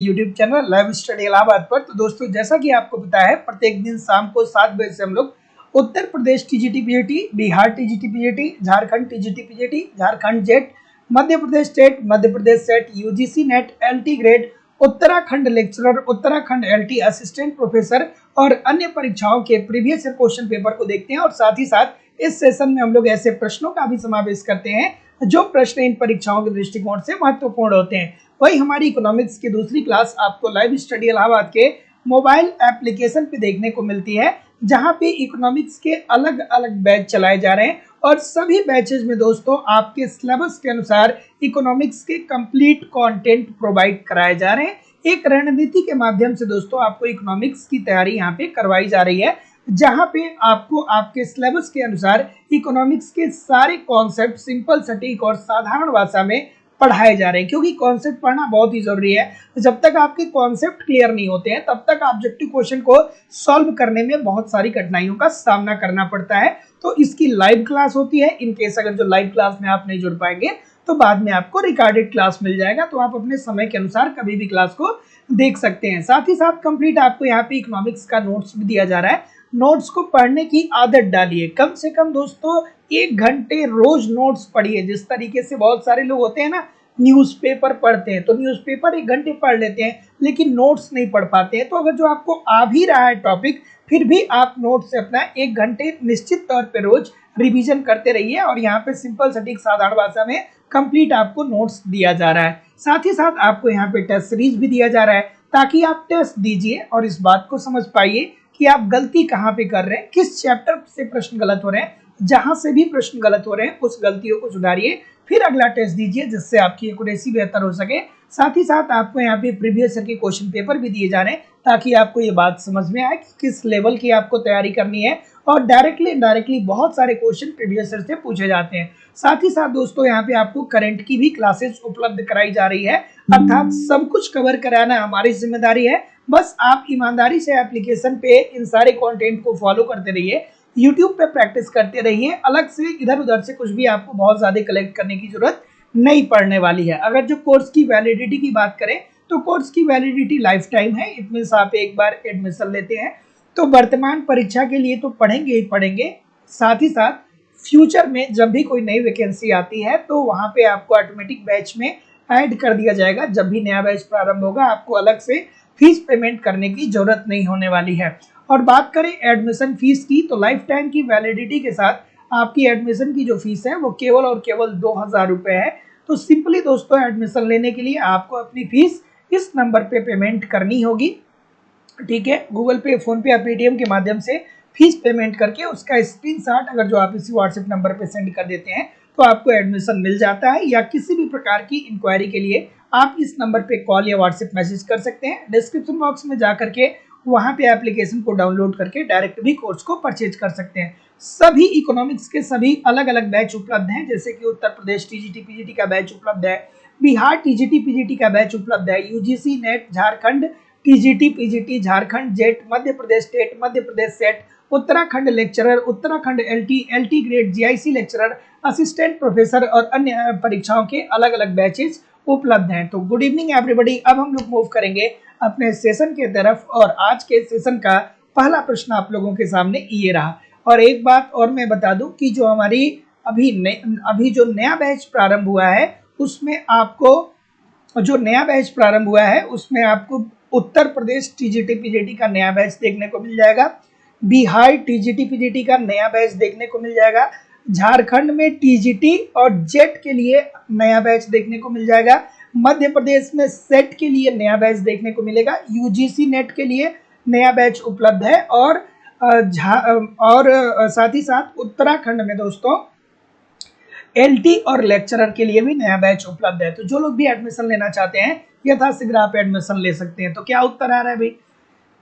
YouTube channel live study Allahabad पर। तो दोस्तों, जैसा कि आपको पता है, प्रत्येक दिन शाम को 7 बजे से हम लोग Uttar Pradesh TGT PGT, Bihar TGT PGT, Jharkhand TGT PGT, Jharkhand JET, Madhya Pradesh state, Madhya Pradesh SET, UGC NET, LT grade, Uttarakhand lecturer, Uttarakhand LT assistant professor और अन्य परीक्षाओं के प्रीवियस ईयर क्वेश्चन पेपर को देखते हैं। और साथ ही साथ इस सेशन में हम लोग ऐसे प्रश्नों का भी समावेश करते हैं जो प्रश्न इन परीक्षाओं के दृष्टिकोण से महत्वपूर्ण होते हैं। वही हमारी इकोनॉमिक्स की दूसरी क्लास आपको लाइव स्टडी इलाहाबाद के मोबाइल एप्लीकेशन पे देखने को मिलती है, जहां पे इकोनॉमिक्स के अलग अलग बैच चलाए जा रहे हैं और सभी बैचेज में दोस्तों आपके सिलेबस के अनुसार इकोनॉमिक्स के कंप्लीट कंटेंट प्रोवाइड कराए जा रहे हैं। एक रणनीति के माध्यम से दोस्तों आपको इकोनॉमिक्स की तैयारी यहाँ पे करवाई जा रही है, जहां पे आपको आपके सिलेबस के अनुसार इकोनॉमिक्स के सारे कॉन्सेप्ट सिंपल, सटीक और साधारण भाषा में पढ़ाए जा रहे हैं। क्योंकि कॉन्सेप्ट पढ़ना बहुत ही जरूरी है। जब तक आपके कॉन्सेप्ट क्लियर नहीं होते हैं, तब तक ऑब्जेक्टिव क्वेश्चन को सॉल्व करने में बहुत सारी कठिनाइयों का सामना करना पड़ता है। तो इसकी लाइव क्लास होती है। इन केस अगर जो लाइव क्लास में आप नहीं जुड़ पाएंगे तो बाद में आपको रिकॉर्डेड क्लास मिल जाएगा, तो आप अपने समय के अनुसार कभी भी क्लास को देख सकते हैं। साथ ही साथ कंप्लीट आपको यहाँ पे इकोनॉमिक्स का नोट्स भी दिया जा रहा है। नोट्स को पढ़ने की आदत डालिए। कम से कम दोस्तों 1 घंटे रोज नोट्स पढ़िए। जिस तरीके से बहुत सारे लोग होते हैं ना, न्यूज़पेपर पढ़ते हैं, तो न्यूज़पेपर 1 घंटे पढ़ लेते हैं लेकिन नोट्स नहीं पढ़ पाते हैं। तो अगर जो आपको आ भी रहा है टॉपिक, फिर भी आप नोट्स से अपना 1 घंटे निश्चित तौर पे रोज रिवीजन करते रहिए। और यहाँ पे सिंपल, सटीक, साधारण भाषा में कंप्लीट आपको नोट्स दिया जा रहा है। साथ ही साथ आपको यहाँ पे टेस्ट सीरीज भी दिया जा रहा है, ताकि आप टेस्ट दीजिए और इस बात को समझ पाइए कि आप गलती कहाँ पे कर रहे हैं, किस चैप्टर से प्रश्न गलत हो रहे हैं। जहां से भी प्रश्न गलत हो रहे हैं उस गलतियों को सुधारिए, फिर अगला टेस्ट दीजिए, जिससे आपकी एक्यूरेसी बेहतर हो सके। साथ ही साथ आपको यहाँ पे प्रीवियस ईयर के क्वेश्चन पेपर भी दिए जा रहे हैं, ताकि आपको ये बात समझ में आए कि किस लेवल की आपको तैयारी करनी है। और डायरेक्टली इनडायरेक्टली बहुत सारे क्वेश्चन प्रीवियस ईयर से पूछे जाते हैं। साथ ही साथ दोस्तों यहाँ पे आपको करंट की भी क्लासेस उपलब्ध कराई जा रही है, अर्थात सब कुछ कवर कराना हमारी जिम्मेदारी है। बस आप ईमानदारी से एप्लीकेशन पे इन सारे कंटेंट को फॉलो करते रहिए, यूट्यूब पे प्रैक्टिस करते रहिए। अलग से इधर उधर से कुछ भी आपको बहुत ज्यादा कलेक्ट करने की जरूरत नहीं पड़ने वाली है। अगर जो कोर्स की वैलिडिटी की बात करें तो कोर्स की वैलिडिटी लाइफ टाइम है। इट मींस आप एक बार एडमिशन लेते हैं तो वर्तमान परीक्षा के लिए तो पढ़ेंगे ही पढ़ेंगे, साथ ही साथ फ्यूचर में जब भी कोई नई वैकेंसी आती है तो वहां पे आपको ऑटोमेटिक बैच में ऐड कर दिया जाएगा। जब भी नया बैच प्रारंभ होगा आपको अलग से फीस पेमेंट करने की जरूरत नहीं होने वाली है। और बात करें एडमिशन फीस की, तो लाइफ टाइम की वैलिडिटी के साथ आपकी एडमिशन की जो फीस है वो केवल और केवल 2000 रुपये है। तो सिंपली दोस्तों, एडमिशन लेने के लिए आपको अपनी फीस इस नंबर पे पेमेंट करनी होगी, ठीक है। गूगल पे, फोन पे या पेटीएम के माध्यम से फीस पेमेंट करके उसका स्क्रीनशॉट अगर जो आप इसी व्हाट्सएप नंबर पे सेंड कर देते हैं तो आपको एडमिशन मिल जाता है। या किसी भी प्रकार की इंक्वायरी के लिए आप इस नंबर पे कॉल या व्हाट्सएप मैसेज कर सकते हैं। डिस्क्रिप्शन बॉक्स में जा करके वहां पे एप्लीकेशन को डाउनलोड करके डायरेक्ट भी कोर्स को परचेज कर सकते हैं। सभी इकोनॉमिक्स के सभी अलग अलग बैच उपलब्ध हैं, जैसे कि उत्तर प्रदेश टीजीटी पीजीटी का बैच उपलब्ध है, बिहार टीजीटी पीजीटी का बैच उपलब्ध है, UGC NET, Jharkhand TGT PGT, Jharkhand JET, Madhya Pradesh state, Madhya Pradesh SET, Uttarakhand lecturer, Uttarakhand LT grade, GIC lecturer, assistant professor और अन्य परीक्षाओं के अलग अलग बैचेस उपलब्ध हैं। तो गुड इवनिंग एवरीबॉडी। अब हम लोग मूव करेंगे अपने सेशन के तरफ और आज के सेशन का पहला प्रश्न आप लोगों के सामने ये रहा। और एक बात और मैं बता दूं कि जो हमारी अभी जो नया बैच प्रारंभ हुआ है उसमें आपको उत्तर प्रदेश टीजीटी पीजीटी का नया बैच देखने को मिल जाएगा, बिहार टीजीटी पीजीटी का नया बैच देखने को मिल जाएगा, झारखंड में टीजीटी और जेट के लिए नया बैच देखने को मिल जाएगा, मध्य प्रदेश में सेट के लिए नया बैच देखने को मिलेगा, यूजीसी नेट के लिए नया बैच उपलब्ध है और साथ ही साथ उत्तराखंड में दोस्तों एलटी और लेक्चरर के लिए भी नया बैच उपलब्ध है। तो जो लोग भी एडमिशन लेना चाहते हैं यथाशीघ्र आप एडमिशन ले सकते हैं। तो क्या उत्तर आ रहा है भाई,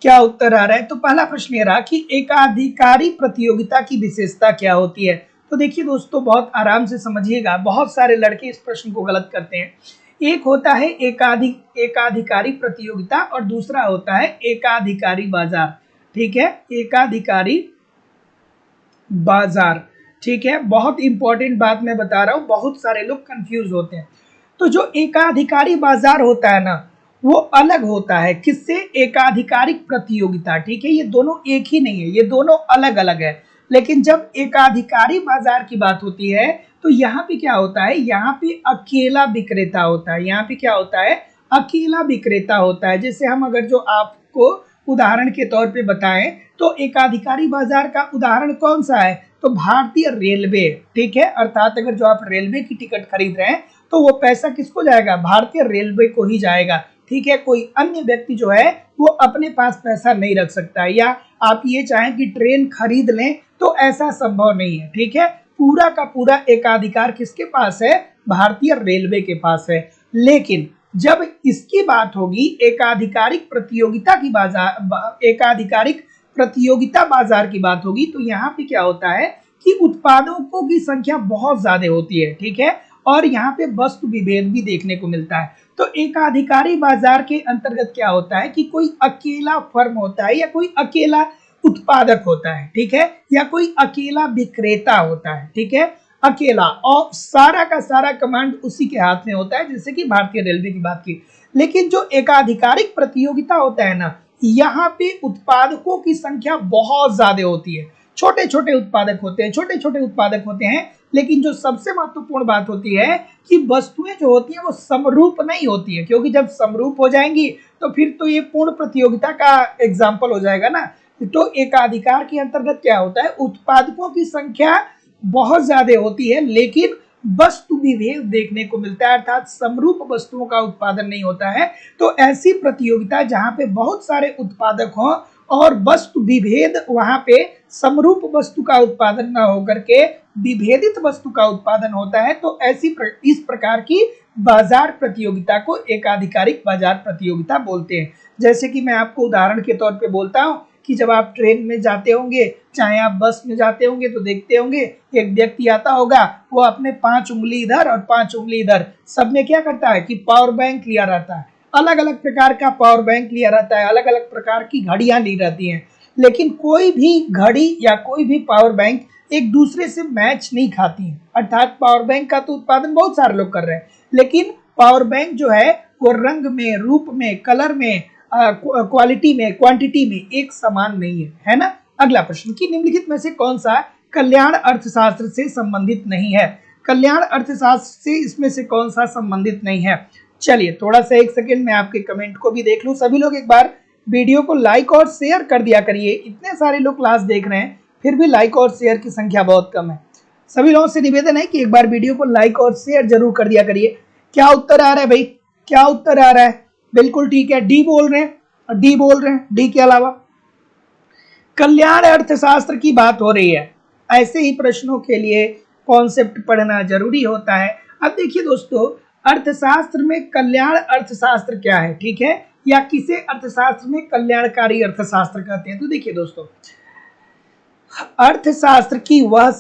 क्या उत्तर आ रहा है? तो पहला प्रश्न ये रहा कि एकाधिकारी प्रतियोगिता की विशेषता क्या होती है। तो देखिए दोस्तों, बहुत आराम से समझिएगा, बहुत सारे लड़के इस प्रश्न को गलत करते हैं। एक होता है एकाधिकारी प्रतियोगिता और दूसरा होता है एकाधिकारी बाजार, ठीक है, एकाधिकारी बाजार, ठीक है। बहुत इंपॉर्टेंट बात मैं बता रहा हूं, बहुत सारे लोग कंफ्यूज होते हैं। तो जो एकाधिकारी बाजार होता है ना, वो अलग होता है। किससे? एकाधिकारिक प्रतियोगिता। ठीक है, ये दोनों एक ही नहीं है, ये दोनों अलग अलग है। लेकिन जब एकाधिकारी बाजार की बात होती है तो यहाँ पे क्या होता है, यहाँ पे अकेला विक्रेता होता है। यहाँ पे क्या होता है? अकेला विक्रेता होता है। जैसे हम अगर जो आपको उदाहरण के तौर पे बताएं तो एकाधिकारी बाजार का उदाहरण कौन सा है? तो भारतीय रेलवे। ठीक है, अर्थात अगर जो आप रेलवे की टिकट खरीद रहे हैं तो वो पैसा किसको जाएगा? भारतीय रेलवे को ही जाएगा। ठीक है, कोई अन्य व्यक्ति जो है वो अपने पास पैसा नहीं रख सकता है। या आप ये चाहें कि ट्रेन खरीद लें तो ऐसा संभव नहीं है। ठीक है, पूरा का पूरा एकाधिकार किसके पास है? भारतीय रेलवे के पास है। लेकिन जब इसकी बात होगी एकाधिकारिक प्रतियोगिता बाजार की बात होगी तो यहाँ पे क्या होता है कि उत्पादकों की संख्या बहुत ज्यादा होती है। ठीक है, और यहाँ पे वस्तु विभेद भी देखने को मिलता है। तो एकाधिकारी बाजार के अंतर्गत क्या होता है कि कोई अकेला फर्म होता है या कोई अकेला उत्पादक होता है। ठीक है, या कोई अकेला विक्रेता होता है। ठीक है, अकेला, और सारा का सारा कमांड उसी के हाथ में होता है, जैसे कि भारतीय रेलवे की बात की। लेकिन जो एकाधिकारिक प्रतियोगिता होता है ना, यहाँ पे उत्पादकों की संख्या बहुत ज्यादा होती है। छोटे छोटे उत्पादक होते हैं, लेकिन जो सबसे महत्वपूर्ण बात होती है कि वस्तुएं जो होती है वो समरूप नहीं होती है, क्योंकि जब समरूप हो जाएंगी तो फिर तो ये पूर्ण प्रतियोगिता का एग्जाम्पल हो जाएगा ना। तो एकाधिकार के अंतर्गत क्या होता है? उत्पादकों की संख्या बहुत ज्यादा होती है लेकिन वस्तु विभेद देखने को मिलता है, अर्थात समरूप वस्तुओं का उत्पादन नहीं होता है। तो ऐसी प्रतियोगिता जहां पे बहुत सारे उत्पादक हों और वस्तु विभेद, वहां पे समरूप वस्तु का उत्पादन न होकर के विभेदित वस्तु का उत्पादन होता है, तो इस प्रकार की बाजार प्रतियोगिता को एकाधिकारिक बाजार प्रतियोगिता बोलते हैं। जैसे कि मैं आपको उदाहरण के तौर पे बोलता हूं कि जब आप ट्रेन में जाते होंगे, चाहे आप बस में जाते होंगे, तो देखते होंगे एक व्यक्ति आता होगा, वो अपने 5 उंगली इधर और 5 उंगली इधर, सब में क्या करता है कि पावर बैंक लिया रहता है। अलग अलग प्रकार का पावर बैंक लिया रहता है, अलग अलग प्रकार की घड़ियां ली रहती हैं। लेकिन कोई भी घड़ी या कोई भी पावर बैंक एक दूसरे से मैच नहीं खाती है। अर्थात पावर बैंक का तो उत्पादन बहुत सारे लोग कर रहे हैं, लेकिन पावर बैंक जो है वो रंग में, रूप में, कलर में, क्वालिटी में, क्वांटिटी में एक समान नहीं है ना। अगला प्रश्न कि निम्नलिखित में से कौन सा कल्याण अर्थशास्त्र से संबंधित नहीं है? कल्याण अर्थशास्त्र से इसमें से कौन सा संबंधित नहीं है? चलिए थोड़ा सा एक सेकेंड में आपके कमेंट को भी देख लूं। सभी लोग एक बार वीडियो को लाइक और शेयर कर दिया करिए। इतने सारे लोग क्लास देख रहे हैं फिर भी लाइक और शेयर की संख्या बहुत कम है। सभी लोगों से निवेदन है कि एक बार वीडियो को लाइक और शेयर जरूर कर दिया करिए। क्या उत्तर आ रहा है भाई? क्या उत्तर आ रहा है? बिल्कुल ठीक है, डी बोल रहे हैं, डी बोल रहे हैं। डी के अलावा कल्याण अर्थशास्त्र की बात हो रही है। ऐसे ही प्रश्नों के लिए कॉन्सेप्ट पढ़ना जरूरी होता है। अब देखिए दोस्तों, अर्थशास्त्र में कल्याण अर्थशास्त्र क्या है? ठीक है, या किसे अर्थशास्त्र में कल्याणकारी अर्थशास्त्र कहते हैं? तो देखिए दोस्तों, अर्थशास्त्र की वह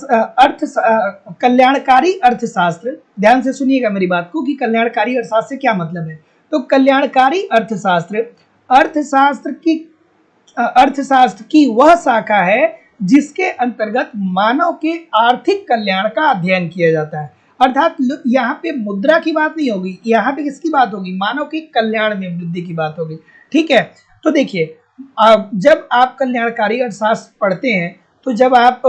कल्याणकारी अर्थशास्त्र, ध्यान से सुनिएगा मेरी बात को कि कल्याणकारी अर्थशास्त्र से क्या मतलब है। तो कल्याणकारी अर्थशास्त्र अर्थशास्त्र की वह शाखा है जिसके अंतर्गत मानव के आर्थिक कल्याण का अध्ययन किया जाता है। अर्थात यहाँ पे मुद्रा की बात नहीं होगी, यहाँ पे किसकी बात होगी? मानव के कल्याण में वृद्धि की बात होगी। ठीक है, तो देखिए जब आप कल्याणकारी अर्थशास्त्र पढ़ते हैं, तो जब आप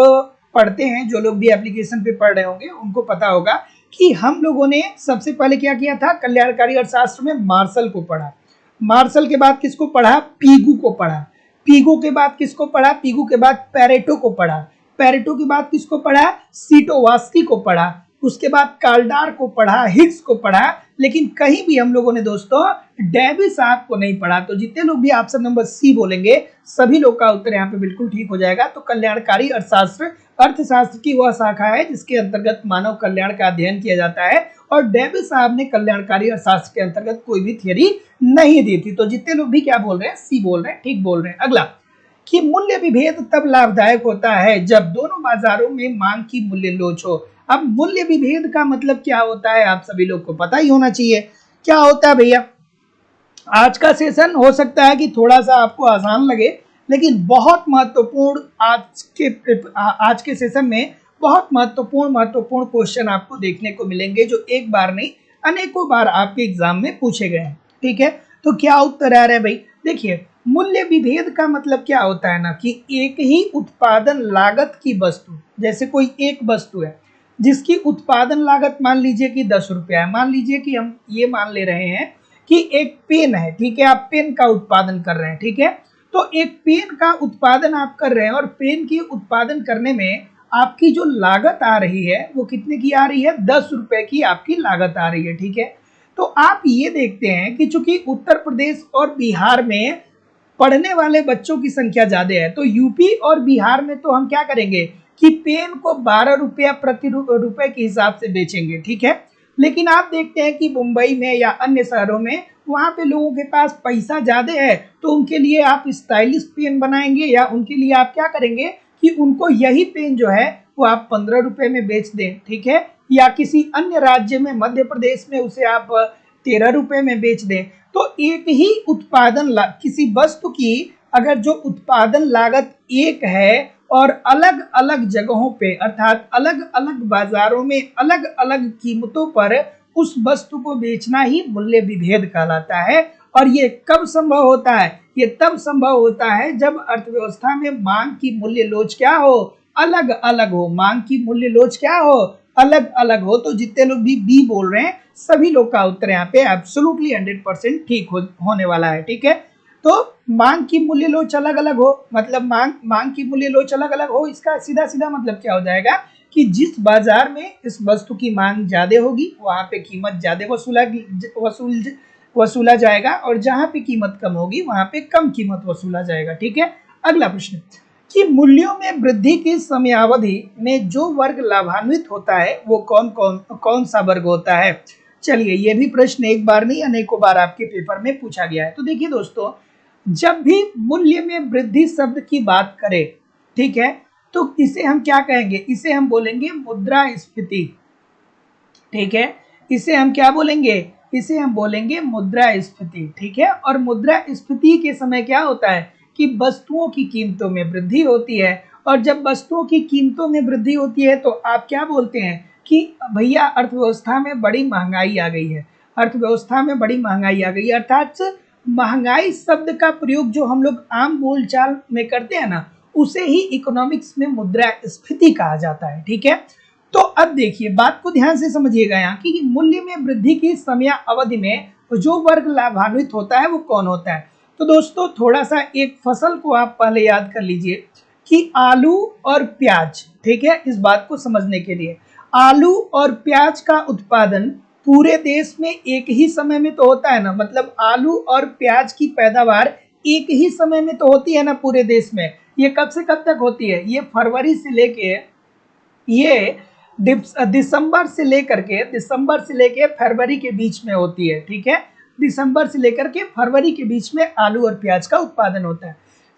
पढ़ते हैं, जो लोग भी एप्लीकेशन पे पढ़ रहे होंगे उनको पता होगा कि हम लोगों ने सबसे पहले क्या किया था? कल्याणकारी अर्थशास्त्र में मार्शल को पढ़ा। मार्शल के बाद किसको पढ़ा? पीगू को पढ़ा। पीगू के बाद किसको पढ़ा? पीगू के बाद पेरेटो को पढ़ा। पेरेटो के बाद किसको पढ़ा? सीटोवास्की को पढ़ा। उसके बाद काल्डार को पढ़ा, हिग्स को पढ़ा। लेकिन कहीं भी हम लोगों ने दोस्तों डेवी साहब को नहीं पढ़ा। तो जितने लोग भी ऑप्शन नंबर सी बोलेंगे सभी लोग का उत्तर यहाँ पे बिल्कुल ठीक हो जाएगा। तो कल्याणकारी अर्थशास्त्र की वह शाखा है जिसके अंतर्गत मानव कल्याण का अध्ययन किया जाता है, और डेवी साहब ने कल्याणकारी अर्थशास्त्र के अंतर्गत कोई भी थियरी नहीं दी थी। तो जितने लोग भी क्या बोल रहे हैं? सी बोल रहे हैं, ठीक बोल रहे हैं। अगला कि मूल्य विभेद तब लाभदायक होता है जब दोनों बाजारों में मांग की मूल्य लोच हो। अब मूल्य विभेद का मतलब क्या होता है आप सभी लोग को पता ही होना चाहिए। क्या होता है भैया? आज का सेशन हो सकता है कि थोड़ा सा आपको आसान लगे, लेकिन बहुत महत्वपूर्ण आज के सेशन में बहुत महत्वपूर्ण क्वेश्चन आपको देखने को मिलेंगे, जो एक बार नहीं अनेकों बार आपके एग्जाम में पूछे गए हैं। ठीक है, तो क्या उत्तर आ रहा है भाई? देखिए, मूल्य विभेद का मतलब क्या होता है ना कि एक ही उत्पादन लागत की वस्तु, जैसे कोई एक वस्तु है जिसकी उत्पादन लागत मान लीजिए कि 10 रुपया है। मान लीजिए कि हम ये मान ले रहे हैं कि एक पेन है, ठीक है, आप पेन का उत्पादन कर रहे हैं, ठीक है। तो एक पेन का उत्पादन आप कर रहे हैं और पेन की उत्पादन करने में आपकी जो लागत आ रही है वो कितने की आ रही है? 10 रुपए की आपकी लागत आ रही है, ठीक है। तो आप ये देखते हैं कि चूंकि उत्तर प्रदेश और बिहार में पढ़ने वाले बच्चों की संख्या ज्यादा है, तो यूपी और बिहार में तो हम क्या करेंगे कि पेन को 12 रुपया प्रति रुपए के हिसाब से बेचेंगे, ठीक है। लेकिन आप देखते हैं कि मुंबई में या अन्य शहरों में वहां पे लोगों के पास पैसा ज्यादा है, तो उनके लिए आप स्टाइलिश पेन बनाएंगे या उनके लिए आप क्या करेंगे कि उनको यही पेन जो है वो आप 15 रुपए में बेच दें, ठीक है। या किसी अन्य राज्य में, मध्य प्रदेश में उसे आप 13 रुपए में बेच दें। तो एक ही उत्पादन किसी वस्तु की अगर जो उत्पादन लागत एक है और अलग अलग जगहों पे अर्थात अलग अलग बाजारों में अलग अलग कीमतों पर उस वस्तु को बेचना ही मूल्य विभेद कहलाता है। और ये कब संभव होता है? ये तब संभव होता है जब अर्थव्यवस्था में मांग की मूल्य लोच क्या हो? अलग अलग हो। मांग की मूल्य लोच क्या हो? अलग अलग हो। तो जितने लोग भी बी बोल रहे हैं सभी लोग का उत्तर यहाँ पे एब्सोल्युटली 100% ठीक होने वाला है, ठीक है। तो मांग की मूल्य लोच अलग अलग हो मतलब मांग की मूल्य लोच अलग अलग हो, इसका सीधा सीधा मतलब क्या हो जाएगा कि जिस बाजार में इस वस्तु की मांग ज्यादा होगी वहां पे कीमत ज्यादा वसूला जाएगा और जहां पे कीमत कम होगी वहां पे कम कीमत वसूला जाएगा, ठीक है। अगला प्रश्न कि मूल्यों में वृद्धि की समयावधि में जो वर्ग लाभान्वित होता है वो कौन सा वर्ग होता है? चलिए, ये भी प्रश्न एक बार नहीं अनेकों बार आपके पेपर में पूछा गया है। तो देखिए दोस्तों, जब भी मूल्य में वृद्धि शब्द की बात करें, ठीक है, तो इसे हम क्या कहेंगे? इसे हम बोलेंगे मुद्रास्फीति, ठीक है। इसे हम क्या बोलेंगे? इसे हम बोलेंगे मुद्रास्फीति, ठीक है। और मुद्रास्फीति के समय क्या होता है कि वस्तुओं की कीमतों में वृद्धि होती है। और जब वस्तुओं की कीमतों में वृद्धि होती है तो आप क्या बोलते हैं कि भैया अर्थव्यवस्था में बड़ी महंगाई आ गई है। अर्थव्यवस्था में बड़ी महंगाई आ गई है अर्थात महंगाई शब्द का प्रयोग जो हम लोग आम बोलचाल में करते हैं ना, उसे ही इकोनॉमिक्स में मुद्रास्फीति कहा जाता है, ठीक है। तो अब देखिए, बात को ध्यान से समझिएगा यहाँ कि मूल्य में वृद्धि की समय अवधि में जो वर्ग लाभान्वित होता है वो कौन होता है। तो दोस्तों, थोड़ा सा एक फसल को आप पहले याद कर लीजिए कि आलू और प्याज, ठीक है। इस बात को समझने के लिए आलू और प्याज का उत्पादन पूरे देश में एक ही समय में तो होता है ना, मतलब आलू और प्याज की पैदावार एक ही समय में तो होती है ना पूरे देश में। ये कब से कब तक होती है? ये फरवरी से लेके ये दिसंबर से लेकर फरवरी के बीच में होती है, ठीक है। दिसंबर से लेकर के फरवरी के बीच में आलू और प्याज का उत्पादन होता है।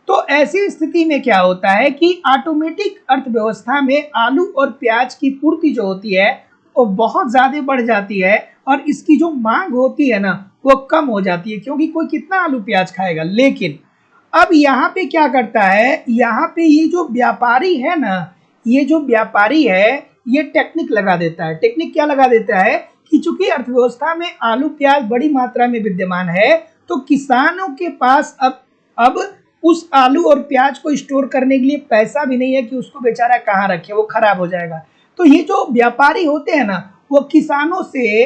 तो ऐसी स्थिति में क्या होता है कि ऑटोमेटिक अर्थव्यवस्था में आलू और प्याज की पूर्ति जो होती है वो बहुत ज्यादा बढ़ जाती है और इसकी जो मांग होती है ना वो कम हो जाती है, क्योंकि कोई कितना आलू प्याज खाएगा। लेकिन अब यहाँ पे क्या करता है, यहाँ पे ये जो व्यापारी है ना, ये जो व्यापारी है ये टेक्निक लगा देता है। टेक्निक क्या लगा देता है कि चूंकि अर्थव्यवस्था में आलू प्याज बड़ी मात्रा में विद्यमान है तो किसानों के पास अब उस आलू और प्याज को स्टोर करने के लिए पैसा भी नहीं है कि उसको बेचारा कहाँ रखे, वो खराब हो जाएगा। तो ये जो व्यापारी होते हैं ना वो किसानों से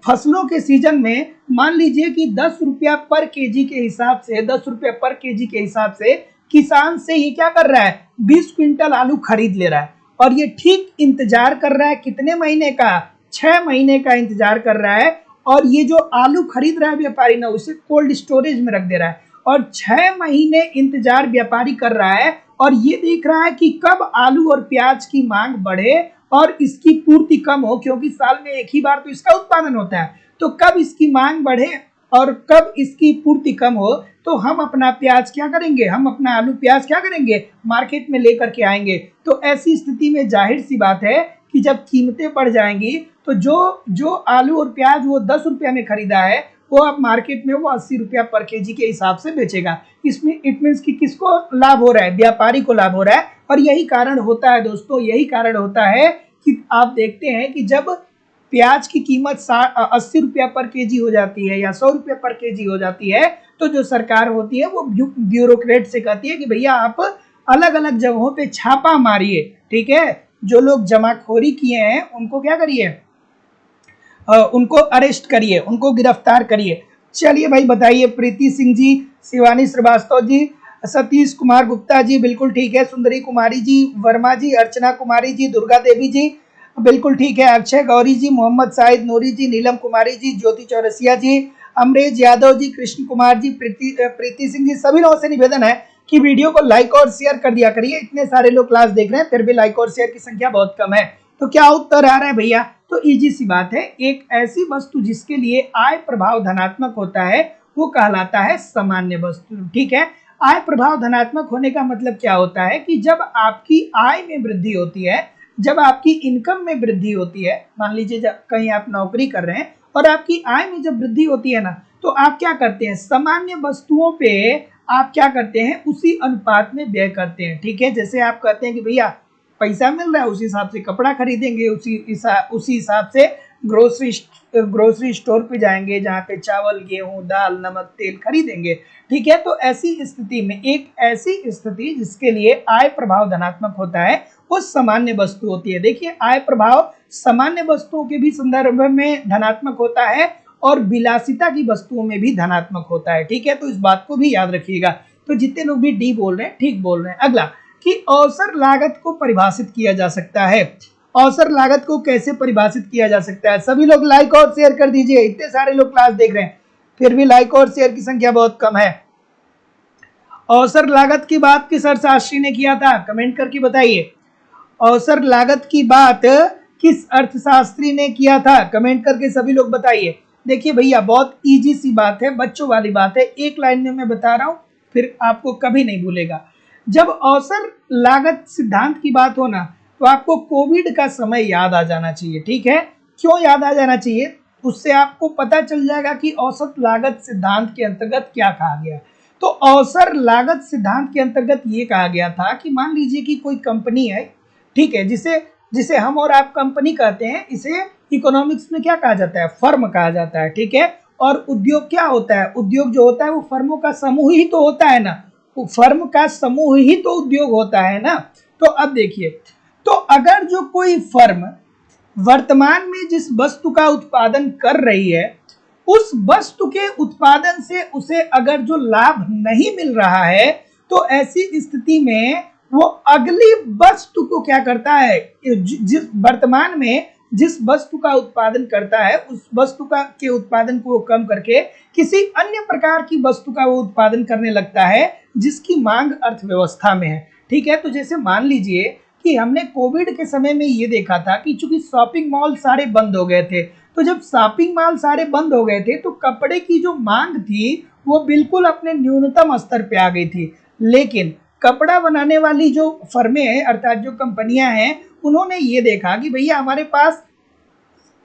फसलों के सीजन में मान लीजिए कि 10 रुपया पर केजी के हिसाब से 10 रुपया पर केजी के हिसाब से किसान से ये क्या कर रहा है, 20 क्विंटल आलू खरीद ले रहा है। और ये ठीक इंतजार कर रहा है कितने महीने का? 6 महीने का इंतजार कर रहा है। और ये जो आलू खरीद रहा है व्यापारी ना उसे कोल्ड स्टोरेज में रख दे रहा है और 6 महीने इंतजार व्यापारी कर रहा है और ये देख रहा है कि कब आलू और प्याज की मांग बढ़े और इसकी पूर्ति कम हो, क्योंकि साल में एक ही बार तो इसका उत्पादन होता है। तो कब इसकी मांग बढ़े और कब इसकी पूर्ति कम हो तो हम अपना प्याज क्या करेंगे, हम अपना आलू प्याज क्या करेंगे, मार्केट में लेकर के आएंगे। तो ऐसी स्थिति में जाहिर सी बात है कि जब कीमतें बढ़ जाएंगी तो जो आलू और प्याज वो 10 रुपया में खरीदा है वो अब मार्केट में वो 80 रुपया पर केजी के हिसाब से बेचेगा। इसमें इट मीन्स कि किसको लाभ हो रहा है? व्यापारी को लाभ हो रहा है। और यही कारण होता है दोस्तों, यही कारण होता है कि आप देखते हैं कि जब प्याज की कीमत 80 रुपया पर केजी हो जाती है या 100 रुपया पर केजी हो जाती है, तो जो सरकार होती है वो ब्यूरोक्रेट से कहती है कि भैया आप अलग अलग जगहों पे छापा मारिए, ठीक है, जो लोग जमाखोरी किए हैं उनको क्या करिए, उनको अरेस्ट करिए, उनको गिरफ्तार करिए। चलिए भाई बताइए, प्रीति सिंह जी, शिवानी श्रीवास्तव जी, सतीश कुमार गुप्ता जी बिल्कुल ठीक है, सुंदरी कुमारी जी, वर्मा जी, अर्चना कुमारी जी, दुर्गा देवी जी बिल्कुल ठीक है, अक्षय गौरी जी, मोहम्मद साहिद नूरी जी, नीलम कुमारी जी, ज्योति चौरसिया जी, अमरेश यादव जी, कृष्ण कुमार जी, प्रीति सिंह जी, सभी लोगों से निवेदन है कि वीडियो को लाइक और शेयर कर दिया करिए। इतने सारे लोग क्लास देख रहे हैं फिर भी लाइक और शेयर की संख्या बहुत कम है। तो क्या उत्तर आ रहा है भैया? तो इजी सी बात है, एक ऐसी वस्तु जिसके लिए आय प्रभाव धनात्मक होता है वो कहलाता है सामान्य वस्तु, ठीक है। आय प्रभाव धनात्मक होने का मतलब क्या होता है कि जब आपकी आय में वृद्धि होती है, जब आपकी इनकम में वृद्धि होती है, मान लीजिए जब कहीं आप नौकरी कर रहे हैं और आपकी आय में जब वृद्धि होती है ना, तो आप क्या करते हैं, सामान्य वस्तुओं पे आप क्या करते हैं, उसी अनुपात में व्यय करते हैं, ठीक है। जैसे आप कहते हैं कि भैया पैसा मिल रहा है उसी हिसाब से कपड़ा खरीदेंगे, उसी हिसाब से ग्रोसरी स्टोर पे जाएंगे जहाँ पे चावल, गेहूं, दाल, नमक, तेल खरीदेंगे, ठीक है। तो ऐसी स्थिति में, एक ऐसी स्थिति जिसके लिए आय प्रभाव धनात्मक होता है वो सामान्य वस्तु होती है। देखिए, आय प्रभाव सामान्य वस्तुओं के भी संदर्भ में धनात्मक होता है और विलासिता की वस्तुओं में भी धनात्मक होता है, ठीक है। तो इस बात को भी याद रखिएगा। तो जितने लोग भी डी बोल रहे हैं ठीक बोल रहे हैं। अगला कि अवसर लागत को परिभाषित किया जा सकता है। अवसर लागत को कैसे परिभाषित किया जा सकता है? सभी लोग लाइक और शेयर कर दीजिए। इतने सारे लोग क्लास देख रहे हैं फिर भी लाइक और शेयर की संख्या बहुत कम है। अवसर लागत की बात किस अर्थशास्त्री ने किया था? कमेंट करके बताइए। अवसर लागत की बात किस अर्थशास्त्री ने किया था? कमेंट करके सभी लोग बताइए। देखिए भैया, बहुत इजी सी बात है, बच्चों वाली बात है, एक लाइन में मैं बता रहा हूं, फिर आपको कभी नहीं भूलेगा। जब अवसर लागत सिद्धांत की बात हो ना, तो आपको कोविड का समय याद आ जाना चाहिए, ठीक है। क्यों याद आ जाना चाहिए? उससे आपको पता चल जाएगा कि औसत लागत सिद्धांत के अंतर्गत क्या कहा गया। तो अवसर लागत सिद्धांत के अंतर्गत ये कहा गया था कि मान लीजिए कि कोई कंपनी है, ठीक है, जिसे हम और आप कंपनी कहते हैं, इसे इकोनॉमिक्स में क्या कहा जाता है? फर्म कहा जाता है, ठीक है। और उद्योग क्या होता है? उद्योग जो होता है वो फर्मों का समूह ही तो होता है ना, फर्म का समूह ही तो उद्योग होता है ना। तो अब देखिए, तो अगर जो कोई फर्म वर्तमान में जिस वस्तु का उत्पादन कर रही है, उस वस्तु के उत्पादन से उसे अगर जो लाभ नहीं मिल रहा है, तो ऐसी स्थिति में वो अगली वस्तु को क्या करता है, जिस वर्तमान में जिस वस्तु का उत्पादन करता है उस वस्तु के उत्पादन को कम करके किसी अन्य प्रकार की वस्तु का वो उत्पादन करने लगता है जिसकी मांग अर्थव्यवस्था में है, ठीक है। तो जैसे मान लीजिए कि हमने कोविड के समय में ये देखा था कि चूंकि शॉपिंग मॉल सारे बंद हो गए थे, तो जब शॉपिंग मॉल सारे बंद हो गए थे तो कपड़े की जो मांग थी वो बिल्कुल अपने न्यूनतम स्तर पे आ गई थी। लेकिन कपड़ा बनाने वाली जो फर्में हैं, अर्थात जो कंपनियां हैं, उन्होंने ये देखा कि भैया हमारे पास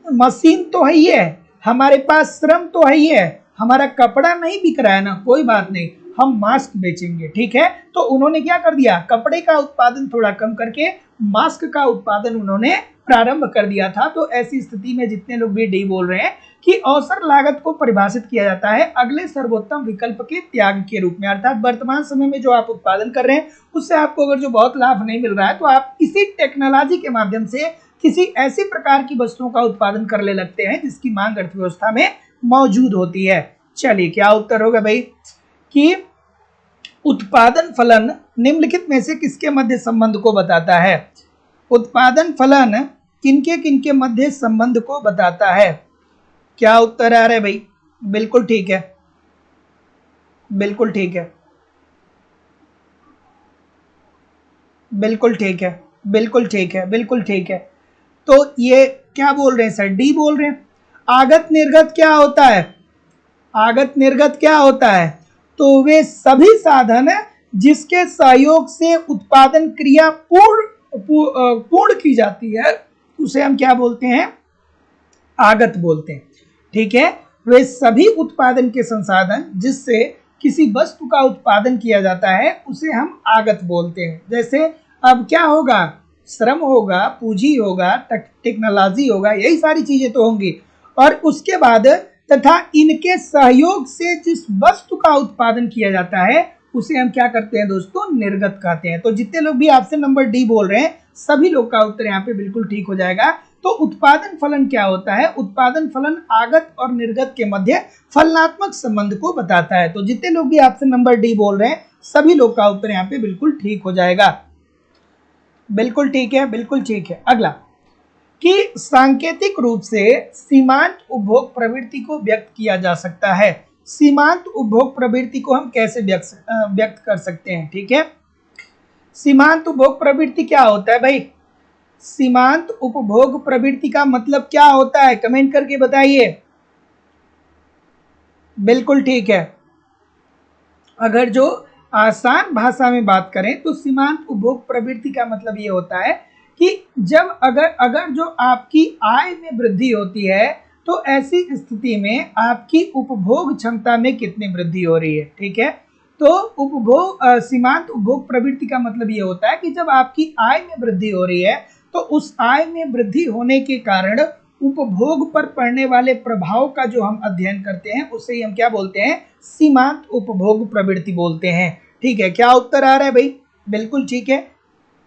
मशीन तो है ही है, हमारे पास श्रम तो है ही है, हमारा कपड़ा नहीं बिक रहा है ना, कोई बात नहीं, हम मास्क बेचेंगे, ठीक है। तो उन्होंने क्या कर दिया, कपड़े का उत्पादन थोड़ा कम करके मास्क का उत्पादन उन्होंने प्रारंभ कर दिया था। तो ऐसी स्थिति में जितने लोग भी डी बोल रहे हैं कि अवसर लागत को परिभाषित किया जाता है अगले सर्वोत्तम विकल्प के त्याग के रूप में, अर्थात वर्तमान समय में जो आप उत्पादन कर रहे हैं उससे आपको अगर जो बहुत लाभ नहीं मिल रहा है, तो आप इसी टेक्नोलॉजी के माध्यम से किसी ऐसी प्रकार की वस्तुओं का उत्पादन करने लगते हैं जिसकी मांग अर्थव्यवस्था में मौजूद होती है। चलिए, क्या उत्तर होगा भाई? कि उत्पादन फलन निम्नलिखित में से किसके मध्य संबंध को बताता है? उत्पादन फलन किनके किनके मध्य संबंध को बताता है? क्या उत्तर आ रहा है भाई? बिल्कुल ठीक है, बिल्कुल ठीक है, बिल्कुल ठीक है, बिल्कुल ठीक है, बिल्कुल ठीक है। तो ये क्या बोल रहे हैं सर? डी बोल रहे हैं। आगत निर्गत क्या होता है? आगत निर्गत क्या होता है? तो वे सभी साधन जिसके सहयोग से उत्पादन क्रिया पूर्ण की जाती है उसे हम क्या बोलते हैं? आगत बोलते हैं, ठीक है। वे सभी उत्पादन के संसाधन जिससे किसी वस्तु का उत्पादन किया जाता है उसे हम आगत बोलते हैं। जैसे अब क्या होगा श्रम होगा, पूंजी होगा, टेक्नोलॉजी होगा, यही सारी चीजें तो होंगी। और उसके बाद तथा इनके सहयोग से जिस वस्तु का उत्पादन किया जाता है उसे हम क्या करते हैं दोस्तों, निर्गत कहते हैं। तो जितने लोग भी ऑप्शन नंबर डी बोल रहे हैं सभी लोग का उत्तर यहाँ पे बिल्कुल ठीक हो जाएगा। तो उत्पादन फलन क्या होता है? उत्पादन फलन आगत और निर्गत के मध्य फलनात्मक संबंध को बताता है। तो जितने लोग भी ऑप्शन नंबर डी बोल रहे हैं सभी लोग का उत्तर यहाँ पे बिल्कुल ठीक हो जाएगा। बिल्कुल ठीक है, बिल्कुल ठीक है। अगला कि सांकेतिक रूप से सीमांत उपभोग प्रवृत्ति को व्यक्त किया जा सकता है। सीमांत उपभोग प्रवृत्ति को हम कैसे व्यक्त कर सकते हैं? ठीक है, सीमांत उपभोग प्रवृत्ति क्या होता है भाई? सीमांत उपभोग प्रवृत्ति का मतलब क्या होता है? कमेंट करके बताइए। बिल्कुल ठीक है। अगर जो आसान भाषा में बात करें तो सीमांत उपभोग प्रवृत्ति का मतलब ये होता है कि जब अगर जो आपकी आय में वृद्धि होती है तो ऐसी स्थिति में आपकी उपभोग क्षमता में कितनी वृद्धि हो रही है। ठीक है, तो सीमांत उपभोग प्रवृत्ति का मतलब ये होता है कि जब आपकी आय में वृद्धि हो रही है तो उस आय में वृद्धि होने के कारण उपभोग पर पड़ने वाले प्रभाव का जो हम अध्ययन करते हैं उसे ही हम क्या बोलते हैं? सीमांत उपभोग प्रवृत्ति बोलते हैं। ठीक है, क्या उत्तर आ रहा है भाई? बिल्कुल ठीक है।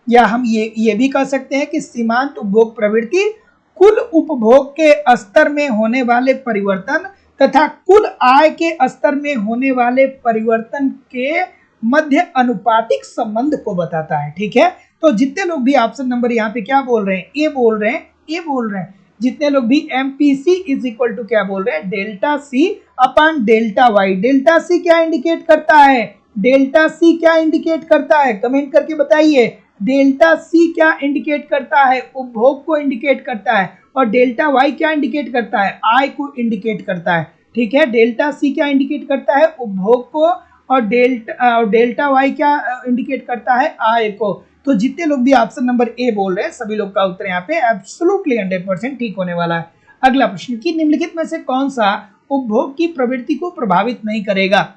या हम ये भी कह सकते हैं कि सीमांत उपभोग प्रवृत्ति कुल उपभोग के स्तर में होने वाले परिवर्तन तथा कुल आय के स्तर में होने वाले परिवर्तन के मध्य अनुपातिक संबंध को बताता है। ठीक है, तो जितने लोग भी ऑप्शन नंबर यहाँ पे क्या बोल रहे हैं? ए बोल रहे हैं, ए बोल रहे हैं। जितने लोग भी एमपीसी इज इक्वल टू क्या बोल रहे हैं? Delta C upon delta Y. Delta C क्या इंडिकेट करता है? डेल्टा सी क्या इंडिकेट करता है? कमेंट करके बताइए। डेल्टा सी क्या इंडिकेट करता है? उपभोग को इंडिकेट करता है। और डेल्टा वाई क्या इंडिकेट करता है? आय को इंडिकेट करता है। ठीक है, डेल्टा सी क्या इंडिकेट करता है? उपभोग को। और डेल्टा वाई क्या इंडिकेट करता है? आय को। तो जितने लोग भी ऑप्शन नंबर ए बोल रहे हैं सभी लोग का उत्तर यहाँ पे एब्सोल्युटली 100% ठीक होने वाला है। अगला प्रश्न कि निम्नलिखित में से कौन सा उपभोग की प्रवृत्ति को प्रभावित नहीं करेगा?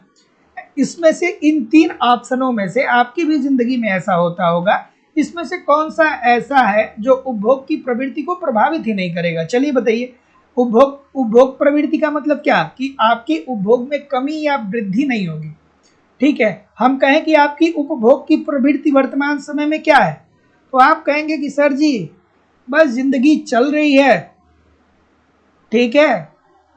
इसमें से इन तीन ऑप्शनों में से आपकी भी जिंदगी में ऐसा होता होगा, इसमें से कौन सा ऐसा है जो उपभोग की प्रवृत्ति को प्रभावित ही नहीं करेगा? चलिए बताइए। उपभोग प्रवृत्ति का मतलब क्या? कि आपके उपभोग में कमी या वृद्धि नहीं होगी। ठीक है, हम कहें कि आपकी उपभोग की प्रवृत्ति वर्तमान समय में क्या है, तो आप कहेंगे कि सर जी बस जिंदगी चल रही है। ठीक है,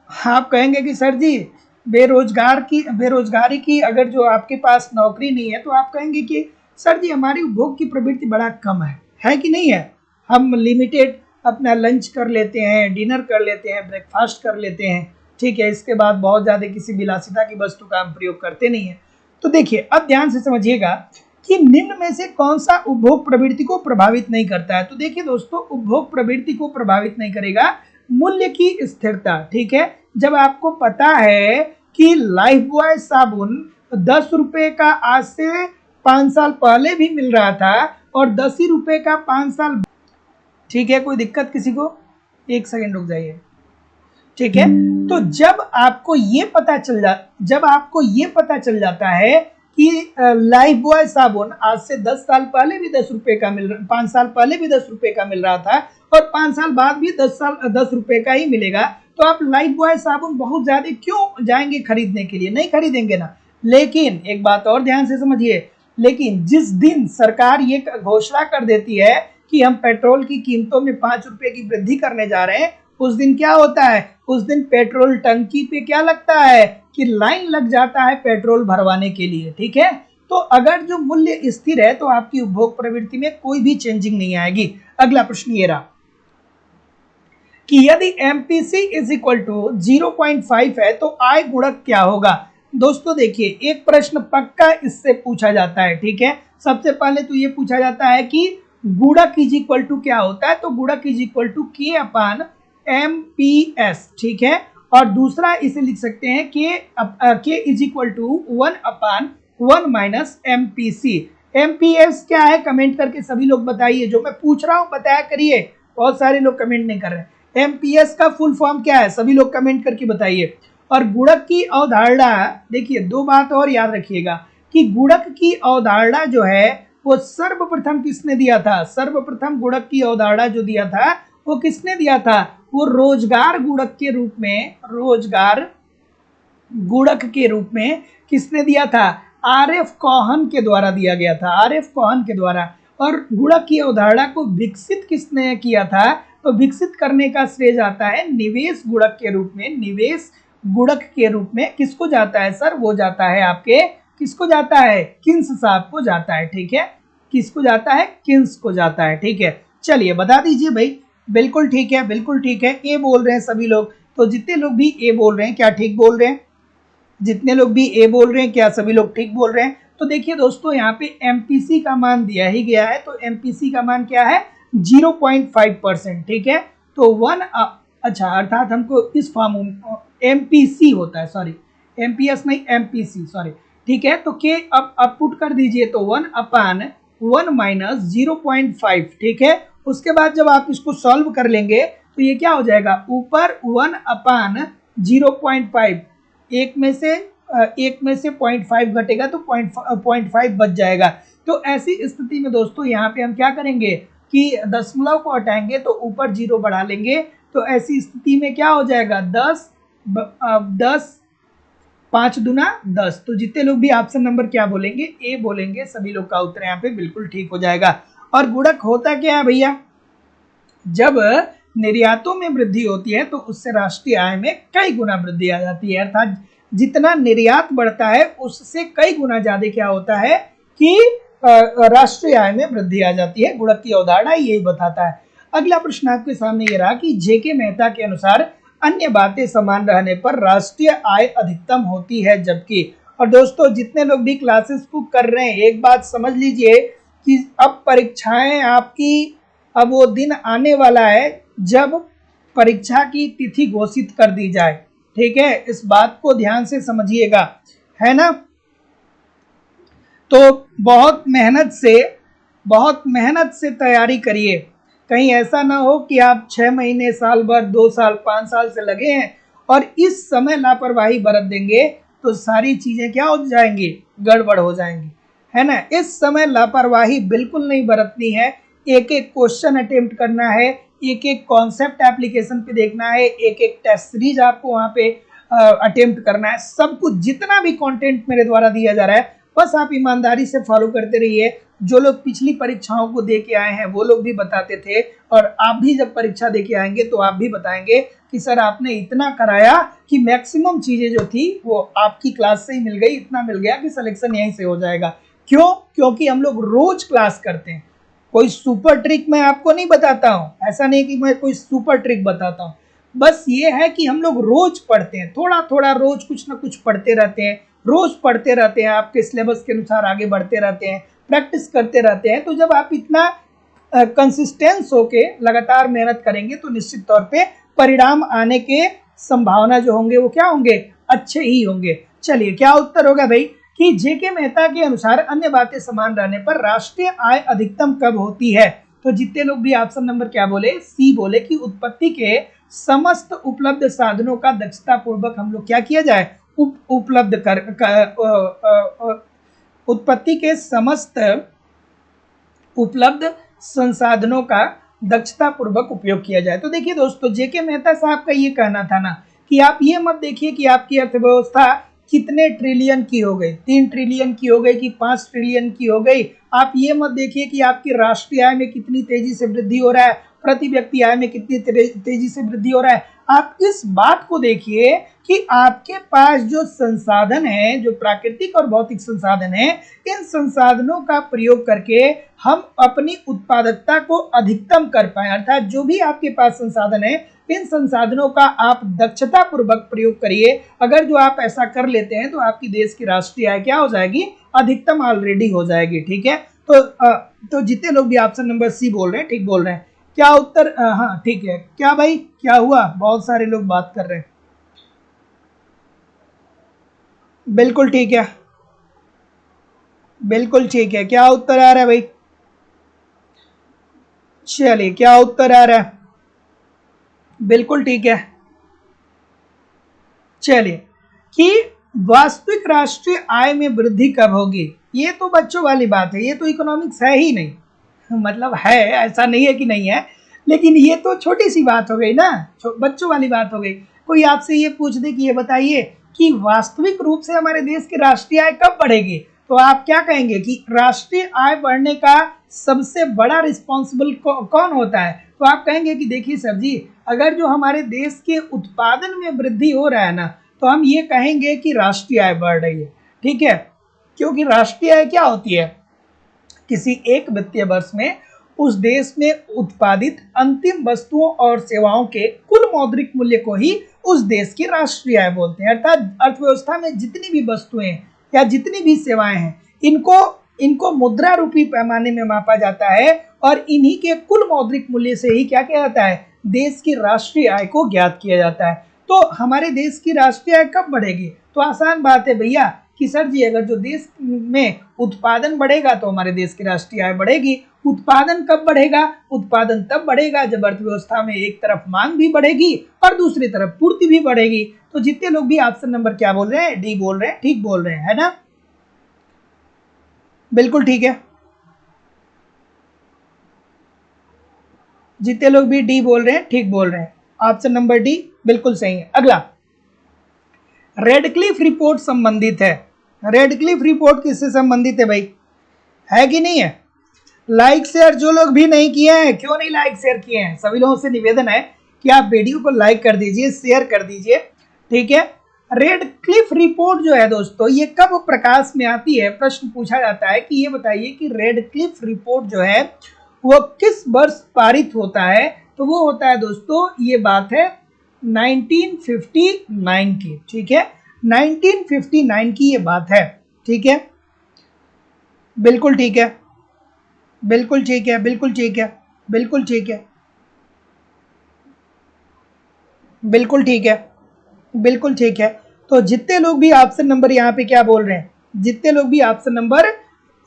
आप कहेंगे कि सर जी बेरोजगारी की अगर जो आपके पास नौकरी नहीं है तो आप कहेंगे कि सर जी हमारी उपभोग की प्रवृत्ति बड़ा कम है कि नहीं है? हम लिमिटेड अपना लंच कर लेते हैं, डिनर कर लेते हैं, ब्रेकफास्ट कर लेते हैं। ठीक है, इसके बाद बहुत ज़्यादा किसी विलासिता की वस्तु का हम प्रयोग करते नहीं है। तो देखिए अब ध्यान से समझिएगा कि निम्न में से कौन सा उपभोग प्रवृत्ति को प्रभावित नहीं करता है। तो देखिए दोस्तों, उपभोग प्रवृत्ति को प्रभावित नहीं करेगा मूल्य की स्थिरता। ठीक है, जब आपको पता है कि लाइफबॉय साबुन 10 रुपए का आज से 5 साल पहले भी मिल रहा था और 10 ही रुपए का 5 साल। ठीक है, कोई दिक्कत किसी को? एक सेकंड रुक जाइए। ठीक है, तो जब आपको ये पता चल जाता है कि लाइफबॉय साबुन आज से 10 साल पहले भी 10 रुपए का मिल रहा, 5 साल पहले भी 10 रुपए का मिल रहा था और 5 साल बाद भी 10 रुपए का ही मिलेगा, तो आप लाइफबॉय साबुन बहुत ज्यादा क्यों जाएंगे खरीदने के लिए? नहीं खरीदेंगे ना। लेकिन एक बात और ध्यान से समझिए, लेकिन जिस दिन सरकार ये घोषणा कर देती है कि हम पेट्रोल की कीमतों में 5 रुपए की वृद्धि करने जा रहे हैं, उस दिन क्या होता है? उस दिन पेट्रोल टंकी पे क्या लगता है कि लाइन लग जाता है पेट्रोल भरवाने के लिए। ठीक है, तो अगर जो मूल्य स्थिर है तो आपकी उपभोग प्रवृत्ति में कोई भी चेंजिंग नहीं आएगी। अगला प्रश्न ये रहा कि यदि एमपीसी इज इक्वल टू 0.5 है तो आय गुणक क्या होगा? दोस्तों देखिए, एक प्रश्न पक्का इससे पूछा जाता है। ठीक है, सबसे पहले तो ये पूछा जाता है कि गुणक इज इक्वल टू क्या होता है? तो गुणक इज इक्वल टू के अपान एमपीएस। ठीक है, और दूसरा इसे लिख सकते हैं के is equal to 1/1 minus MPC. MPS क्या है? कमेंट करके सभी लोग बताइए। जो मैं पूछ रहा हूं बताया करिए, बहुत सारे लोग कमेंट नहीं कर रहे हैं। एमपीएस का फुल फॉर्म क्या है? सभी लोग कमेंट करके बताइए। और गुणक की अवधारणा, देखिए दो बात और याद रखिएगा कि गुणक की अवधारणा जो है वो सर्वप्रथम किसने दिया था? सर्वप्रथम गुणक की अवधारणा जो दिया था वो किसने दिया था? वो रोजगार गुणक के रूप में, रोजगार गुणक के रूप में किसने दिया था? आरएफ कोहन के द्वारा दिया गया था, आरएफ कोहन के द्वारा। और गुणक की अवधारणा को विकसित किसने किया था? तो विकसित करने का श्रेय जाता है निवेश गुणक के रूप में, निवेश गुणक के रूप में किसको जाता है सर? वो जाता है आपके, किसको जाता है? किन्स साहब को जाता है, ठीक है। किसको जाता है? किन्स को जाता है, ठीक है। चलिए बता दीजिए भाई। बिल्कुल ठीक है, बिल्कुल ठीक है। ए बोल रहे हैं सभी लोग, तो जितने लोग भी ए बोल रहे हैं क्या ठीक बोल रहे हैं? जितने लोग भी ए बोल रहे हैं क्या सभी लोग ठीक बोल रहे हैं? तो देखिए दोस्तों, यहाँ पे एमपीसी का मान दिया ही गया है, तो एमपीसी का मान क्या है? 0.5%, ठीक है। तो अच्छा, अर्थात हमको इस फॉर्म एमपीसी होता है, सॉरी एमपीएस नहीं, एमपीसी, सॉरी, ठीक है। तो के अब पुट कर दीजिए, तो 1/1 माइनस 0.5, ठीक है। उसके बाद जब आप इसको सॉल्व कर लेंगे तो ये क्या हो जाएगा? ऊपर 1/0.5, एक में से 0.5 घटेगा तो 0.5 बच जाएगा। तो ऐसी स्थिति में दोस्तों यहाँ पे हम क्या करेंगे कि दशमलव को हटाएंगे तो ऊपर 0 बढ़ा लेंगे। तो ऐसी स्थिति में क्या हो जाएगा? 10 5 दूना 10। तो जितने लोग भी ऑप्शन नंबर क्या बोलेंगे? ए बोलेंगे। सभी लोग का उत्तर यहाँ पे बिल्कुल ठीक हो जाएगा। और गुणक होता क्या है भैया? जब निर्यातों में वृद्धि होती है तो उससे राष्ट्रीय आय में कई गुना वृद्धि आ जाती है। अर्थात जितना निर्यात बढ़ता है उससे कई गुना ज्यादा क्या होता है कि राष्ट्रीय आय में वृद्धि आ जाती है। गुणक की अवधारणा यही बताता है। अगला प्रश्न आपके सामने ये रहा कि जेके मेहता के अनुसार अन्य बातें समान रहने पर राष्ट्रीय आय अधिकतम होती है जबकि। और दोस्तों जितने लोग भी क्लासेस बुक कर रहे हैं, एक बात समझ लीजिए कि अब परीक्षाएं आपकी, अब वो दिन आने वाला है जब परीक्षा की तिथि घोषित कर दी जाए, ठीक है। इस बात को ध्यान से समझिएगा, है ना। तो बहुत मेहनत से तैयारी करिए। कहीं ऐसा ना हो कि आप 6 महीने, साल भर, 2 साल, 5 साल से लगे हैं और इस समय लापरवाही बरत देंगे तो सारी चीजें क्या हो जाएंगी? गड़बड़ हो जाएंगी, है ना। इस समय लापरवाही बिल्कुल नहीं बरतनी है। एक एक क्वेश्चन अटेम्प्ट करना है, एक एक कॉन्सेप्ट एप्लीकेशन पे देखना है, एक एक टेस्ट सीरीज आपको वहां पे अटेम्प्ट करना है। सब कुछ जितना भी कंटेंट मेरे द्वारा दिया जा रहा है बस आप ईमानदारी से फॉलो करते रहिए। जो लोग पिछली परीक्षाओं को दे के आए हैं वो लोग भी बताते थे, और आप भी जब परीक्षा दे के आएंगे तो आप भी बताएंगे कि सर आपने इतना कराया कि मैक्सिमम चीजें जो थी वो आपकी क्लास से ही मिल गई, इतना मिल गया कि सिलेक्शन यहीं से हो जाएगा। क्यों? क्योंकि हम लोग रोज क्लास करते हैं। कोई सुपर ट्रिक मैं आपको नहीं बताता हूँ, ऐसा नहीं कि मैं कोई सुपर ट्रिक बताता हूँ। बस ये है कि हम लोग रोज पढ़ते हैं, थोड़ा थोड़ा रोज कुछ ना कुछ पढ़ते रहते हैं, रोज पढ़ते रहते हैं, आपके सिलेबस के अनुसार आगे बढ़ते रहते हैं, प्रैक्टिस करते रहते हैं। तो जब आप इतना कंसिस्टेंस होके लगातार मेहनत करेंगे तो निश्चित तौर पे परिणाम आने के संभावना जो होंगे वो क्या होंगे? अच्छे ही होंगे। चलिए क्या उत्तर होगा भाई? कि जेके मेहता के अनुसार अन्य बातें समान रहने पर राष्ट्रीय आय अधिकतम कब होती है? तो जितने लोग भी ऑप्शन नंबर क्या बोले? सी बोले कि उत्पत्ति के समस्त उपलब्ध साधनों का दक्षता पूर्वक हम लोग क्या किया जाए? उपलब्ध उत्पत्ति के समस्त उपलब्ध संसाधनों का दक्षता पूर्वक उपयोग किया जाए। तो देखिए दोस्तों, जेके मेहता साहब का ये कहना था ना कि आप ये मत देखिए कि आपकी अर्थव्यवस्था कितने ट्रिलियन की हो गई, 3 ट्रिलियन की हो गई कि 5 ट्रिलियन की हो गई। आप ये मत देखिए कि आपकी राष्ट्रीय आय में कितनी तेजी से वृद्धि हो रहा है, प्रति व्यक्ति आय में कितनी तेजी से वृद्धि हो रहा है। आप इस बात को देखिए कि आपके पास जो संसाधन है, जो प्राकृतिक और भौतिक संसाधन है, इन संसाधनों का प्रयोग करके हम अपनी उत्पादकता को अधिकतम कर पाए। अर्थात जो भी आपके पास संसाधन है, इन संसाधनों का आप दक्षता पूर्वक प्रयोग करिए। अगर जो आप ऐसा कर लेते हैं तो आपकी देश की राष्ट्रीय आय क्या हो जाएगी? अधिकतम ऑलरेडी हो जाएगी, ठीक है। तो जितने लोग भी ऑप्शन नंबर सी बोल रहे हैं ठीक बोल रहे हैं। क्या उत्तर? हाँ ठीक है। क्या भाई क्या हुआ? बहुत सारे लोग बात कर रहे हैं। बिल्कुल ठीक है, बिल्कुल ठीक है। क्या उत्तर आ रहा है भाई? चलिए क्या उत्तर आ रहा है? बिल्कुल ठीक है। चलिए कि वास्तविक राष्ट्रीय आय में वृद्धि कब होगी? ये तो बच्चों वाली बात है, ये तो इकोनॉमिक्स है ही नहीं। मतलब है, ऐसा नहीं है कि नहीं है, लेकिन ये तो छोटी सी बात हो गई ना, बच्चों वाली बात हो गई। कोई आपसे ये पूछ दे कि ये बताइए कि वास्तविक रूप से हमारे देश की राष्ट्रीय आय कब बढ़ेगी, तो आप क्या कहेंगे कि राष्ट्रीय आय बढ़ने का सबसे बड़ा रिस्पॉन्सिबल कौन होता है? तो आप कहेंगे कि देखिए सर जी, अगर जो हमारे देश के उत्पादन में वृद्धि हो रहा है ना, तो हम ये कहेंगे कि राष्ट्रीय आय बढ़ रही है। ठीक है, क्योंकि राष्ट्रीय आय क्या होती है? किसी एक वित्तीय वर्ष में उस देश में उत्पादित अंतिम वस्तुओं और सेवाओं के कुल मौद्रिक मूल्य को ही उस देश की राष्ट्रीय आय बोलते हैं। अर्थात अर्थव्यवस्था में जितनी भी वस्तुएं या जितनी भी सेवाएं हैं, इनको मुद्रा रूपी पैमाने में मापा जाता है और इन्हीं के कुल मौद्रिक मूल्य से ही क्या किया जाता है? देश की राष्ट्रीय आय को ज्ञात किया जाता है। तो हमारे देश की राष्ट्रीय आय कब बढ़ेगी? तो आसान बात है भैया कि सर जी, अगर जो देश में उत्पादन बढ़ेगा तो हमारे देश की राष्ट्रीय आय बढ़ेगी। उत्पादन कब बढ़ेगा? उत्पादन तब बढ़ेगा जब अर्थव्यवस्था में एक तरफ मांग भी बढ़ेगी और दूसरी तरफ पूर्ति भी बढ़ेगी। तो जितने लोग भी ऑप्शन नंबर क्या बोल रहे हैं? डी बोल रहे हैं, ठीक बोल रहे हैं, है ना? बिल्कुल ठीक है, जितने लोग भी डी बोल रहे हैं ठीक बोल रहे हैं। ऑप्शन नंबर डी बिल्कुल सही है। अगला, रेडक्लिफ रिपोर्ट संबंधित है। रेडक्लिफ रिपोर्ट किससे संबंधित है भाई? है कि नहीं है? लाइक शेयर जो लोग भी नहीं किए हैं, क्यों नहीं लाइक शेयर किए हैं? सभी लोगों से निवेदन है कि आप वीडियो को लाइक कर दीजिए, शेयर कर दीजिए। ठीक है, रेडक्लिफ रिपोर्ट जो है दोस्तों, ये कब प्रकाश में आती है? प्रश्न पूछा जाता है कि ये बताइए कि रेडक्लिफ रिपोर्ट जो है वो किस वर्ष पारित होता है? तो वो होता है दोस्तों, ये बात है 1959 की। ठीक है, 1959 की ये बात है। ठीक है, बिल्कुल ठीक है, बिल्कुल ठीक है, बिल्कुल ठीक है, बिल्कुल ठीक है, बिल्कुल ठीक है, बिल्कुल ठीक है। तो जितने लोग भी ऑप्शन नंबर यहाँ पे क्या बोल रहे हैं? जितने लोग भी ऑप्शन नंबर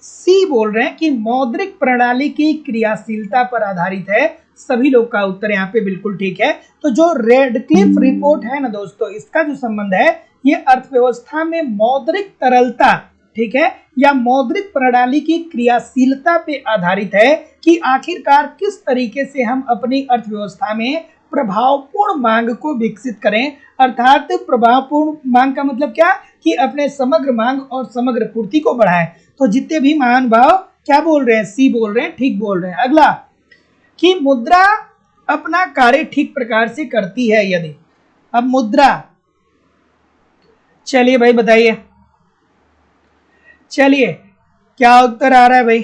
सी बोल रहे हैं कि मौद्रिक प्रणाली की क्रियाशीलता पर आधारित है, सभी लोग का उत्तर यहाँ पे बिल्कुल ठीक है। तो जो रेडक्लिफ रिपोर्ट है ना दोस्तों, इसका जो संबंध है ये अर्थव्यवस्था में मौद्रिक तरलता, ठीक है, या मौद्रिक प्रणाली की क्रियाशीलता पे आधारित है कि आखिरकार किस तरीके से हम अपनी अर्थव्यवस्था में प्रभावपूर्ण मांग को विकसित करें। अर्थात प्रभावपूर्ण मांग का मतलब क्या? कि अपने समग्र मांग और समग्र पूर्ति को बढ़ाएं। तो जितने भी महानुभाव क्या बोल रहे हैं? सी बोल रहे हैं, ठीक बोल रहे हैं। अगला, कि मुद्रा अपना कार्य ठीक प्रकार से करती है यदि। अब मुद्रा, चलिए भाई बताइए, चलिए क्या उत्तर आ रहा है भाई?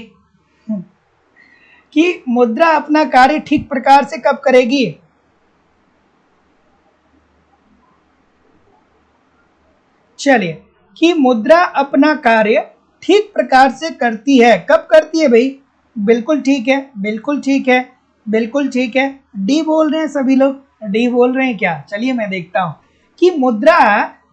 कि मुद्रा अपना कार्य ठीक प्रकार से कब करेगी? चलिए, कि मुद्रा अपना कार्य ठीक प्रकार से करती है, कब करती है भाई? बिल्कुल ठीक है, बिल्कुल ठीक है, बिल्कुल ठीक है। डी बोल रहे हैं सभी लोग, डी बोल रहे हैं क्या? चलिए मैं देखता हूं कि मुद्रा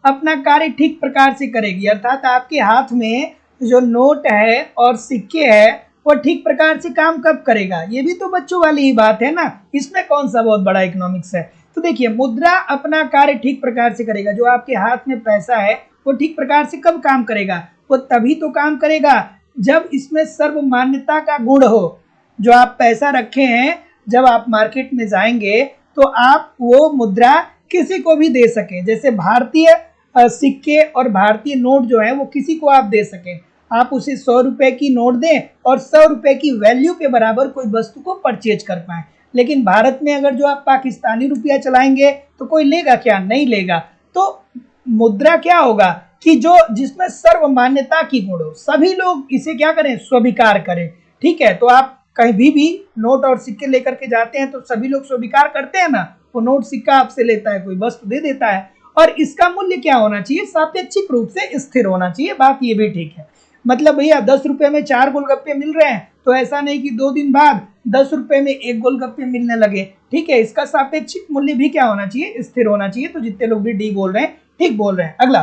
अपना कार्य ठीक प्रकार से करेगी, अर्थात आपके हाथ में जो नोट है और सिक्के है वो ठीक प्रकार से काम कब करेगा? ये भी तो बच्चों वाली ही बात है ना, इसमें कौन सा बहुत बड़ा इकोनॉमिक्स है? तो देखिए, मुद्रा अपना कार्य ठीक प्रकार से करेगा, जो आपके हाथ में पैसा है वो ठीक प्रकार से कब काम करेगा? वो तभी तो काम करेगा जब इसमें सर्वमान्यता का गुण हो। जो आप पैसा रखे हैं, जब आप मार्केट में जाएंगे तो आप वो मुद्रा किसी को भी दे सकें। जैसे भारतीय सिक्के और भारतीय नोट जो है वो किसी को आप दे सकें। आप उसे 100 रुपए की नोट दें और 100 रुपए की वैल्यू के बराबर कोई वस्तु को परचेज कर पाए। लेकिन भारत में अगर जो आप पाकिस्तानी रुपया चलाएंगे तो कोई लेगा क्या? नहीं लेगा। तो मुद्रा क्या होगा कि जो जिसमें सर्वमान्यता की गुण हो, सभी लोग इसे क्या करें? स्वीकार करें। ठीक है, तो आप कहीं भी नोट और सिक्के लेकर के जाते हैं तो सभी लोग स्वीकार करते हैं ना। वो नोट सिक्का आपसे लेता है, कोई वस्तु दे देता है, और इसका मूल्य क्या होना चाहिए? सापेक्षिक रूप से स्थिर होना चाहिए। बात ये भी ठीक है। मतलब भैया 10 रुपए में 4 गोलगप्पे मिल रहे हैं तो ऐसा नहीं कि 2 दिन बाद 10 रुपए में 1 गोलगप्पे मिलने लगे। ठीक है, इसका सापेक्षिक मूल्य भी क्या होना चाहिए? स्थिर होना चाहिए। तो जितने लोग भी डी बोल रहे हैं ठीक बोल रहे हैं। अगला,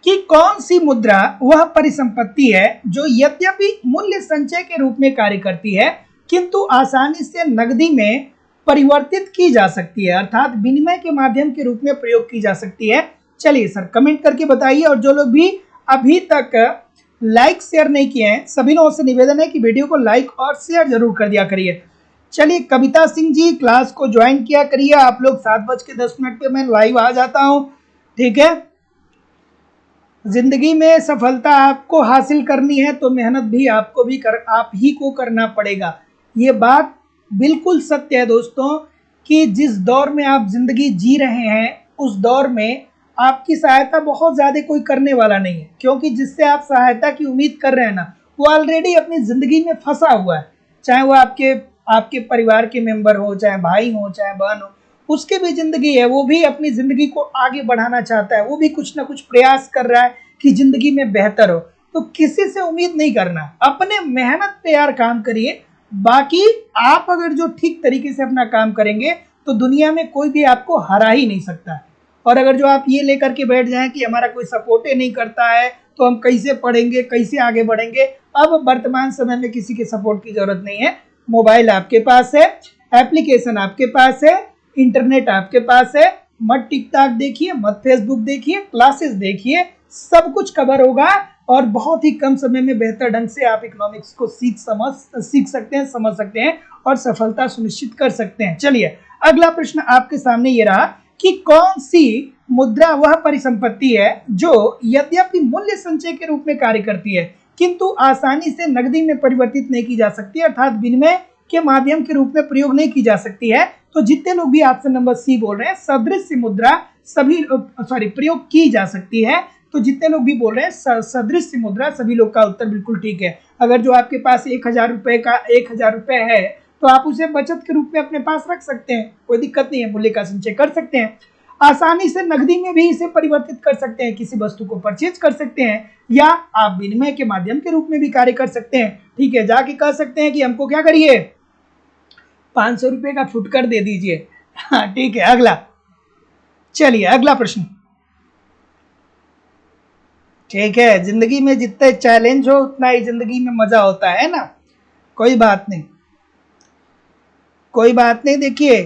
कि कौन सी मुद्रा वह परिसंपत्ति है जो यद्यपि मूल्य संचय के रूप में कार्य करती है किंतु आसानी से नकदी में परिवर्तित की जा सकती है, अर्थात विनिमय के माध्यम के रूप में प्रयोग की जा सकती है। चलिए सर कमेंट करके बताइए, और जो लोग भी अभी तक लाइक शेयर नहीं किए हैं सभी लोगों से निवेदन है कि वीडियो को लाइक और शेयर जरूर कर दिया करिए। चलिए कविता सिंह जी क्लास को ज्वाइन किया करिए, आप लोग 7:10 पे मैं लाइव आ जाता हूं, ठीक है। जिंदगी में सफलता आपको हासिल करनी है तो मेहनत भी आपको भी आप ही को करना पड़ेगा। ये बात बिल्कुल सत्य है दोस्तों कि जिस दौर में आप जिंदगी जी रहे हैं उस दौर में आपकी सहायता बहुत ज़्यादा कोई करने वाला नहीं है, क्योंकि जिससे आप सहायता की उम्मीद कर रहे हैं ना वो ऑलरेडी अपनी ज़िंदगी में फंसा हुआ है, चाहे वो आपके परिवार के मेंबर हो, चाहे भाई हो, चाहे बहन हो, उसकी भी ज़िंदगी है, वो भी अपनी ज़िंदगी को आगे बढ़ाना चाहता है, वो भी कुछ ना कुछ प्रयास कर रहा है कि ज़िंदगी में बेहतर हो। तो किसी से उम्मीद नहीं करना, अपने मेहनत पे यार काम करिए। बाकी आप अगर जो ठीक तरीके से अपना काम करेंगे तो दुनिया में कोई भी आपको हरा ही नहीं सकता है। और अगर जो आप ये लेकर के बैठ जाएं कि हमारा कोई सपोर्ट ही नहीं करता है तो हम कैसे पढ़ेंगे, कैसे आगे बढ़ेंगे, अब वर्तमान समय में किसी के सपोर्ट की जरूरत नहीं है। मोबाइल आपके पास है, एप्लीकेशन आपके पास है, इंटरनेट आपके पास है, मत टिकटॉक देखिए, मत फेसबुक देखिए, क्लासेस देखिए, सब कुछ कवर होगा और बहुत ही कम समय में बेहतर ढंग से आप इकोनॉमिक्स को सीख सकते हैं, समझ सकते हैं और सफलता सुनिश्चित कर सकते हैं। चलिए अगला प्रश्न आपके सामने ये रहा कि कौन सी मुद्रा वह परिसंपत्ति है जो यद्यपि मूल्य संचय के रूप में कार्य करती है किंतु आसानी से नकदी में परिवर्तित नहीं की जा सकती, अर्थात विनिमय के माध्यम के रूप में प्रयोग नहीं की जा सकती है। तो जितने लोग भी ऑप्शन नंबर सी बोल रहे हैं सदृश मुद्रा प्रयोग की जा सकती है, तो जितने लोग भी बोल रहे हैं सदृश मुद्रा, सभी लोग का उत्तर बिल्कुल ठीक है। अगर जो आपके पास 1000 रुपए का 1000 रुपए है तो आप उसे बचत के रूप में अपने पास रख सकते हैं, कोई दिक्कत नहीं है, मूल्य का संचय कर सकते हैं। आसानी से नकदी में भी इसे परिवर्तित कर सकते हैं, किसी वस्तु को परचेज कर सकते हैं, या आप विनिमय के माध्यम के रूप में भी कार्य कर सकते हैं। ठीक है, जाके कह सकते हैं कि हमको क्या करिए 500 रुपए का फुटकर दे दीजिए। हाँ ठीक है, अगला चलिए अगला प्रश्न। ठीक है, जिंदगी में जितने चैलेंज हो उतना ही जिंदगी में मजा होता है ना, कोई बात नहीं, कोई बात नहीं। देखिए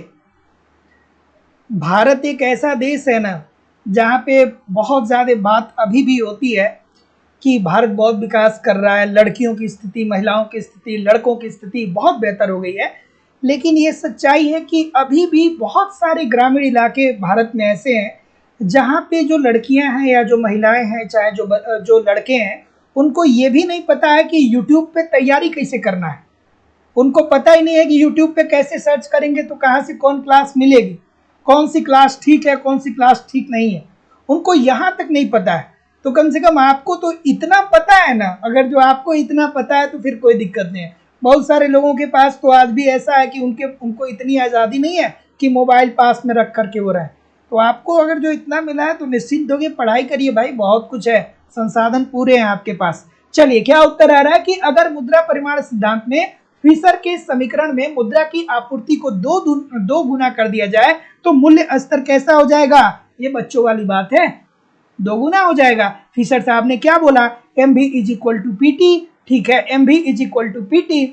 भारत एक ऐसा देश है ना जहाँ पे बहुत ज़्यादा बात अभी भी होती है कि भारत बहुत विकास कर रहा है, लड़कियों की स्थिति, महिलाओं की स्थिति, लड़कों की स्थिति बहुत बेहतर हो गई है, लेकिन ये सच्चाई है कि अभी भी बहुत सारे ग्रामीण इलाके भारत में ऐसे हैं जहाँ पे जो लड़कियां हैं या जो महिलाएं हैं, चाहे जो लड़के हैं, उनको ये भी नहीं पता है कि यूट्यूब पे तैयारी कैसे करना है। उनको पता ही नहीं है कि यूट्यूब पे कैसे सर्च करेंगे तो कहाँ से कौन क्लास मिलेगी, कौन सी क्लास ठीक है, कौन सी क्लास ठीक नहीं है, उनको यहाँ तक नहीं पता है। तो कम से कम आपको तो इतना पता है ना, अगर जो आपको इतना पता है तो फिर कोई दिक्कत नहीं है। बहुत सारे लोगों के पास तो आज भी ऐसा है कि उनको इतनी आज़ादी नहीं है कि मोबाइल पास में रख करके वो रहे। तो आपको अगर जो इतना मिला है तो निश्चिंत होकर पढ़ाई करिए भाई, बहुत कुछ है, संसाधन पूरे हैं आपके पास। चलिए क्या उत्तर आ रहा है कि अगर मुद्रा परिमाण सिद्धांत में फिशर के समीकरण में मुद्रा की आपूर्ति को दो गुना कर दिया जाए तो मूल्य स्तर कैसा हो जाएगा। ये बच्चों वाली बात है, 2 गुना हो जाएगा। फिशर साहब ने क्या बोला, MV is equal to PT। ठीक है, MV is equal to PT,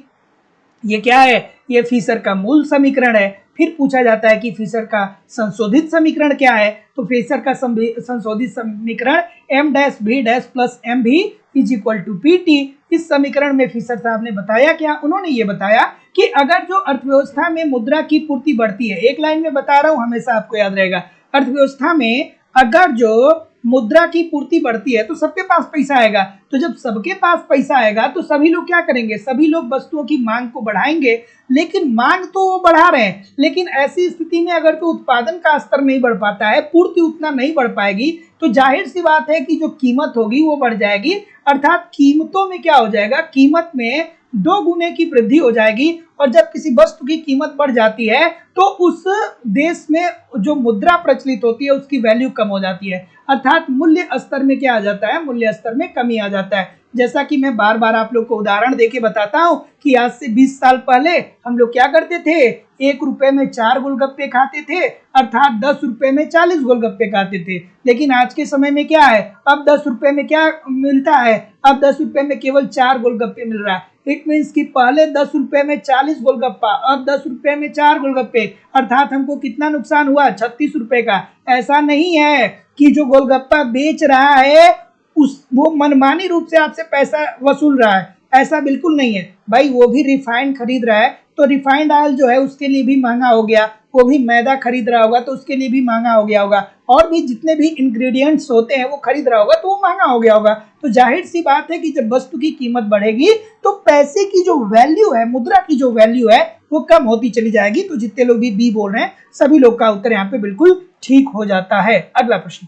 ये क्या है, ये फिशर का मूल समीकरण है। फिर पूछा जाता है कि फिशर का संशोधित समीकरण क्या है, तो फिशर का संशोधित समीकरण M-V' plus MV is equal to PT। इस समीकरण में फिशर साहब ने बताया क्या, उन्होंने ये बताया कि अगर जो अर्थव्यवस्था में मुद्रा की पूर्ति बढ़ती है, एक लाइन में बता रहा हूं हमेशा आपको याद रहेगा, अर्थव्यवस्था में अगर जो मुद्रा की पूर्ति बढ़ती है तो सबके पास पैसा आएगा, तो जब सबके पास पैसा आएगा तो सभी लोग क्या करेंगे, सभी लोग वस्तुओं की मांग को बढ़ाएंगे। लेकिन मांग तो वो बढ़ा रहे हैं, लेकिन ऐसी स्थिति में अगर तो उत्पादन का स्तर नहीं बढ़ पाता है, पूर्ति उतना नहीं बढ़ पाएगी, तो जाहिर सी बात है कि जो कीमत होगी वो बढ़ जाएगी। अर्थात कीमतों में क्या हो जाएगा, कीमत में 2 गुने की वृद्धि हो जाएगी। और जब किसी वस्तु की कीमत बढ़ जाती है तो उस देश में जो मुद्रा प्रचलित होती है उसकी वैल्यू कम हो जाती है, अर्थात मूल्य स्तर में क्या आ जाता है, मूल्य स्तर में कमी आ जाता है। जैसा कि मैं बार बार आप लोग को उदाहरण देके बताता हूं कि आज से 20 साल पहले हम लोग क्या करते थे, 1 रुपए में 4 गोलगप्पे खाते थे, अर्थात 10 रुपए में 40 गोलगप्पे खाते थे। लेकिन आज के समय में क्या है, अब 10 रुपए में क्या मिलता है, अब 10 रुपए में केवल 4 गोलगप्पे मिल रहा है। इट मीन्स कि पहले 10 रुपए में 40 गोलगप्पा, अब 10 रुपए में 4 गोलगप्पे, अर्थात हमको कितना नुकसान हुआ, 36 रुपए का। ऐसा नहीं है कि जो गोलगप्पा बेच रहा है वो मनमानी रूप से आपसे पैसा वसूल रहा है, ऐसा बिल्कुल नहीं है भाई। वो भी रिफाइंड खरीद रहा है तो रिफाइंड ऑयल जो है उसके लिए भी महंगा हो गया, वो भी मैदा खरीद रहा होगा तो उसके लिए भी महंगा हो गया होगा, और भी जितने भी इंग्रेडिएंट्स होते हैं वो खरीद रहा होगा तो वो महंगा हो गया होगा। तो जाहिर सी बात है कि जब वस्तु की कीमत बढ़ेगी तो पैसे की जो वैल्यू है, मुद्रा की जो वैल्यू है वो कम होती चली जाएगी। तो जितने लोग भी बी बोल रहे हैं सभी लोग का उत्तर यहाँ पे बिल्कुल ठीक हो जाता है। अगला प्रश्न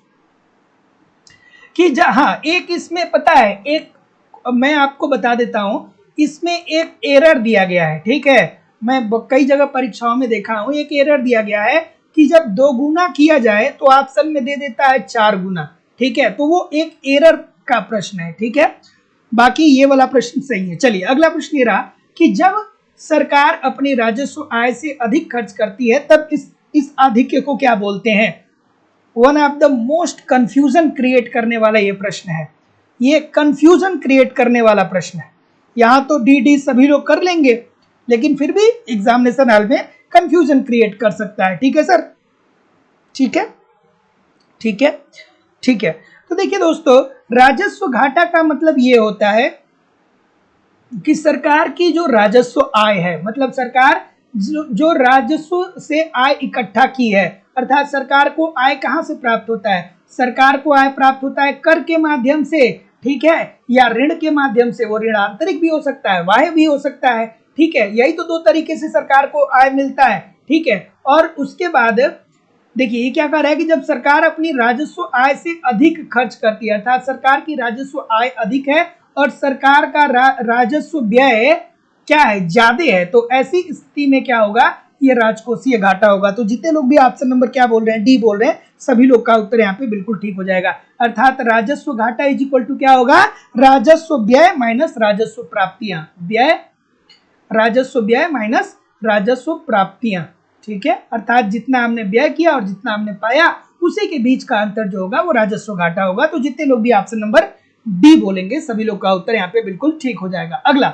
कि हाँ, एक इसमें पता है, एक मैं आपको बता देता हूं, इसमें एक एरर दिया गया है, ठीक है। मैं कई जगह परीक्षाओं में देखा हूं, एक एरर दिया गया है कि जब 2 गुना किया जाए तो ऑप्शन में दे देता है 4 गुना, ठीक है। तो वो एक एरर का प्रश्न है, ठीक है। बाकी ये वाला प्रश्न सही है। चलिए अगला प्रश्न ये रहा कि जब सरकार अपनी राजस्व आय से अधिक खर्च करती है तब इस आधिक्य को क्या बोलते हैं। One of the most confusion create करने वाला ये प्रश्न है, ये कंफ्यूजन क्रिएट करने वाला प्रश्न है। यहां तो डी सभी लोग कर लेंगे, लेकिन फिर भी एग्जामिनेशन हॉल में कंफ्यूजन क्रिएट कर सकता है, ठीक है सर, ठीक है, ठीक है, ठीक है। तो देखिए दोस्तों, राजस्व घाटा का मतलब ये होता है कि सरकार की जो राजस्व आय है, मतलब सरकार जो राजस्व से आय इकट्ठा की है, अर्थात सरकार को आय कहां से प्राप्त होता है, सरकार को आय प्राप्त होता है कर के माध्यम से, ठीक है, या ऋण के माध्यम से। वो ऋण आंतरिक भी हो सकता है, बाह्य भी हो सकता है, ठीक है। यही तो 2 तरीके से सरकार को आय मिलता है, ठीक है। और उसके बाद देखिए ये क्या कह रहा है कि जब सरकार अपनी राजस्व आय से अधिक खर्च करती है, अर्थात सरकार की राजस्व आय अधिक है और सरकार का राजस्व व्यय क्या है, ज्यादा है, तो ऐसी स्थिति में क्या होगा, ये राजकोषीय घाटा होगा। तो जितने लोग भी ऑप्शन नंबर क्या बोल रहे हैं, डी बोल रहे हैं, सभी लोग का उत्तर यहाँ पे बिल्कुल ठीक हो जाएगा। अर्थात राजस्व घाटा इज इक्वल टू क्या होगा, राजस्व व्यय माइनस राजस्व प्राप्तियां, व्यय राजस्व व्यय माइनस राजस्व प्राप्तियां, ठीक है। अर्थात जितना हमने व्यय किया और जितना हमने पाया उसी के बीच का अंतर जो होगा वो राजस्व घाटा होगा। तो जितने लोग भी ऑप्शन नंबर डी बोलेंगे सभी लोग का उत्तर यहाँ पे बिल्कुल ठीक हो जाएगा। अगला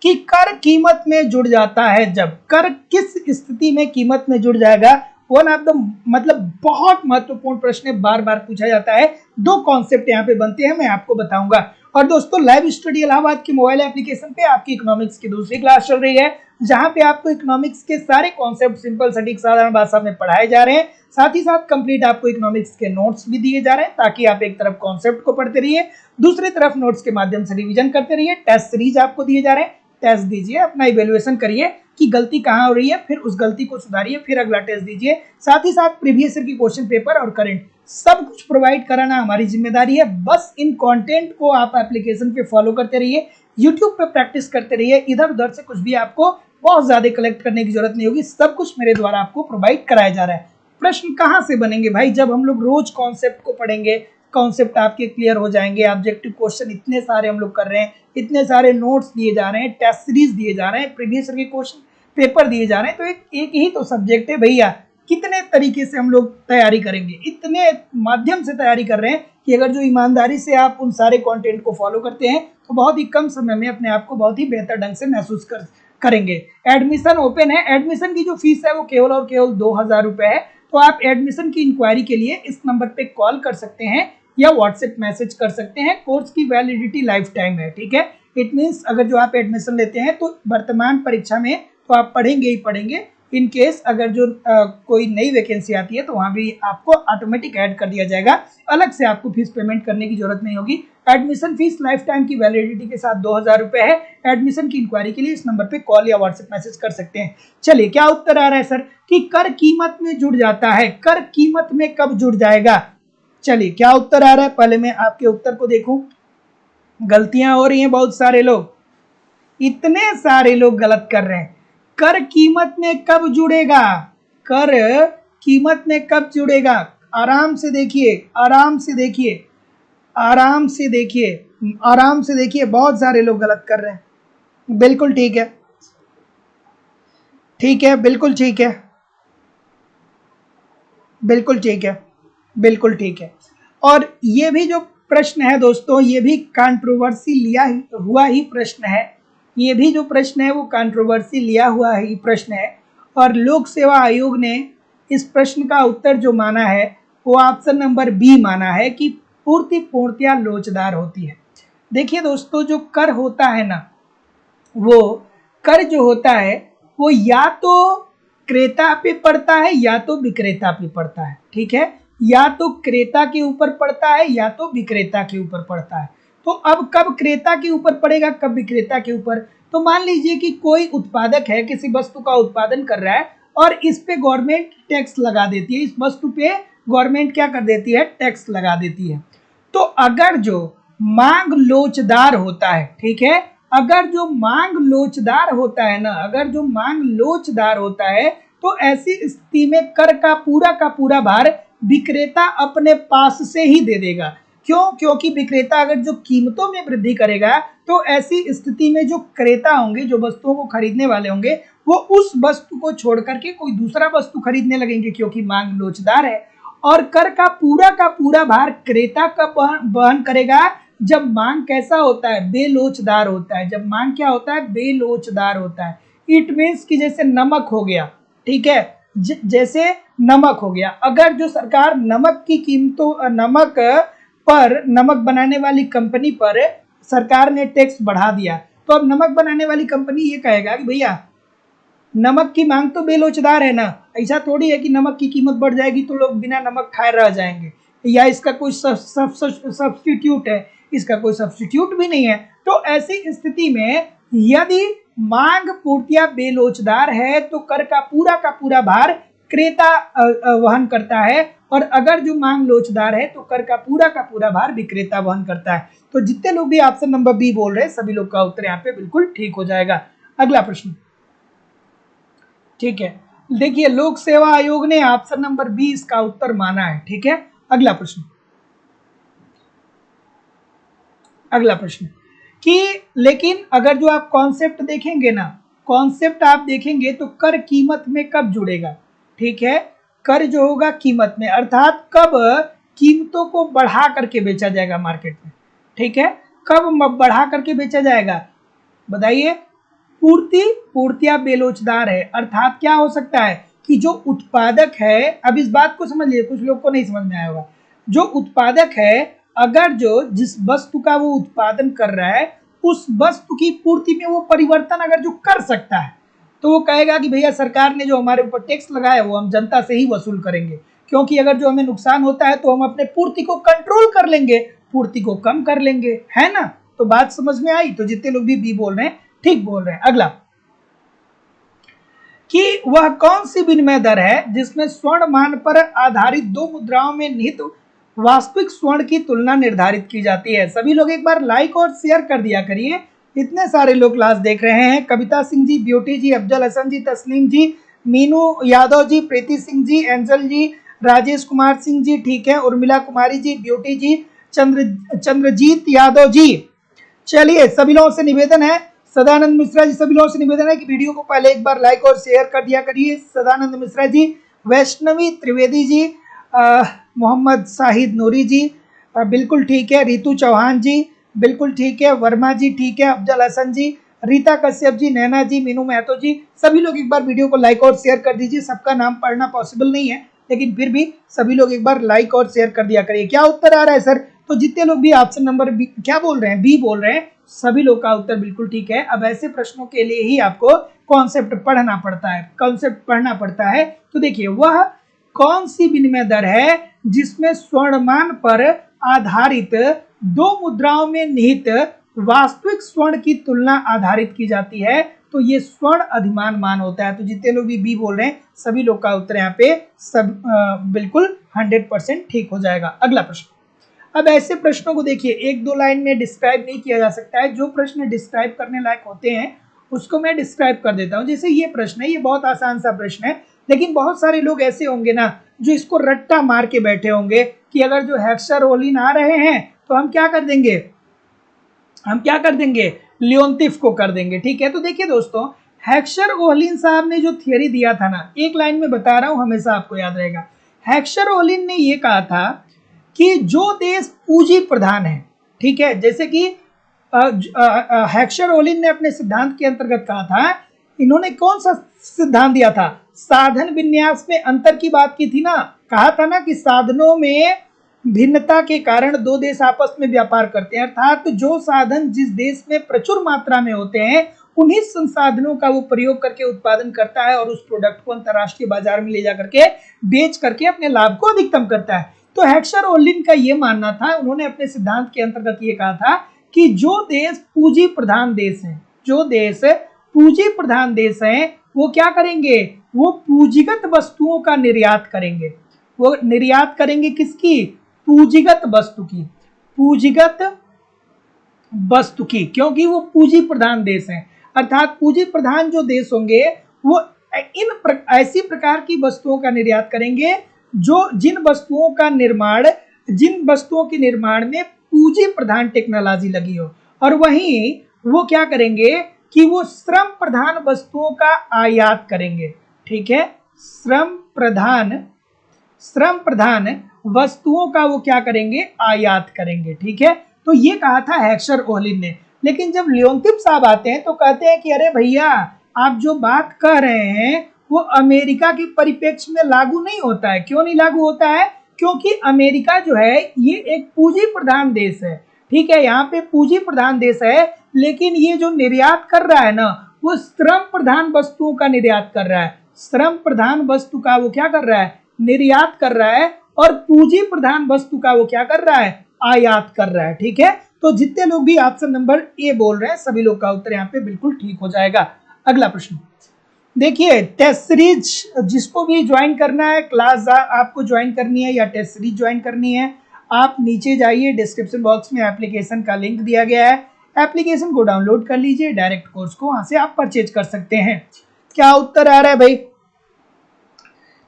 कि कर कीमत में जुड़ जाता है, जब कर किस स्थिति में कीमत में जुड़ जाएगा। वन ऑफ द मतलब बहुत महत्वपूर्ण प्रश्न है, बार बार पूछा जाता है। 2 कॉन्सेप्ट यहाँ पे बनते हैं, मैं आपको बताऊंगा। और दोस्तों लाइव स्टडी इलाहाबाद के मोबाइल एप्लीकेशन पे आपकी इकोनॉमिक्स की दूसरी क्लास चल रही है, जहां पे आपको इकोनॉमिक्स के सारे कॉन्सेप्ट सिंपल सटीक साधारण भाषा में पढ़ाए जा रहे हैं। साथ ही साथ कंप्लीट आपको इकोनॉमिक्स के नोट्स भी दिए जा रहे हैं, ताकि आप एक तरफ कॉन्सेप्ट को पढ़ते रहिए, दूसरी तरफ नोट्स के माध्यम से रिविजन करते रहिए। टेस्ट सीरीज आपको दिए जा रहे हैं, टेस्ट दीजिए, अपना इवैल्यूएशन करिए कि गलती कहाँ हो रही है, फिर उस गलती को सुधारिए, फिर अगला टेस्ट दीजिए। साथ ही साथ प्रीवियस ईयर की क्वेश्चन पेपर और करंट सब कुछ प्रोवाइड कराना हमारी जिम्मेदारी है। बस इन कंटेंट को आप एप्लीकेशन पे फॉलो करते रहिए, यूट्यूब पे प्रैक्टिस करते रहिए। इधर उधर से कुछ भी आपको बहुत ज्यादा कलेक्ट करने की जरूरत नहीं होगी, सब कुछ मेरे द्वारा आपको प्रोवाइड कराया जा रहा है। प्रश्न कहाँ से बनेंगे भाई, जब हम लोग रोज कॉन्सेप्ट को पढ़ेंगे, कॉन्सेप्ट आपके क्लियर हो जाएंगे। ऑब्जेक्टिव क्वेश्चन इतने सारे हम लोग कर रहे हैं, इतने सारे नोट्स दिए जा रहे हैं, टेस्ट सीरीज दिए जा रहे हैं, प्रीवियस ईयर के क्वेश्चन पेपर दिए जा रहे हैं। तो एक ही तो सब्जेक्ट है भैया, कितने तरीके से हम लोग तैयारी करेंगे, इतने माध्यम से तैयारी कर रहे हैं कि अगर जो ईमानदारी से आप उन सारे कंटेंट को फॉलो करते हैं तो बहुत ही कम समय में अपने आप को बहुत ही बेहतर ढंग से महसूस करेंगे। एडमिशन ओपन है, एडमिशन की जो फीस है वो केवल और केवल 2000 रुपए है। तो आप एडमिशन की इंक्वायरी के लिए इस नंबर पे कॉल कर सकते हैं या व्हाट्सएप मैसेज कर सकते हैं। कोर्स की वैलिडिटी लाइफ टाइम है, ठीक है। इट मीन्स अगर जो आप एडमिशन लेते हैं तो वर्तमान परीक्षा में तो आप पढ़ेंगे ही पढ़ेंगे। इन केस अगर जो कोई नई वैकेंसी आती है तो वहाँ भी आपको ऑटोमेटिक ऐड कर दिया जाएगा, अलग से आपको फीस पेमेंट करने की जरूरत नहीं होगी। एडमिशन फीस लाइफ टाइम की वैलिडिटी के साथ 2000 रुपए है। एडमिशन की इंक्वायरी के लिए इस नंबर पे कॉल या व्हाट्सएप मैसेज कर सकते हैं। चलिए क्या उत्तर आ रहा है सर कि कर कीमत में जुड़ जाता है, कर कीमत में कब जुड़ जाएगा। चलिए क्या उत्तर आ रहा है, पहले मैं आपके उत्तर को देखूं। गलतियां हो रही हैं, बहुत सारे लोग, इतने सारे लोग गलत कर रहे हैं। कर कीमत में कब जुड़ेगा, कर कीमत में कब जुड़ेगा, आराम से देखिए, आराम से देखिए, आराम से देखिए, आराम से देखिए, बहुत सारे लोग गलत कर रहे हैं। बिल्कुल ठीक है, ठीक है, बिल्कुल ठीक है, बिल्कुल ठीक है, बिल्कुल ठीक है। और ये भी जो प्रश्न है दोस्तों, ये भी कंट्रोवर्सी हुआ ही प्रश्न है। ये भी जो प्रश्न है वो कंट्रोवर्सी लिया हुआ है ये प्रश्न है, और लोक सेवा आयोग ने इस प्रश्न का उत्तर जो माना है वो ऑप्शन नंबर बी माना है कि पूर्ति पूर्णतया लोचदार होती है। देखिए दोस्तों, जो कर होता है ना, वो कर जो होता है वो या तो क्रेता पे पड़ता है या तो विक्रेता पे पड़ता है। ठीक है, या तो क्रेता के ऊपर पड़ता है या तो विक्रेता के ऊपर पड़ता है। तो अब कब क्रेता के ऊपर पड़ेगा, कब विक्रेता के ऊपर? तो मान लीजिए कि कोई उत्पादक है, किसी वस्तु का उत्पादन कर रहा है और इस पे गवर्नमेंट टैक्स लगा देती है, इस वस्तु पे गवर्नमेंट क्या कर देती है, टैक्स लगा देती है। तो अगर जो मांग लोचदार होता है, ठीक है, अगर जो मांग लोचदार होता है ना, अगर जो मांग लोचदार होता है तो ऐसी स्थिति में कर का पूरा भार विक्रेता अपने पास से ही दे देगा। क्यों? क्योंकि विक्रेता अगर जो कीमतों में वृद्धि करेगा तो ऐसी स्थिति में जो क्रेता होंगे, जो वस्तुओं को खरीदने वाले होंगे, वो उस वस्तु को छोड़ करके कोई दूसरा वस्तु खरीदने लगेंगे क्योंकि मांग लोचदार है। और कर का पूरा भार क्रेता का वहन करेगा जब मांग कैसा होता है, बेलोचदार होता है। जब मांग क्या होता है, बेलोचदार होता है। इट मीन्स कि जैसे नमक हो गया, ठीक है, जैसे नमक हो गया, अगर जो सरकार नमक की कीमतों, नमक बनाने वाली कंपनी पर सरकार ने टैक्स बढ़ा दिया, तो अब नमक बनाने वाली कंपनी ये कहेगा कि भैया नमक की मांग तो बेलोचदार है ना, ऐसा थोड़ी है कि नमक की कीमत बढ़ जाएगी तो लोग बिना नमक खाए रह जाएंगे, या इसका कोई सब्स्टिट्यूट है, इसका कोई सब्स्टिट्यूट भी नहीं है। तो ऐसी स्थिति में यदि मांग पूर्तिया बेलोचदार है तो कर का पूरा भार क्रेता वहन करता है, और अगर जो मांग लोचदार है तो कर का पूरा भार विक्रेता वहन करता है। तो जितने लोग भी ऑप्शन नंबर बी बोल रहे हैं सभी लोग का उत्तर यहाँ पे बिल्कुल ठीक हो जाएगा। अगला प्रश्न, ठीक है, देखिए लोक सेवा आयोग ने ऑप्शन नंबर बी इसका उत्तर माना है। ठीक है, अगला प्रश्न कि लेकिन अगर जो आप कॉन्सेप्ट देखेंगे ना, कॉन्सेप्ट आप देखेंगे तो कर कीमत में कब जुड़ेगा। ठीक है, कर जो होगा कीमत में, अर्थात कब कीमतों को बढ़ा करके बेचा जाएगा मार्केट में। ठीक है, कब बढ़ा करके बेचा जाएगा, बताइए। पूर्तिया बेलोचदार है, अर्थात क्या हो सकता है कि जो उत्पादक है, अब इस बात को समझ लीजिए, कुछ लोग को नहीं समझ में आया होगा, जो उत्पादक है अगर जो जिस वस्तु का वो उत्पादन कर रहा है उस वस्तु की पूर्ति में वो परिवर्तन अगर जो कर सकता है तो वो कहेगा कि भैया सरकार ने जो हमारे ऊपर टैक्स लगाया वो हम जनता से ही वसूल करेंगे, क्योंकि अगर जो हमें नुकसान होता है तो हम अपने पूर्ति को कंट्रोल कर लेंगे, पूर्ति को कम कर लेंगे, है ना। तो बात समझ में आई। तो जितने लोग भी बी बोल रहे हैं ठीक बोल रहे हैं। अगला कि वह कौन सी विनिमय दर है जिसमें स्वर्ण मान पर आधारित दो मुद्राओं में निहित वास्तविक स्वर्ण की तुलना निर्धारित की जाती है। सभी लोग एक बार लाइक और शेयर कर दिया करिए, इतने सारे लोग क्लास देख रहे हैं। कविता सिंह जी, ब्यूटी जी, अफजल हसन जी, तस्लीम जी, मीनू यादव जी, प्रीति सिंह जी, एंजल जी, राजेश कुमार सिंह जी, ठीक है, उर्मिला कुमारी जी, ब्यूटी जी, चंद्रजीत यादव जी। चलिए सभी लोगों से निवेदन है, सदानंद मिश्रा जी, सभी लोगों से निवेदन है कि वीडियो को पहले एक बार लाइक और शेयर कर दिया करिए। सदानंद मिश्रा जी, वैष्णवी त्रिवेदी जी, मोहम्मद शाहिद नूरी जी, बिल्कुल ठीक है, रितु चौहान जी, बिल्कुल ठीक है, वर्मा जी ठीक है, अफजल हसन जी, रीता कश्यप जी, नैना जी, मीनू महतो जी, सभी लोग एक बार वीडियो को लाइक और शेयर कर दीजिए। सबका नाम पढ़ना पॉसिबल नहीं है लेकिन फिर भी सभी लोग एक बार लाइक और शेयर कर दिया करिए। क्या उत्तर आ रहा है सर? तो जितने लोग भी ऑप्शन नंबर बी क्या बोल रहे हैं, बी बोल रहे हैं, सभी लोग का उत्तर बिल्कुल ठीक है। अब ऐसे प्रश्नों के लिए ही आपको कॉन्सेप्ट पढ़ना पड़ता है, कॉन्सेप्ट पढ़ना पड़ता है। तो देखिए वह कौन सी विनिमय दर है जिसमें स्वर्णमान पर आधारित दो मुद्राओं में निहित वास्तविक स्वर्ण की तुलना आधारित की जाती है, तो ये स्वर्ण अधिमान मान होता है। तो जितने लोग भी बी बोल रहे हैं सभी लोग का उत्तर यहाँ पे सब बिल्कुल 100% ठीक हो जाएगा। अगला प्रश्न, अब ऐसे प्रश्नों को देखिए एक दो लाइन में डिस्क्राइब नहीं किया जा सकता है, जो प्रश्न डिस्क्राइब करने लायक होते हैं उसको मैं डिस्क्राइब कर देता हूँ। जैसे ये प्रश्न है, ये बहुत आसान सा प्रश्न है, लेकिन बहुत सारे लोग ऐसे होंगे ना जो इसको रट्टा मार के बैठे होंगे कि अगर जो हेक्सारोलिन आ रहे हैं तो हम क्या कर देंगे, लियोनतिफ को कर देंगे। ठीक है, तो देखिए दोस्तों, हेक्सारोलिन साहब ने जो थियरी दिया था ना, एक लाइन में बता रहा हूं, हमेशा आपको याद रहेगा। हेक्सारोलिन ने ये कहा था कि जो देश पूंजी प्रधान है, ठीक है, जैसे कि हेक्सर ओलिन ने अपने सिद्धांत के अंतर्गत कहा था, इन्होंने कौन सा सिद्धांत दिया था? साधन विन्यास में अंतर की बात की थी ना, कहा था ना कि साधनों में भिन्नता के कारण दो देश आपस में व्यापार करते हैं, अर्थात जो साधन जिस देश में प्रचुर मात्रा में होते हैं उन्हीं संसाधनों का वो प्रयोग करके उत्पादन करता है और उस प्रोडक्ट को अंतर्राष्ट्रीय बाजार में ले जा करके बेच करके अपने लाभ को अधिकतम करता है। तो हेक्सर ओलिन का ये मानना था, उन्होंने अपने सिद्धांत के अंतर्गत ये कहा था कि जो देश पूंजी प्रधान देश हैं, जो देश पूंजी प्रधान देश हैं, वो क्या करेंगे? वो पूंजीगत वस्तुओं का निर्यात करेंगे। वो निर्यात करेंगे किसकी? पूंजीगत वस्तु की, पूंजीगत वस्तु की, क्योंकि वो पूंजी प्रधान देश हैं। अर्थात पूंजी प्रधान जो देश होंगे वो ऐसी प्रकार की वस्तुओं का निर्यात करेंगे जिन वस्तुओं के निर्माण में पूंजी प्रधान टेक्नोलॉजी लगी हो, और वहीं वो क्या करेंगे कि वो श्रम प्रधान वस्तुओं का आयात करेंगे। ठीक है, श्रम प्रधान वस्तुओं का वो क्या करेंगे? आयात करेंगे। ठीक है, तो ये कहा था हेक्सर ओलिन ने। लेकिन जब लियोनतिफ साहब आते हैं तो कहते हैं कि अरे भैया, आप जो बात कह रहे हैं वो अमेरिका के परिप्रेक्ष्य में लागू नहीं होता है। क्यों नहीं लागू होता है? क्योंकि अमेरिका जो है ये एक पूंजी प्रधान देश है। ठीक है, यहाँ पे पूंजी प्रधान देश है, लेकिन ये जो निर्यात कर रहा है ना, वो श्रम प्रधान वस्तुओं का निर्यात कर रहा है। श्रम प्रधान वस्तु का वो क्या कर रहा है? निर्यात कर रहा है, और पूंजी प्रधान वस्तु का वो क्या कर रहा है? आयात कर रहा है। ठीक है, तो जितने लोग भी ऑप्शन नंबर ए बोल रहे हैं सभी लोग का उत्तर यहाँ पे बिल्कुल ठीक हो जाएगा। अगला प्रश्न देखिए, टेस्ट सीरीज जिसको भी ज्वाइन करना है, क्लास आपको ज्वाइन करनी है या टेस्ट सीरीज ज्वाइन करनी है, आप नीचे जाइए, डिस्क्रिप्शन बॉक्स में एप्लीकेशन का लिंक दिया गया है, एप्लीकेशन को डाउनलोड कर लीजिए, डायरेक्ट कोर्स को वहां से आप परचेज कर सकते हैं। क्या उत्तर आ रहा है भाई?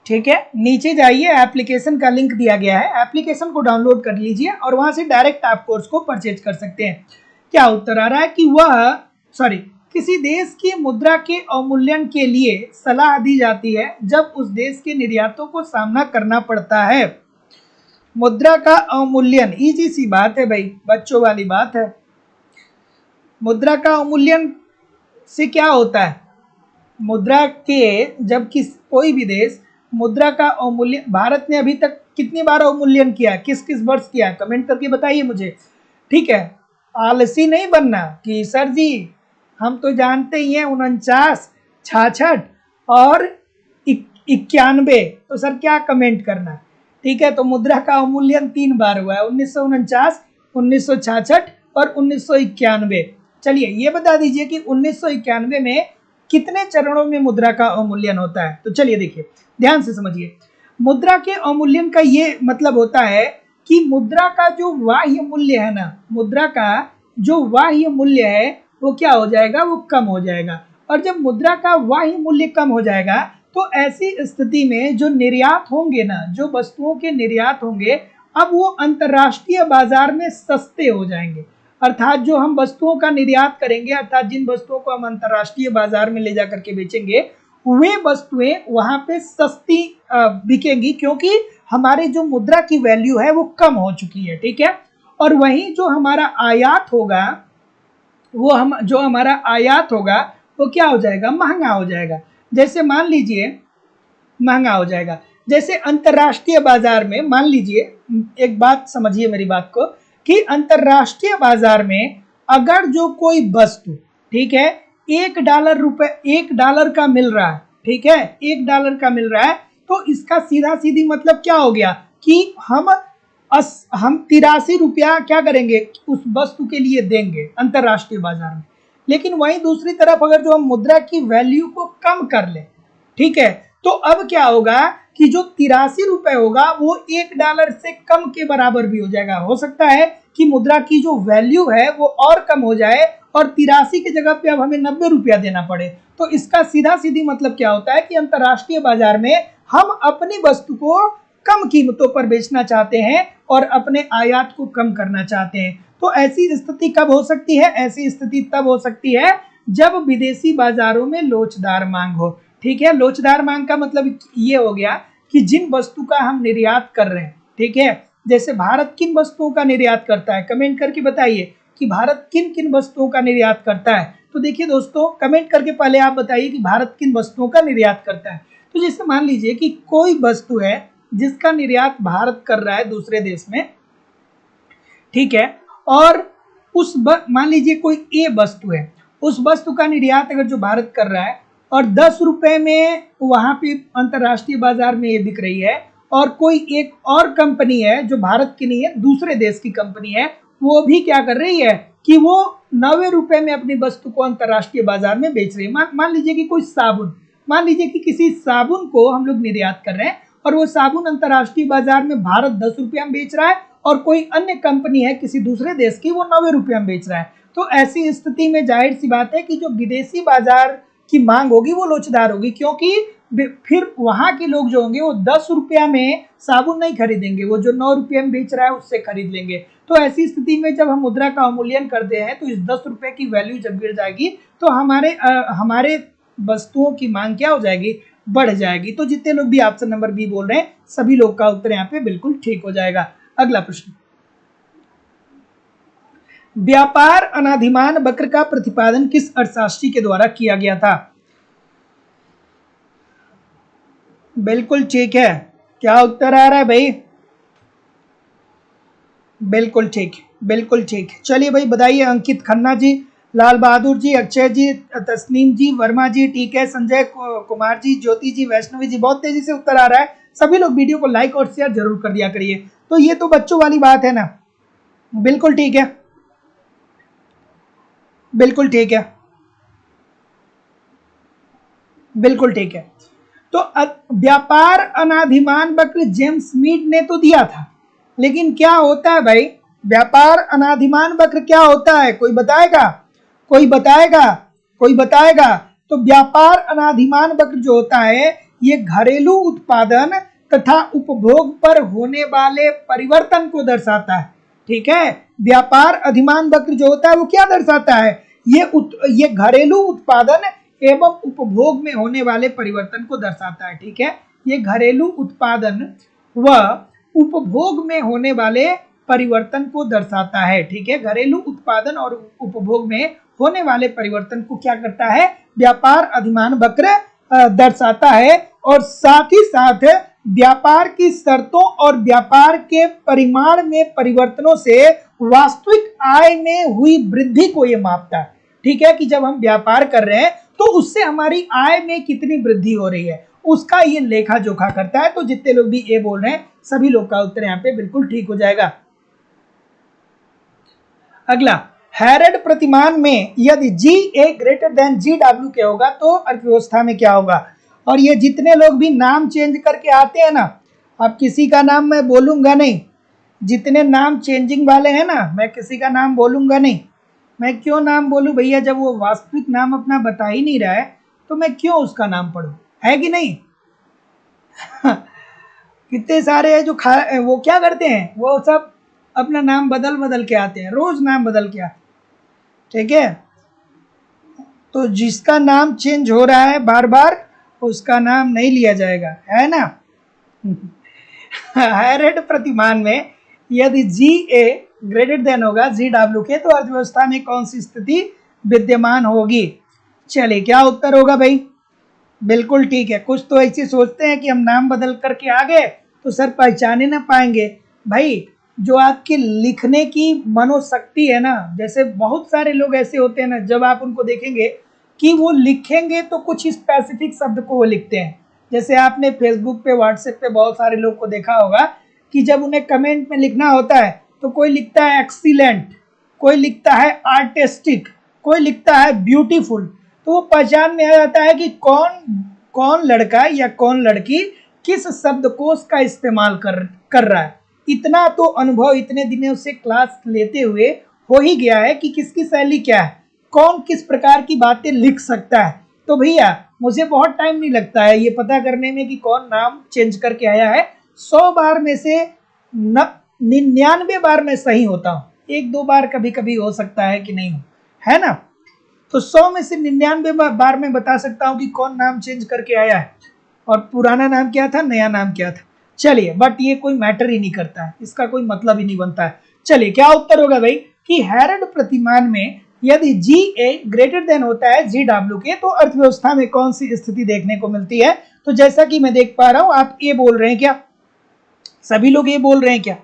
ठीक है, नीचे जाइए, एप्लीकेशन का लिंक दिया गया है, एप्लीकेशन को डाउनलोड कर लीजिए और वहां से डायरेक्ट आप कोर्स को परचेज कर सकते हैं। क्या उत्तर आ रहा है कि किसी देश की मुद्रा के अवमूल्यन के लिए सलाह दी जाती है जब उस देश के निर्यातों को सामना करना पड़ता है। मुद्रा का अवमूल्यन, इजी सी बात है भाई, बच्चों वाली बात है। मुद्रा का अवमूल्यन से क्या होता है? मुद्रा के जब कोई भी देश मुद्रा का अवमूल्यन, भारत ने अभी तक कितनी बार अवमूल्यन किया, किस किस वर्ष किया, कमेंट करके बताइए मुझे। ठीक है, आलसी नहीं बनना कि सर जी हम तो जानते ही हैं 49, 66 और 91, तो सर क्या कमेंट करना। ठीक है, तो मुद्रा का अवमूल्यन 3 बार हुआ है, 1949, 1966 और 1991। चलिए ये बता दीजिए कि 1991 में कितने चरणों में मुद्रा का अवमूल्यन होता है? तो चलिए देखिए, ध्यान से समझिए। मुद्रा के अवमूल्यन का ये मतलब होता है कि मुद्रा का जो बाह्य मूल्य है ना, मुद्रा का जो बाह्य मूल्य है वो क्या हो जाएगा? वो कम हो जाएगा। और जब मुद्रा का बाह्य मूल्य कम हो जाएगा तो ऐसी स्थिति में जो निर्यात होंगे ना, जो वस्तुओं के निर्यात होंगे, अब वो अंतर्राष्ट्रीय बाजार में सस्ते हो जाएंगे। अर्थात जो हम वस्तुओं का निर्यात करेंगे, अर्थात जिन वस्तुओं को हम अंतर्राष्ट्रीय बाजार में ले जा करके बेचेंगे, वे वस्तुएं वहां पे सस्ती बिकेंगी, क्योंकि हमारे जो मुद्रा की वैल्यू है वो कम हो चुकी है। ठीक है, और वहीं जो हमारा आयात होगा वो क्या हो जाएगा? महंगा हो जाएगा। जैसे मान लीजिए महंगा हो जाएगा, जैसे अंतर्राष्ट्रीय बाजार में, मान लीजिए, एक बात समझिए मेरी बात को, कि अंतर्राष्ट्रीय बाजार में अगर जो कोई वस्तु, ठीक है, $1 का मिल रहा है, ठीक है, $1 का मिल रहा है, तो इसका सीधा सीधी मतलब क्या हो गया कि हम 83 रुपया क्या करेंगे? उस वस्तु के लिए देंगे अंतर्राष्ट्रीय बाजार में। लेकिन वहीं दूसरी तरफ अगर जो हम मुद्रा की वैल्यू को कम कर ले, ठीक है, तो अब क्या होगा कि जो 83 रुपए होगा वो $1 से कम के बराबर भी हो जाएगा। हो सकता है कि मुद्रा की जो वैल्यू है वो और कम हो जाए और 83 की जगह पे अब हमें 90 रुपया देना पड़े। तो इसका सीधा सीधी मतलब क्या होता है कि अंतर्राष्ट्रीय बाजार में हम अपनी वस्तु को कम कीमतों पर बेचना चाहते हैं और अपने आयात को कम करना चाहते हैं। तो ऐसी स्थिति कब हो सकती है? ऐसी स्थिति तब हो सकती है जब विदेशी बाजारों में लोचदार मांग हो। ठीक है, लोचदार मांग का मतलब ये हो गया कि जिन वस्तु का हम निर्यात कर रहे हैं, ठीक है, जैसे भारत किन वस्तुओं का निर्यात करता है, कमेंट करके बताइए। कि भारत किन किन वस्तुओं का निर्यात करता है। तो देखिए दोस्तों, कमेंट करके पहले आप बताइए कि भारत किन वस्तुओं का निर्यात करता है। तो जैसे मान लीजिए कि कोई वस्तु है जिसका निर्यात भारत कर रहा है दूसरे देश में, ठीक है, और मान लीजिए कोई ए वस्तु है, उस वस्तु का निर्यात अगर जो भारत कर रहा है और 10 रुपए में वहां पे अंतरराष्ट्रीय बाजार में ये बिक रही है, और कोई एक और कंपनी है जो भारत की नहीं है, दूसरे देश की कंपनी है, वो भी क्या कर रही है कि वो 90 रुपए में अपनी वस्तु को अंतरराष्ट्रीय बाजार में बेच रही है। मान लीजिए कि कोई साबुन, मान लीजिए कि किसी साबुन को हम लोग निर्यात कर रहे हैं और वो साबुन अंतरराष्ट्रीय बाजार में भारत 10 रुपया में बेच रहा है और कोई अन्य कंपनी है किसी दूसरे देश की, वो 90 रुपया में बेच रहा है। तो ऐसी स्थिति में जाहिर सी बात है कि जो विदेशी बाजार की मांग होगी वो लोचदार होगी, क्योंकि फिर वहां के लोग जो होंगे वो 10 रुपया में साबुन नहीं खरीदेंगे, वो जो 9 रुपये में बेच रहा है उससे खरीद लेंगे। तो ऐसी स्थिति में जब हम मुद्रा का अवमूल्यन करते हैं तो इस 10 रुपये की वैल्यू जब गिर जाएगी तो हमारे वस्तुओं की मांग क्या हो जाएगी, बढ़ जाएगी। तो जितने लोग भी ऑप्शन नंबर बी बोल रहे हैं सभी लोग का उत्तर यहाँ पे बिल्कुल ठीक हो जाएगा। अगला प्रश्न, व्यापार अनाधिमान वक्र का प्रतिपादन किस अर्थशास्त्री के द्वारा किया गया था? बिल्कुल ठीक है। क्या उत्तर आ रहा है भाई? बिल्कुल ठीक, बिल्कुल ठीक। चलिए भाई बताइए, अंकित खन्ना जी, लाल बहादुर जी, अक्षय जी, तस्नीम जी, वर्मा जी, ठीक है, संजय कुमार जी, ज्योति जी, वैष्णवी जी, बहुत तेजी से उत्तर आ रहा है। सभी लोग वीडियो को लाइक और शेयर जरूर कर दिया करिए। तो ये तो बच्चों वाली बात है ना, बिल्कुल ठीक है, बिल्कुल ठीक है, बिल्कुल ठीक है। तो व्यापार अनाधिमान वक्र जेम्स मीड ने तो दिया था, लेकिन क्या होता है भाई व्यापार अनाधिमान वक्र क्या होता है? कोई बताएगा? कोई बताएगा? कोई बताएगा? तो व्यापार अनाधिमान वक्र जो होता है ये घरेलू उत्पादन तथा उपभोग पर होने वाले परिवर्तन को दर्शाता है। ठीक है, व्यापार अधिमान वक्र जो होता है वो क्या दर्शाता है? ये घरेलू उत्पादन एवं उपभोग में होने वाले परिवर्तन को दर्शाता है। ठीक है, ये घरेलू उत्पादन व उपभोग में होने वाले परिवर्तन को दर्शाता है। ठीक है, घरेलू उत्पादन और उपभोग में होने वाले परिवर्तन को क्या करता है? व्यापार अधिमान वक्र दर्शाता है। और साथ ही साथ व्यापार की शर्तों और व्यापार के परिमाण में परिवर्तनों से वास्तविक आय में हुई वृद्धि को ये मापता है। ठीक है, कि जब हम व्यापार कर रहे हैं तो उससे हमारी आय में कितनी वृद्धि हो रही है उसका ये लेखा जोखा करता है। तो जितने लोग भी ए बोल रहे हैं सभी लोग का उत्तर यहाँ पे बिल्कुल ठीक हो जाएगा। अगला, हैरेड प्रतिमान में यदि जी ए ग्रेटर देन जी डब्ल्यू के होगा तो अर्थव्यवस्था में क्या होगा? और ये जितने लोग भी नाम चेंज करके आते हैं ना, अब किसी का नाम मैं बोलूंगा नहीं, जितने नाम चेंजिंग वाले हैं ना मैं किसी का नाम बोलूंगा नहीं। मैं क्यों नाम बोलूं भैया, जब वो वास्तविक नाम अपना बता ही नहीं रहा है तो मैं क्यों उसका नाम पढ़ूं, है कि नहीं? कितने सारे हैं जो वो क्या करते हैं, वो सब अपना नाम बदल बदल के आते हैं, रोज नाम बदल के आते हैं। ठीक है, तो जिसका नाम चेंज हो रहा है बार बार उसका नाम नहीं लिया जाएगा, है ना? हैरेड प्रतिमान में यदि जी ए ग्रेटर देन होगा जी डब्ल्यू के तो अर्थव्यवस्था में कौन सी स्थिति विद्यमान होगी? चलिए क्या उत्तर होगा भाई? बिल्कुल ठीक है। कुछ तो ऐसे सोचते हैं कि हम नाम बदल करके आ गए तो सर पहचाने ना पाएंगे। भाई जो आपके लिखने की मनोशक्ति है ना, जैसे बहुत सारे लोग ऐसे होते हैं ना, जब आप उनको देखेंगे कि वो लिखेंगे तो कुछ स्पेसिफिक शब्द को वो लिखते हैं। जैसे आपने फेसबुक पे व्हाट्सएप पे बहुत सारे लोग को देखा होगा कि जब उन्हें कमेंट में लिखना होता है तो कोई लिखता है एक्सीलेंट, कोई लिखता है आर्टिस्टिक, कोई लिखता है ब्यूटीफुल। तो वो पहचान में आ जाता है कि कौन लड़का या कौन लड़की किस शब्दकोश का इस्तेमाल कर रहा है। इतना तो अनुभव इतने दिनों से क्लास लेते हुए हो ही गया है कि किसकी शैली क्या है, कौन किस प्रकार की बातें लिख सकता है। तो भैया मुझे बहुत टाइम नहीं लगता है ये पता करने में कि कौन नाम चेंज करके आया है। 100 बार में से 99 बार मैं सही होता हूँ, 1-2 बार कभी कभी हो सकता है कि नहीं हो, है ना? तो 100 में से 99 बार मैं बता सकता हूँ कि कौन नाम चेंज करके आया है और पुराना नाम क्या था, नया नाम क्या था। चलिए, बट ये कोई मैटर ही नहीं करता है, इसका कोई मतलब ही नहीं बनता है। चलिए क्या उत्तर होगा भाई? कि हेरड प्रतिमान में यदि जी ए ग्रेटर देन होता है जी डब्ल्यू के तो अर्थव्यवस्था में कौन सी स्थिति देखने को मिलती है। तो जैसा कि मैं देख पा रहा हूं, आप ए बोल रहे हैं क्या? सभी लोग ये बोल रहे हैं क्या?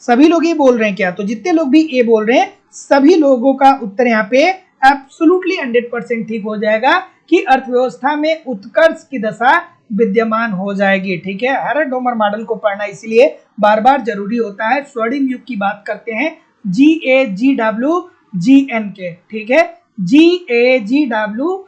सभी लोग ये बोल रहे हैं क्या? तो जितने लोग भी ए बोल रहे हैं सभी लोगों का उत्तर यहाँ पे एब्सोल्युटली 100% ठीक हो जाएगा कि अर्थव्यवस्था में उत्कर्ष की दशा विद्यमान हो जाएगी। ठीक है, हेरड होमर मॉडल को पढ़ना इसलिए बार बार जरूरी होता है। स्वर्णिम युग की बात करते हैं, जी ए जी डब्ल्यू जी एन के। ठीक है, जी ए जी डब्ल्यू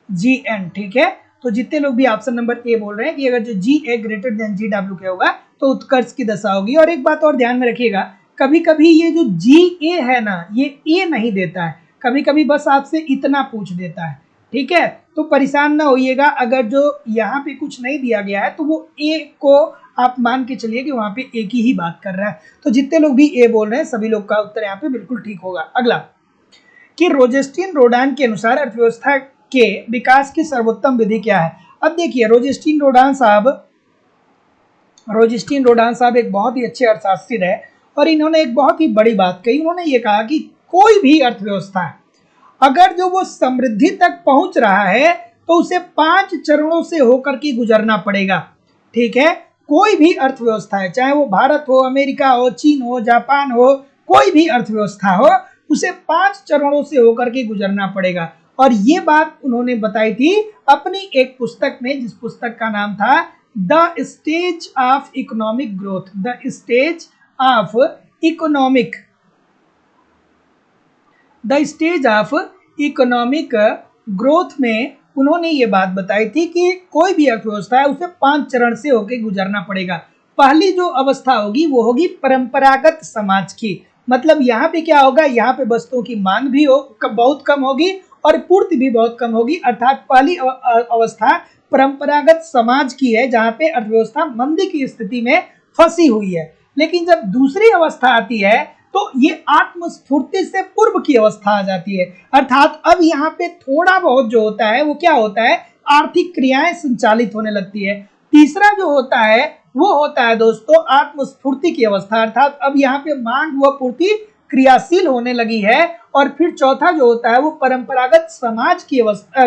जी एन। ठीक है, तो जितने लोग भी ऑप्शन नंबर ए बोल रहे हैं कि अगर जो जी ए ग्रेटर देन जी डब्ल्यू के होगा तो उत्कर्ष की दशा होगी। और एक बात और ध्यान में रखिएगा, कभी कभी ये जो जी ए है ना, ये ए नहीं देता है, कभी कभी बस आपसे इतना पूछ देता है। ठीक है, तो परेशान ना होइएगा, अगर जो यहाँ पे कुछ नहीं दिया गया है तो वो ए को आप मान के चलिए कि वहां पे ए की ही बात कर रहा है। तो जितने लोग भी ए बोल रहे हैं सभी लोग का उत्तर यहाँ पे बिल्कुल ठीक होगा। अगला, कि रोजेस्टीन रोडान के अनुसार अर्थव्यवस्था के विकास की सर्वोत्तम विधि क्या है। अब देखिए, रोजेस्टीन रोडान साहब एक बहुत ही अच्छे अर्थशास्त्री रहे और इन्होंने एक बहुत ही बड़ी बात कही। उन्होंने ये कहा कि कोई भी अर्थव्यवस्था अगर जो वो समृद्धि तक पहुंच रहा है तो उसे 5 चरणों से होकर के गुजरना पड़ेगा। ठीक है, कोई भी अर्थव्यवस्था है, चाहे वो भारत हो, अमेरिका हो, चीन हो, जापान हो, कोई भी अर्थव्यवस्था हो, उसे 5 चरणों से होकर के गुजरना पड़ेगा। और ये बात उन्होंने बताई थी अपनी एक पुस्तक में, जिस पुस्तक का नाम था the stage of economic growth. The stage of economic growth में उन्होंने ये बात बताई थी कि कोई भी अर्थव्यवस्था है उसे 5 चरण से होकर गुजरना पड़ेगा। पहली जो अवस्था होगी वो होगी परंपरागत समाज की। मतलब यहाँ पे क्या होगा, यहाँ पे वस्तुओं की मांग भी बहुत कम होगी और पूर्ति भी बहुत कम होगी। अर्थात पहली अवस्था परंपरागत समाज की है जहाँ पे अर्थव्यवस्था मंदी की स्थिति में फंसी हुई है। लेकिन जब दूसरी अवस्था आती है तो ये आत्मस्फूर्ति से पूर्व की अवस्था आ जाती है। अर्थात अब यहाँ पे थोड़ा बहुत जो होता है वो क्या होता है, आर्थिक क्रियाएं संचालित होने लगती है। तीसरा जो होता है वो होता है दोस्तों आत्मस्फूर्ति की अवस्था, अर्थात अब यहाँ पे मांग व पूर्ति क्रियाशील होने लगी है। और फिर चौथा जो होता है वो परंपरागत समाज की अवस्था,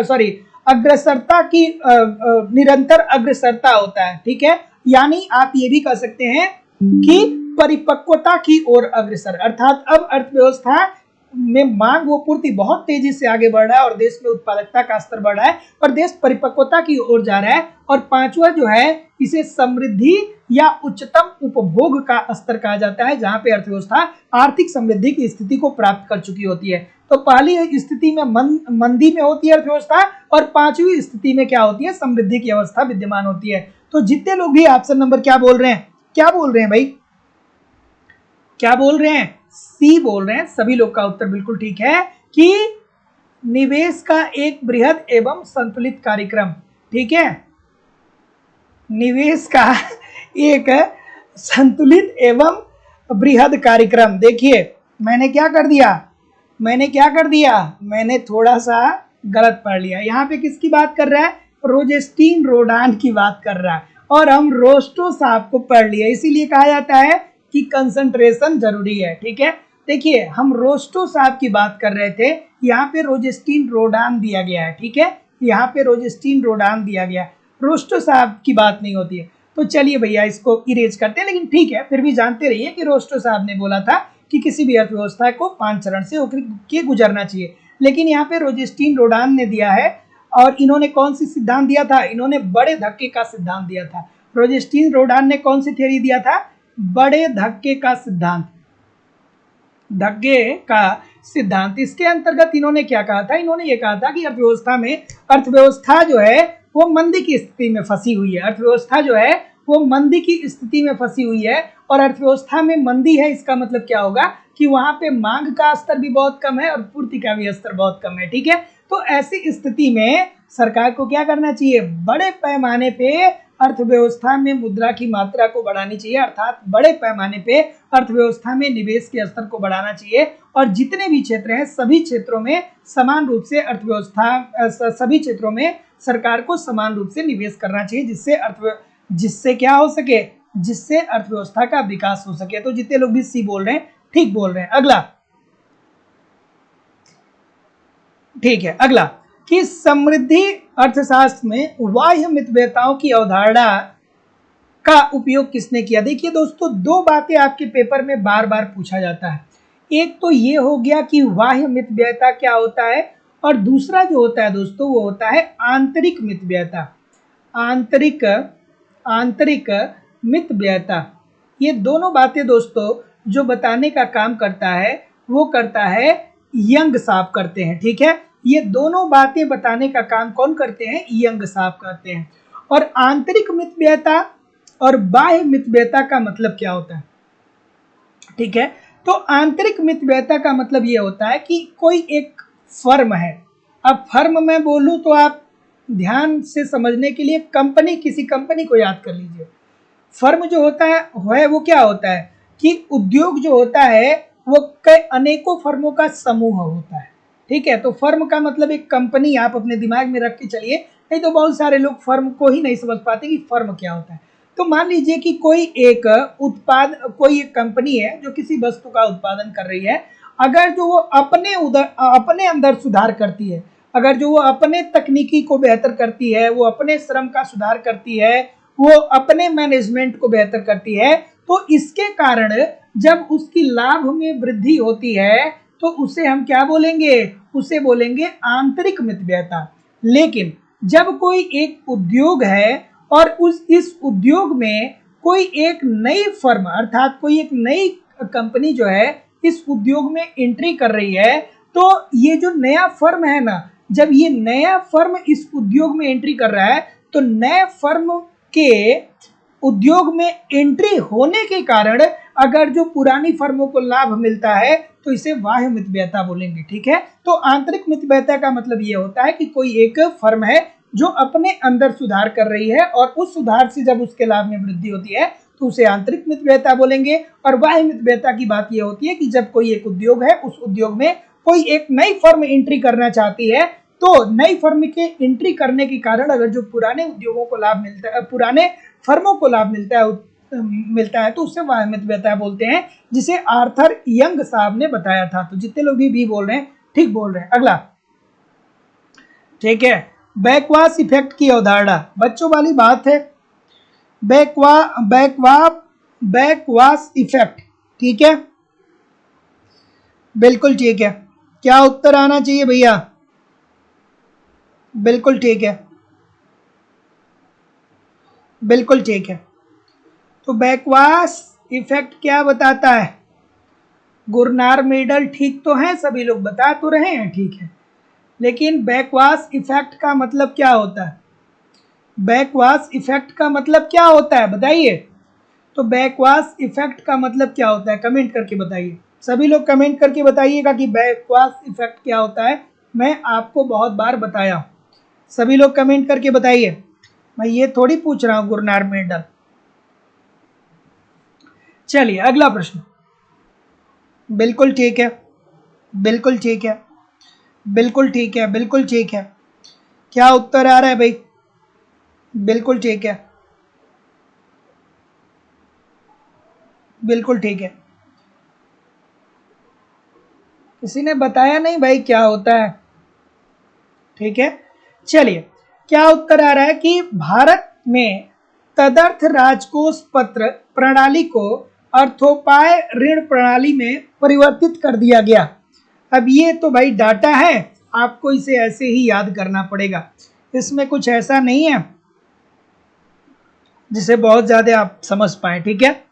अग्रसरता की निरंतर अग्रसरता होता है। ठीक है, यानी आप ये भी कह सकते हैं कि परिपक्वता की ओर अग्रसर, अर्थात अब अर्थव्यवस्था में मांग व पूर्ति बहुत तेजी से आगे बढ़ रहा है और देश में उत्पादकता का स्तर बढ़ रहा है और देश परिपक्वता की ओर जा रहा है। और पांचवा जो है इसे समृद्धि या उच्चतम उपभोग का स्तर कहा जाता है, जहां पे अर्थव्यवस्था आर्थिक समृद्धि की स्थिति को प्राप्त कर चुकी होती है। तो पहली स्थिति में मंदी में होती है अर्थव्यवस्था और पांचवी स्थिति में क्या होती है, समृद्धि की अवस्था विद्यमान होती है। तो जितने लोग भी ऑप्शन नंबर क्या बोल रहे हैं, क्या बोल रहे हैं भाई, क्या बोल रहे हैं, सी बोल रहे हैं। सभी लोग का उत्तर बिल्कुल ठीक है कि निवेश का एक बृहद एवं संतुलित कार्यक्रम। ठीक है, निवेश का एक संतुलित एवं बृहद कार्यक्रम। देखिए मैंने क्या कर दिया, मैंने थोड़ा सा गलत पढ़ लिया। यहाँ पे किसकी बात कर रहा है, रोजेस्टीन रोडान की बात कर रहा है और हम रोस्टो साहब को पढ़ लिया। इसीलिए कहा जाता है कि कंसंट्रेशन जरूरी है। ठीक है, देखिए हम रोस्टो साहब की बात कर रहे थे, यहाँ पे रोजेस्टीन रोडान दिया गया है। ठीक है, यहाँ पे रोजेस्टीन रोडान दिया गया, रोस्टो साहब की बात नहीं होती है। तो चलिए भैया इसको इरेज करते हैं, लेकिन ठीक है फिर भी जानते रहिए कि रोस्टो साहब ने बोला था कि किसी भी अर्थव्यवस्था को 5 चरण से होकर के गुजरना चाहिए। लेकिन यहाँ पे रोजेस्टीन रोडान ने दिया है और इन्होंने कौन सी सिद्धांत दिया था, इन्होंने बड़े धक्के का सिद्धांत दिया था। रोजेस्टीन रोडान ने कौन सी थ्योरी दिया था, बड़े धक्के का सिद्धांत, इसके अंतर्गत इन्होंने क्या कहा था, इन्होंने ये कहा था कि अर्थव्यवस्था जो है वो मंदी की स्थिति में फंसी हुई है। अर्थव्यवस्था जो है वो मंदी की स्थिति में फंसी हुई है और अर्थव्यवस्था में मंदी है, इसका मतलब क्या होगा कि वहां पे मांग का स्तर भी बहुत कम है और पूर्ति का भी स्तर बहुत कम है। ठीक है, तो ऐसी स्थिति में सरकार को क्या करना चाहिए, बड़े पैमाने पे अर्थव्यवस्था में मुद्रा की मात्रा को बढ़ानी चाहिए, अर्थात बड़े पैमाने पे अर्थव्यवस्था में निवेश के स्तर को बढ़ाना चाहिए। और जितने भी क्षेत्र हैं सभी क्षेत्रों में समान रूप से सभी क्षेत्रों में सरकार को समान रूप से निवेश करना चाहिए, जिससे क्या हो सके, जिससे अर्थव्यवस्था का विकास हो सके। तो जितने लोग भी सी बोल रहे हैं ठीक बोल रहे हैं। अगला, ठीक है, अगला कि समृद्धि अर्थशास्त्र में बाह्य मितव्ययताओं की अवधारणा का उपयोग किसने किया। देखिए दोस्तों, दो बातें आपके पेपर में बार बार पूछा जाता है। एक तो ये हो गया कि बाह्य मितव्ययता क्या होता है, और दूसरा जो होता है दोस्तों वो होता है आंतरिक मितव्ययता। आंतरिक आंतरिक मितव्ययता, ये दोनों बातें दोस्तों जो बताने का काम करता है वो करता है यंग साहब करते हैं। ठीक है, ये दोनों बातें बताने का काम कौन करते हैं, यंग साहब करते हैं। और आंतरिक मितव्ययता और बाह्य मितव्ययता का मतलब क्या होता है। ठीक है, तो आंतरिक मितव्ययता का मतलब ये होता है कि कोई एक फर्म है। अब फर्म में बोलूं तो आप ध्यान से समझने के लिए कंपनी, किसी कंपनी को याद कर लीजिए। फर्म जो होता है वो क्या होता है कि उद्योग जो होता है वो कई अनेकों फर्मों का समूह होता है। ठीक है, तो फर्म का मतलब एक कंपनी, आप अपने दिमाग में रख के चलिए, नहीं तो बहुत सारे लोग फर्म को ही नहीं समझ पाते कि फर्म क्या होता है। तो मान लीजिए कि कोई एक कंपनी है जो किसी वस्तु का उत्पादन कर रही है। अगर जो वो अपने अंदर सुधार करती है, अगर जो वो अपने तकनीकी को बेहतर करती है, वो अपने श्रम का सुधार करती है, वो अपने मैनेजमेंट को बेहतर करती है, तो इसके कारण जब उसकी लाभ में वृद्धि होती है तो उसे हम क्या बोलेंगे, उसे बोलेंगे आंतरिक मितव्ययता। लेकिन जब कोई एक उद्योग है और इस उद्योग में कोई एक नई फर्म अर्थात कोई एक नई कंपनी जो है इस उद्योग में एंट्री कर रही है, तो ये जो नया फर्म है ना, जब ये नया फर्म इस उद्योग में एंट्री कर रहा है तो नए फर्म के उद्योग में एंट्री होने के कारण अगर जो पुरानी फर्मों को लाभ मिलता है तो इसे बाह्य मितव्ययता बोलेंगे। ठीक है, तो आंतरिक मितव्ययता का मतलब ये होता है कि कोई एक फर्म है जो अपने अंदर सुधार कर रही है और उस सुधार से जब उसके लाभ में वृद्धि होती है तो उसे आंतरिक मितव्ययता बोलेंगे। और बाह्य मितव्ययता की बात ये होती है कि जब कोई एक उद्योग है, उस उद्योग में कोई एक नई फर्म एंट्री करना चाहती है, तो नई फर्म के एंट्री करने के कारण अगर जो पुराने उद्योगों को लाभ मिलता है, पुराने फर्मों को लाभ मिलता है तो उससे बाह्य मितव्ययता बोलते हैं, जिसे आर्थर यंग साहब ने बताया था। तो जितने लोग भी बोल रहे हैं ठीक बोल रहे हैं। अगला, ठीक है, बैकवास इफेक्ट की अवधारणा, बच्चों वाली बात है। बैकवास इफेक्ट, ठीक है, बिल्कुल ठीक है। क्या उत्तर आना चाहिए भैया, बिल्कुल ठीक है, बिल्कुल ठीक है। तो बैकवास इफेक्ट क्या बताता है, गुरनार मेडल ठीक तो है, सभी लोग बता तो रहे हैं, ठीक है, लेकिन बैकवास इफेक्ट का मतलब क्या होता है, बैकवास इफेक्ट का मतलब क्या होता है बताइए। तो बैकवास इफेक्ट का मतलब क्या होता है, कमेंट करके बताइए, सभी लोग कमेंट करके बताइएगा कि बैकवास इफेक्ट क्या होता है। मैं आपको बहुत बार बताया हूं, सभी लोग कमेंट करके बताइए। मैं ये थोड़ी पूछ रहा हूं गुरनार मेडल। चलिए अगला प्रश्न, बिल्कुल ठीक है, बिल्कुल ठीक है, बिल्कुल ठीक है, बिल्कुल ठीक है। क्या उत्तर आ रहा है भाई, बिल्कुल ठीक है, बिल्कुल ठीक है। किसी ने बताया नहीं भाई क्या होता है, ठीक है। चलिए, क्या उत्तर आ रहा है कि भारत में तदर्थ राजकोष पत्र प्रणाली को अर्थोपाय ऋण प्रणाली में परिवर्तित कर दिया गया। अब ये तो भाई डाटा है, आपको इसे ऐसे ही याद करना पड़ेगा, इसमें कुछ ऐसा नहीं है जिसे बहुत ज्यादा आप समझ पाए, ठीक है,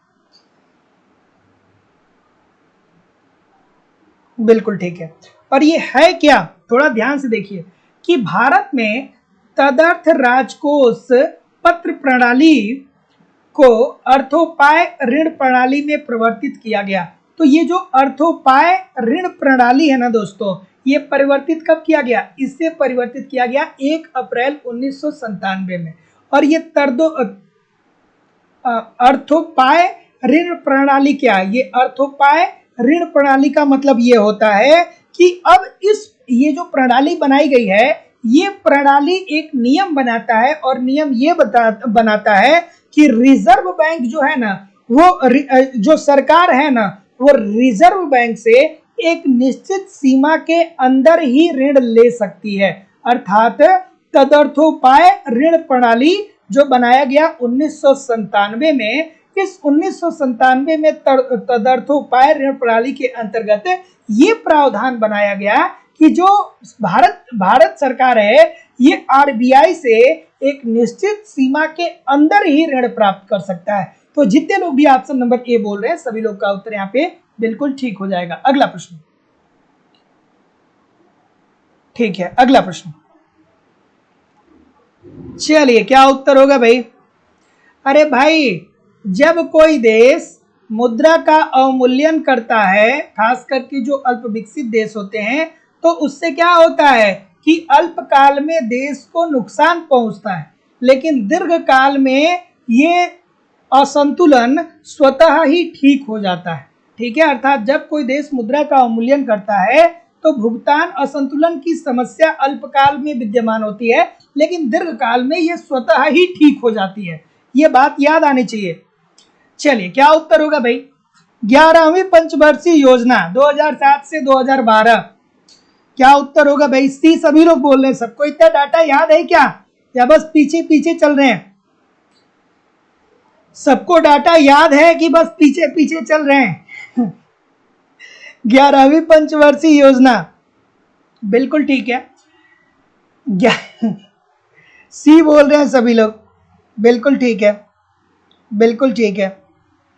बिल्कुल ठीक है। और ये है क्या, थोड़ा ध्यान से देखिए कि भारत में तदर्थ राजकोष पत्र प्रणाली को अर्थोपाय ऋण प्रणाली में परिवर्तित किया गया। तो ये जो अर्थोपाय ऋण प्रणाली है ना दोस्तों, ये परिवर्तित कब किया गया, इससे परिवर्तित किया गया 1 अप्रैल 1997 में। और ये अर्थोपाय ऋण प्रणाली क्या है, ये अर्थोपाय ऋण प्रणाली का मतलब ये होता है कि अब ये जो प्रणाली बनाई गई है, ये प्रणाली एक नियम बनाता है और नियम ये बनाता है कि रिजर्व बैंक जो है ना, वो जो सरकार है ना, वो रिजर्व बैंक से एक निश्चित सीमा के अंदर ही ऋण ले सकती है। अर्थात तदर्थोपाय ऋण प्रणाली जो बनाया गया 1997 में, इस 1997 में तदर्थोपाय ऋण प्रणाली के अंतर्गत ये प्रावधान बनाया गया कि जो भारत सरकार है ये आरबीआई से एक निश्चित सीमा के अंदर ही ऋण प्राप्त कर सकता है। तो जितने लोग भी ऑप्शन नंबर ए बोल रहे हैं सभी लोग का उत्तर यहाँ पे बिल्कुल ठीक हो जाएगा। अगला प्रश्न, ठीक है, अगला प्रश्न, चलिए क्या उत्तर होगा भाई? अरे भाई, जब कोई देश मुद्रा का अवमूल्यन करता है, खास करके जो अल्प विकसित देश होते हैं, तो उससे क्या होता है कि अल्पकाल में देश को नुकसान पहुंचता है, लेकिन दीर्घ काल में ये असंतुलन स्वतः ही ठीक हो जाता है। ठीक है, अर्थात जब कोई देश मुद्रा का अवमूल्यन करता है तो भुगतान असंतुलन की समस्या अल्पकाल में विद्यमान होती है, लेकिन दीर्घकाल में ये स्वतः ही ठीक हो जाती है। ये बात याद आनी चाहिए। चलिए क्या उत्तर होगा भाई? 11वीं पंचवर्षीय योजना 2007 से 2012, क्या उत्तर होगा भाई? सी सभी लोग बोल रहे हैं। सबको इतना डाटा याद है क्या, या बस पीछे पीछे चल रहे हैं? सबको डाटा याद है कि बस पीछे पीछे चल रहे हैं? 11वीं पंचवर्षीय योजना, बिल्कुल ठीक है। सी बोल रहे हैं सभी लोग, बिल्कुल ठीक है, बिल्कुल ठीक है,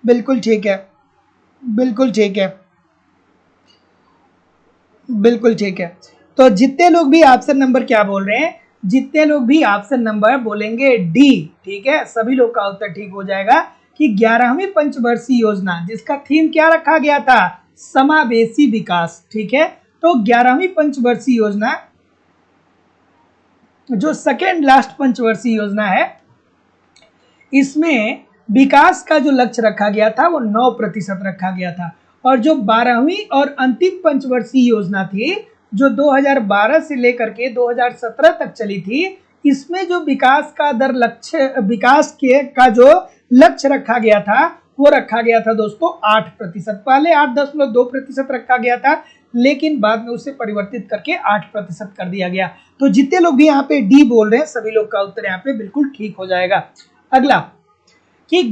बिल्कुल ठीक है, बिल्कुल ठीक है, बिल्कुल ठीक है। तो जितने लोग भी ऑप्शन नंबर क्या बोल रहे हैं, जितने लोग भी ऑप्शन नंबर बोलेंगे डी, ठीक है, सभी लोग का उत्तर ठीक हो जाएगा कि 11वीं पंचवर्षीय योजना जिसका थीम क्या रखा गया था, समावेशी विकास। ठीक है, तो 11वीं पंचवर्षीय योजना जो सेकेंड लास्ट पंचवर्षीय योजना है, इसमें विकास का जो लक्ष्य रखा गया था वो 9% रखा गया था। और जो 12वीं और अंतिम पंचवर्षीय योजना थी जो 2012 से लेकर के 2017 तक चली थी, इसमें जो विकास का दर लक्ष्य, विकास के का जो लक्ष्य रखा गया था वो रखा गया था दोस्तों 8%। पहले 8.2% रखा गया था, लेकिन बाद में उसे परिवर्तित करके 8% कर दिया गया। तो जितने लोग भी यहाँ पे डी बोल रहे हैं सभी लोग का उत्तर यहाँ पे बिल्कुल ठीक हो जाएगा। अगला कि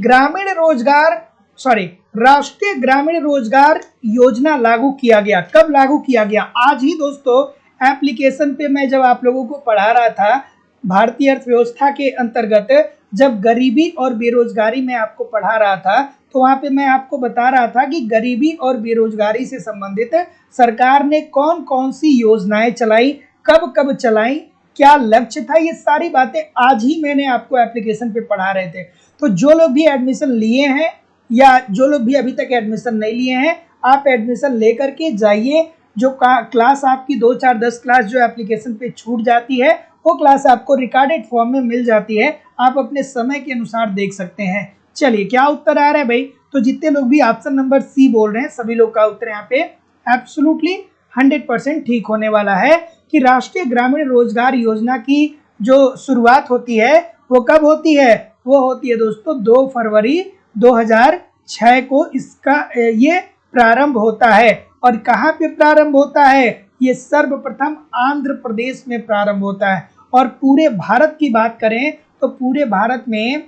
राष्ट्रीय ग्रामीण रोजगार योजना लागू किया गया, कब लागू किया गया? आज ही दोस्तों एप्लीकेशन पे मैं जब आप लोगों को पढ़ा रहा था भारतीय अर्थव्यवस्था के अंतर्गत, जब गरीबी और बेरोजगारी में आपको पढ़ा रहा था, तो वहां पे मैं आपको बता रहा था कि गरीबी और बेरोजगारी से संबंधित सरकार ने कौन कौन सी योजनाएं चलाई, कब कब चलाई, क्या लक्ष्य था, ये सारी बातें आज ही मैंने आपको एप्लीकेशन पे पढ़ा रहे थे। तो जो लोग भी एडमिशन लिए हैं या जो लोग भी अभी तक एडमिशन नहीं लिए हैं, आप एडमिशन लेकर के जाइए। जो क्लास आपकी 2, 4, 10 क्लास जो एप्लीकेशन पे छूट जाती है, वो क्लास आपको रिकॉर्डेड फॉर्म में मिल जाती है, आप अपने समय के अनुसार देख सकते हैं। चलिए क्या उत्तर आ रहा है भाई? तो जितने लोग भी ऑप्शन नंबर सी बोल रहे हैं सभी लोग का उत्तर यहाँ पे एब्सोल्युटली 100% ठीक होने वाला है कि राष्ट्रीय ग्रामीण रोजगार योजना की जो शुरुआत होती है वो कब होती है? वो होती है दोस्तों 2 फरवरी 2006 को इसका ये प्रारंभ होता है। और कहाँ पे प्रारंभ होता है? ये सर्वप्रथम आंध्र प्रदेश में प्रारंभ होता है। और पूरे भारत की बात करें तो पूरे भारत में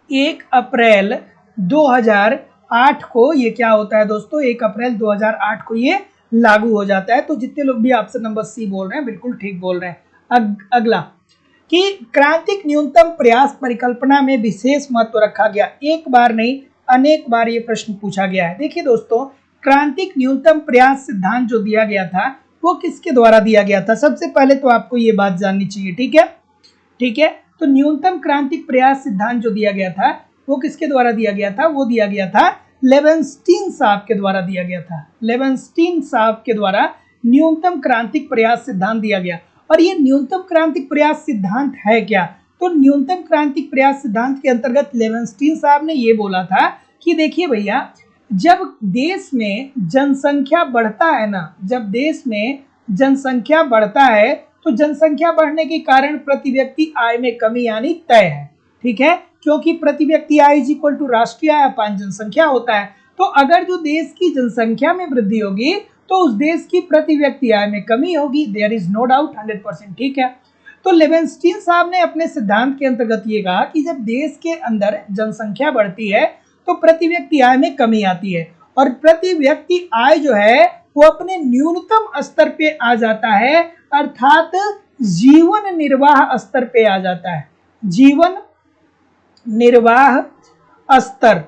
1 अप्रैल 2008 को ये क्या होता है दोस्तों? 1 अप्रैल 2008 को ये लागू हो जाता है। तो जितने लोग भी ऑप्शन नंबर सी बोल रहे हैं बिल्कुल ठीक बोल रहे हैं। अगला कि क्रांतिक न्यूनतम प्रयास परिकल्पना में विशेष महत्व रखा गया। एक बार नहीं अनेक बार ये प्रश्न पूछा गया है। देखिए दोस्तों, क्रांतिक न्यूनतम प्रयास सिद्धांत जो दिया गया था वो किसके द्वारा दिया गया था? सबसे पहले तो आपको ये बात जाननी चाहिए। ठीक है, ठीक है। तो न्यूनतम क्रांतिक प्रयास सिद्धांत जो दिया गया था वो किसके द्वारा दिया गया था? वो दिया गया था लेवेंस्टीन साहब के द्वारा दिया गया था। लेवेंस्टीन साहब के द्वारा न्यूनतम क्रांतिक प्रयास सिद्धांत दिया गया। और ये न्यूनतम क्रांतिक प्रयास सिद्धांत है क्या? तो न्यूनतम क्रांतिक प्रयास सिद्धांत के अंतर्गत लेवेंस्टीन साहब ने ये बोला था कि देखिए भैया, जब देश में जनसंख्या बढ़ता है ना, जब देश में जनसंख्या बढ़ता है तो जनसंख्या बढ़ने के कारण प्रति व्यक्ति आय में कमी यानी तय है। ठीक है, क्योंकि प्रति व्यक्ति आय इज इक्वल टू राष्ट्रीय आय अपान जनसंख्या होता है। तो अगर जो देश की जनसंख्या में वृद्धि होगी तो उस देश की प्रति व्यक्ति आय में कमी होगी। देयर इज नो डाउट, 100% ठीक है। तो लेवेंस्टीन साहब ने अपने सिद्धांत के अंतर्गत ये कहा कि जब देश के अंदर जनसंख्या बढ़ती है तो प्रति व्यक्ति आय में कमी आती है, और प्रति व्यक्ति आय जो है वो अपने न्यूनतम स्तर पे आ जाता है, अर्थात जीवन निर्वाह स्तर पे आ जाता है। जीवन निर्वाह स्तर,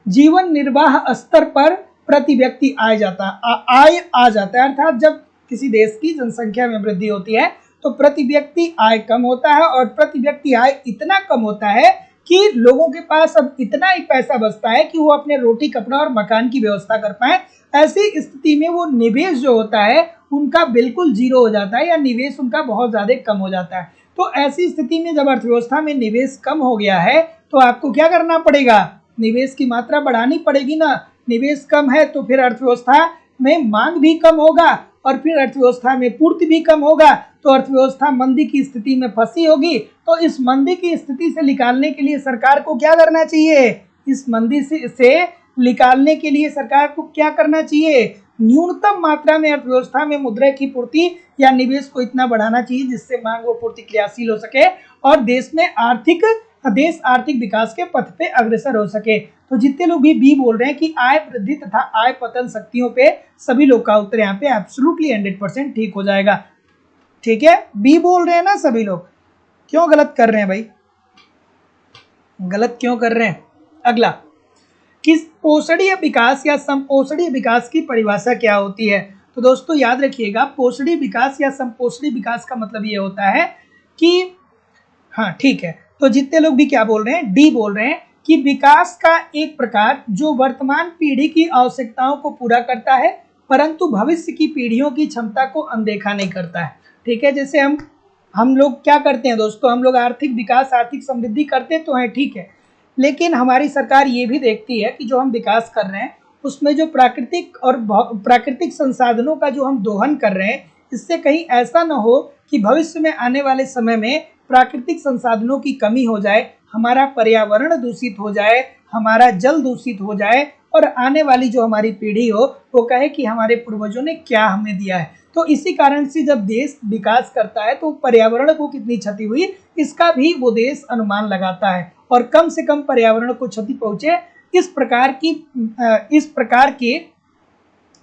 जीवन निर्वाह स्तर पर प्रति व्यक्ति आय आ जाता है, अर्थात जब किसी देश की जनसंख्या में वृद्धि होती है तो प्रति व्यक्ति आय कम होता है, और प्रति व्यक्ति आय इतना कम होता है कि लोगों के पास अब इतना ही पैसा बचता है कि वो अपने रोटी कपड़ा और मकान की व्यवस्था कर पाए। ऐसी स्थिति में वो निवेश जो होता है उनका बिल्कुल जीरो हो जाता है, या निवेश उनका बहुत ज्यादा कम हो जाता है। तो ऐसी स्थिति में जब अर्थव्यवस्था में निवेश कम हो गया है तो आपको क्या करना पड़ेगा, निवेश की मात्रा बढ़ानी पड़ेगी ना। निवेश कम है तो फिर अर्थव्यवस्था में मांग भी कम होगा, और फिर अर्थव्यवस्था में पूर्ति भी कम होगा, तो अर्थव्यवस्था मंदी की स्थिति में फंसी होगी। तो इस मंदी की स्थिति से निकालने के लिए सरकार को क्या करना चाहिए, इस मंदी से निकालने के लिए सरकार को क्या करना चाहिए, न्यूनतम मात्रा में अर्थव्यवस्था में मुद्रा की पूर्ति या निवेश को इतना बढ़ाना चाहिए जिससे मांग व पूर्ति क्रियाशील हो सके और देश आर्थिक विकास के पथ पे अग्रसर हो सके। तो जितने लोग भी बी बोल रहे हैं कि आय वृद्धि तथा आय पतन शक्तियों पे, सभी लोग का उत्तर यहाँ पे एब्सोल्युटली 100% ठीक हो जाएगा। ठीक है, बी बोल रहे हैं ना सभी लोग, क्यों गलत कर रहे हैं भाई, गलत क्यों कर रहे हैं। अगला, किस पोषणीय विकास या समपोषणीय विकास की परिभाषा क्या होती है। तो दोस्तों याद रखिएगा, पोषणीय विकास या समपोषणीय विकास का मतलब ये होता है कि, हाँ ठीक है, तो जितने लोग भी क्या बोल रहे हैं, डी बोल रहे हैं कि विकास का एक प्रकार जो वर्तमान पीढ़ी की आवश्यकताओं को पूरा करता है परंतु भविष्य की पीढ़ियों की क्षमता को अनदेखा नहीं करता है। ठीक है, जैसे हम लोग क्या करते हैं दोस्तों, हम लोग आर्थिक विकास आर्थिक समृद्धि करते तो हैं, ठीक है, लेकिन हमारी सरकार ये भी देखती है कि जो हम विकास कर रहे हैं उसमें जो प्राकृतिक संसाधनों का जो हम दोहन कर रहे हैं, इससे कहीं ऐसा ना हो कि भविष्य में आने वाले समय में प्राकृतिक संसाधनों की कमी हो जाए, हमारा पर्यावरण दूषित हो जाए, हमारा जल दूषित हो जाए, और आने वाली जो हमारी पीढ़ी हो वो कहे कि हमारे पूर्वजों ने क्या हमें दिया है। तो इसी कारण से जब देश विकास करता है तो पर्यावरण को कितनी क्षति हुई इसका भी वो देश अनुमान लगाता है, और कम से कम पर्यावरण को क्षति पहुंचे इस प्रकार की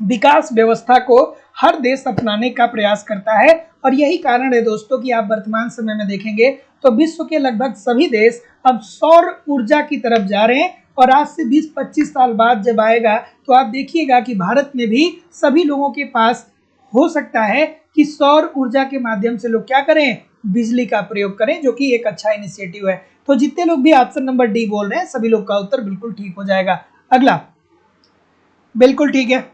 विकास व्यवस्था को हर देश अपनाने का प्रयास करता है। और यही कारण है दोस्तों कि आप वर्तमान समय में देखेंगे तो विश्व के लगभग सभी देश अब सौर ऊर्जा की तरफ जा रहे हैं, और आज से 20-25 साल बाद जब आएगा तो आप देखिएगा कि भारत में भी सभी लोगों के पास हो सकता है कि सौर ऊर्जा के माध्यम से लोग क्या करें, बिजली का प्रयोग करें, जो कि एक अच्छा इनिशिएटिव है। तो जितने लोग भी ऑप्शन नंबर डी बोल रहे हैं सभी लोग का उत्तर बिल्कुल ठीक हो जाएगा। अगला, बिल्कुल ठीक है,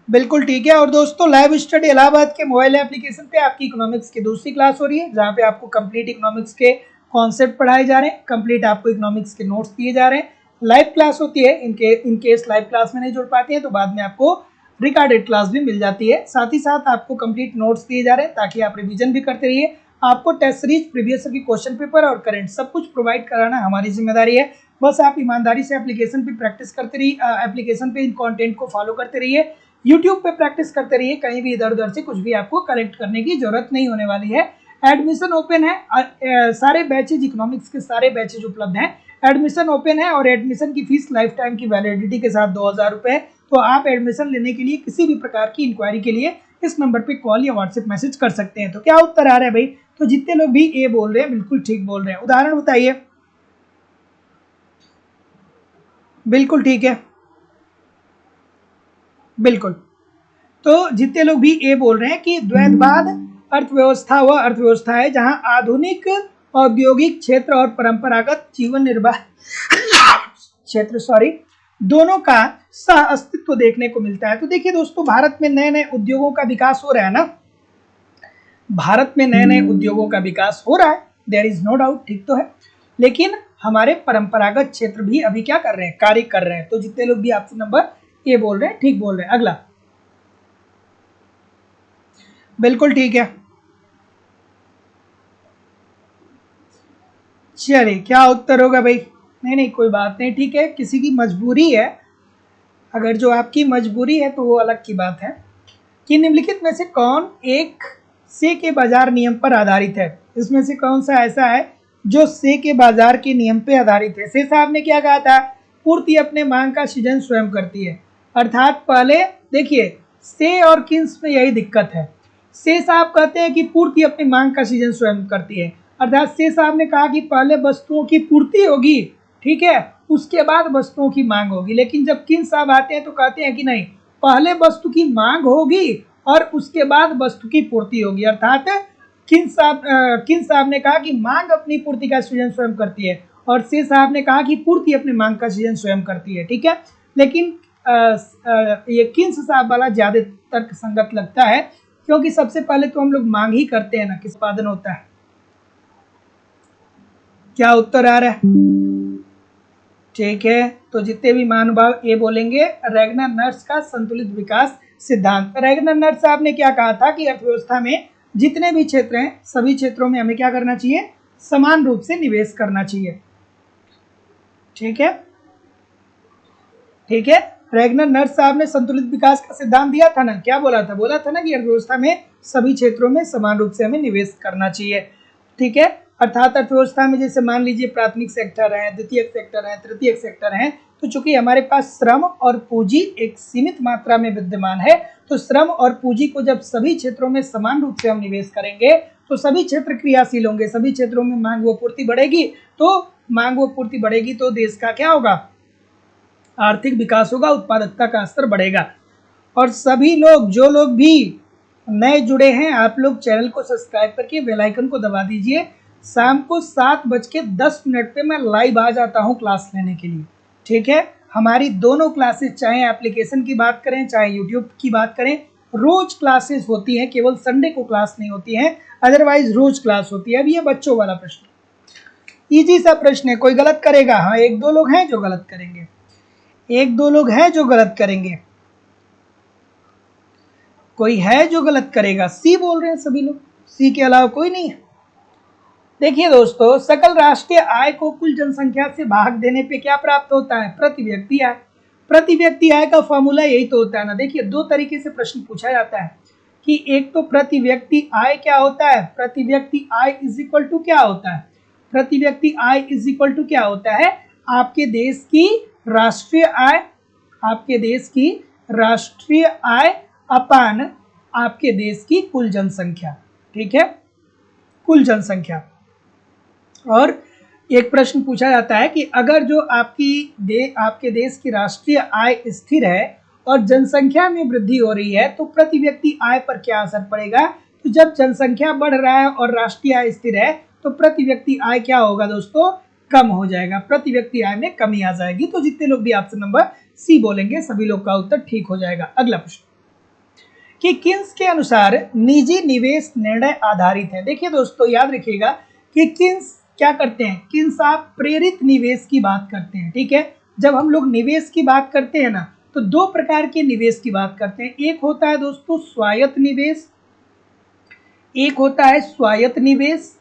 बिल्कुल ठीक है। और दोस्तों लाइव स्टडी इलाहाबाद के मोबाइल एप्लीकेशन पे आपकी इकोनॉमिक्स की दूसरी क्लास हो रही है, जहाँ पे आपको कंप्लीट इकोनॉमिक्स के कॉन्सेप्ट पढ़ाए जा रहे हैं, कंप्लीट आपको इकोनॉमिक्स के नोट्स दिए जा रहे हैं। लाइव क्लास होती है, इनकेस लाइव क्लास में नहीं जुड़ पाते हैं तो बाद में आपको रिकॉर्डेड क्लास भी मिल जाती है। साथ ही साथ आपको कंप्लीट नोट्स दिए जा रहे हैं ताकि आप रिवीजन भी करते रहिए। आपको टेस्ट सीरीज, प्रीवियस ईयर की क्वेश्चन पेपर और करंट सब कुछ प्रोवाइड कराना हमारी जिम्मेदारी है। बस आप ईमानदारी से एप्लीकेशन पे प्रैक्टिस करते रहिए, एप्लीकेशन पे इन कंटेंट को फॉलो करते रहिए, यूट्यूब पे प्रैक्टिस करते रहिए, कहीं भी इधर उधर से कुछ भी आपको कलेक्ट करने की जरूरत नहीं होने वाली है। एडमिशन ओपन है, सारे बैचेज इकोनॉमिक्स के सारे बैचेज उपलब्ध हैं, एडमिशन ओपन है, और एडमिशन की फीस लाइफ टाइम की वैलिडिटी के साथ 2000 रुपये। तो आप एडमिशन लेने के लिए किसी भी प्रकार की इंक्वायरी के लिए इस नंबर पे कॉल या व्हाट्सएप मैसेज कर सकते हैं। तो क्या उत्तर आ रहा है भाई, तो जितने लोग भी ए बोल रहे हैं बिल्कुल ठीक बोल रहे हैं। उदाहरण बताइए, बिल्कुल ठीक है, बिल्कुल। तो जितने लोग भी ए बोल रहे हैं कि द्वैतवाद अर्थव्यवस्था वह अर्थव्यवस्था है जहां आधुनिक औद्योगिक क्षेत्र और परंपरागत जीवन निर्वाह क्षेत्र दोनों का सह अस्तित्व देखने को मिलता है। तो देखिए दोस्तों, भारत में नए नए उद्योगों का विकास हो रहा है ना, भारत में नए नए उद्योगों का विकास हो रहा है, देयर इज नो डाउट, ठीक तो है, लेकिन हमारे परंपरागत क्षेत्र भी अभी क्या कर रहे हैं, कार्य कर रहे हैं। तो जितने लोग भी ऑप्शन नंबर ए बोल रहे हैं ठीक बोल रहे हैं। अगला, बिल्कुल ठीक है, चलिए क्या उत्तर होगा भाई, नहीं कोई बात नहीं, ठीक है, किसी की मजबूरी है अगर जो आपकी मजबूरी है तो वो अलग की बात है। कि निम्नलिखित में से कौन एक से के बाजार नियम पर आधारित है? इसमें से कौन सा ऐसा है जो से के बाजार के नियम पे आधारित है? से साहब ने क्या कहा था? पूर्ति अपने मांग का सृजन स्वयं करती है। अर्थात पहले देखिए, से और किन्स में यही दिक्कत है। से साहब कहते हैं कि पूर्ति अपनी मांग का सृजन स्वयं करती है, अर्थात से साहब ने कहा कि पहले वस्तुओं की पूर्ति होगी, ठीक है, उसके बाद वस्तुओं की मांग होगी। लेकिन जब किन्स साहब आते हैं तो कहते हैं कि नहीं, पहले वस्तु की मांग होगी और उसके बाद वस्तु की पूर्ति होगी। अर्थात किन्स साहब ने कहा कि मांग अपनी पूर्ति का सृजन स्वयं करती है और से साहब ने कहा कि पूर्ति अपनी मांग का सृजन स्वयं करती है, ठीक है। लेकिन ये किन्स साहब वाला ज्यादा तर्क संगत लगता है, क्योंकि सबसे पहले तो हम लोग मांग ही करते हैं ना, किस उत्पादन होता है। क्या उत्तर आ रहा है? ठीक है, तो जितने भी महानुभाव ये बोलेंगे रैगनर नर्स का संतुलित विकास सिद्धांत। रैगनर नर्स साहब ने क्या कहा था कि अर्थव्यवस्था में जितने भी क्षेत्र हैं सभी क्षेत्रों में हमें क्या करना चाहिए? समान रूप से निवेश करना चाहिए, ठीक है, ठीक है। रैगनर नर्स साहब ने संतुलित विकास का सिद्धांत दिया था ना, क्या बोला था? बोला था ना कि अर्थव्यवस्था में सभी क्षेत्रों में समान रूप से हमें निवेश करना चाहिए, ठीक है। अर्थात अर्थव्यवस्था में जैसे मान लीजिए प्राथमिक सेक्टर है, द्वितीयक सेक्टर है, तृतीयक सेक्टर है, तो चूंकि हमारे पास श्रम और पूंजी एक सीमित मात्रा में विद्यमान है, तो श्रम और पूंजी को जब सभी क्षेत्रों में समान रूप से हम निवेश करेंगे तो सभी क्षेत्र क्रियाशील होंगे, सभी क्षेत्रों में मांग व पूर्ति बढ़ेगी, तो मांग व पूर्ति बढ़ेगी तो देश का क्या होगा? आर्थिक विकास होगा, उत्पादकता का स्तर बढ़ेगा। और सभी लोग, जो लोग भी नए जुड़े हैं, आप लोग चैनल को सब्सक्राइब करके बेल आइकन को दबा दीजिए। शाम को 7:10 पे मैं लाइव आ जाता हूं क्लास लेने के लिए, ठीक है। हमारी दोनों क्लासेस, चाहे एप्लीकेशन की बात करें चाहे यूट्यूब की बात करें, रोज क्लासेस होती हैं, केवल संडे को क्लास नहीं होती है, अदरवाइज रोज क्लास होती है। अब ये बच्चों वाला प्रश्न, इजी सा प्रश्न है, कोई गलत करेगा? हाँ, एक दो लोग हैं जो गलत करेंगे, एक दो लोग हैं जो गलत करेंगे, कोई है जो गलत करेगा? सी बोल रहे हैं सभी लोग, सी के अलावा कोई नहीं है। देखिए दोस्तों, सकल राष्ट्रीय आय को कुल जनसंख्या से भाग देने पे क्या प्राप्त होता है? प्रति व्यक्ति आय। प्रति व्यक्ति आय का फॉर्मूला यही तो होता है ना। देखिए, दो तरीके से प्रश्न पूछा जाता है कि एक तो प्रति व्यक्ति आय क्या होता है, प्रति व्यक्ति आय इज इक्वल टू क्या होता है? प्रति व्यक्ति आय इज इक्वल टू क्या होता है? आपके देश की राष्ट्रीय आय, आपके देश की राष्ट्रीय आय अपान आपके देश की कुल जनसंख्या, ठीक है, कुल जनसंख्या। और एक प्रश्न पूछा जाता है कि अगर जो आपके देश की राष्ट्रीय आय स्थिर है और जनसंख्या में वृद्धि हो रही है तो प्रति व्यक्ति आय पर क्या असर पड़ेगा? तो जब जनसंख्या बढ़ रहा है और राष्ट्रीय आय स्थिर है तो प्रति व्यक्ति आय क्या होगा दोस्तों? कम हो जाएगा, प्रति व्यक्ति आय में कमी आ जाएगी। तो जितने लोग भी ऑप्शन नंबर सी बोलेंगे सभी लोग का उत्तर ठीक हो जाएगा। अगला प्रश्न, कि किन्स के अनुसार निजी निवेश निर्णय आधारित है। देखिए दोस्तों, याद रखिएगा कि किन्स क्या करते हैं? किन्स आप प्रेरित निवेश की बात करते हैं, ठीक है। जब हम लोग निवेश की बात करते हैं ना, तो दो प्रकार के निवेश की बात करते हैं। एक होता है दोस्तों स्वायत्त निवेश, एक होता है स्वायत्त निवेश,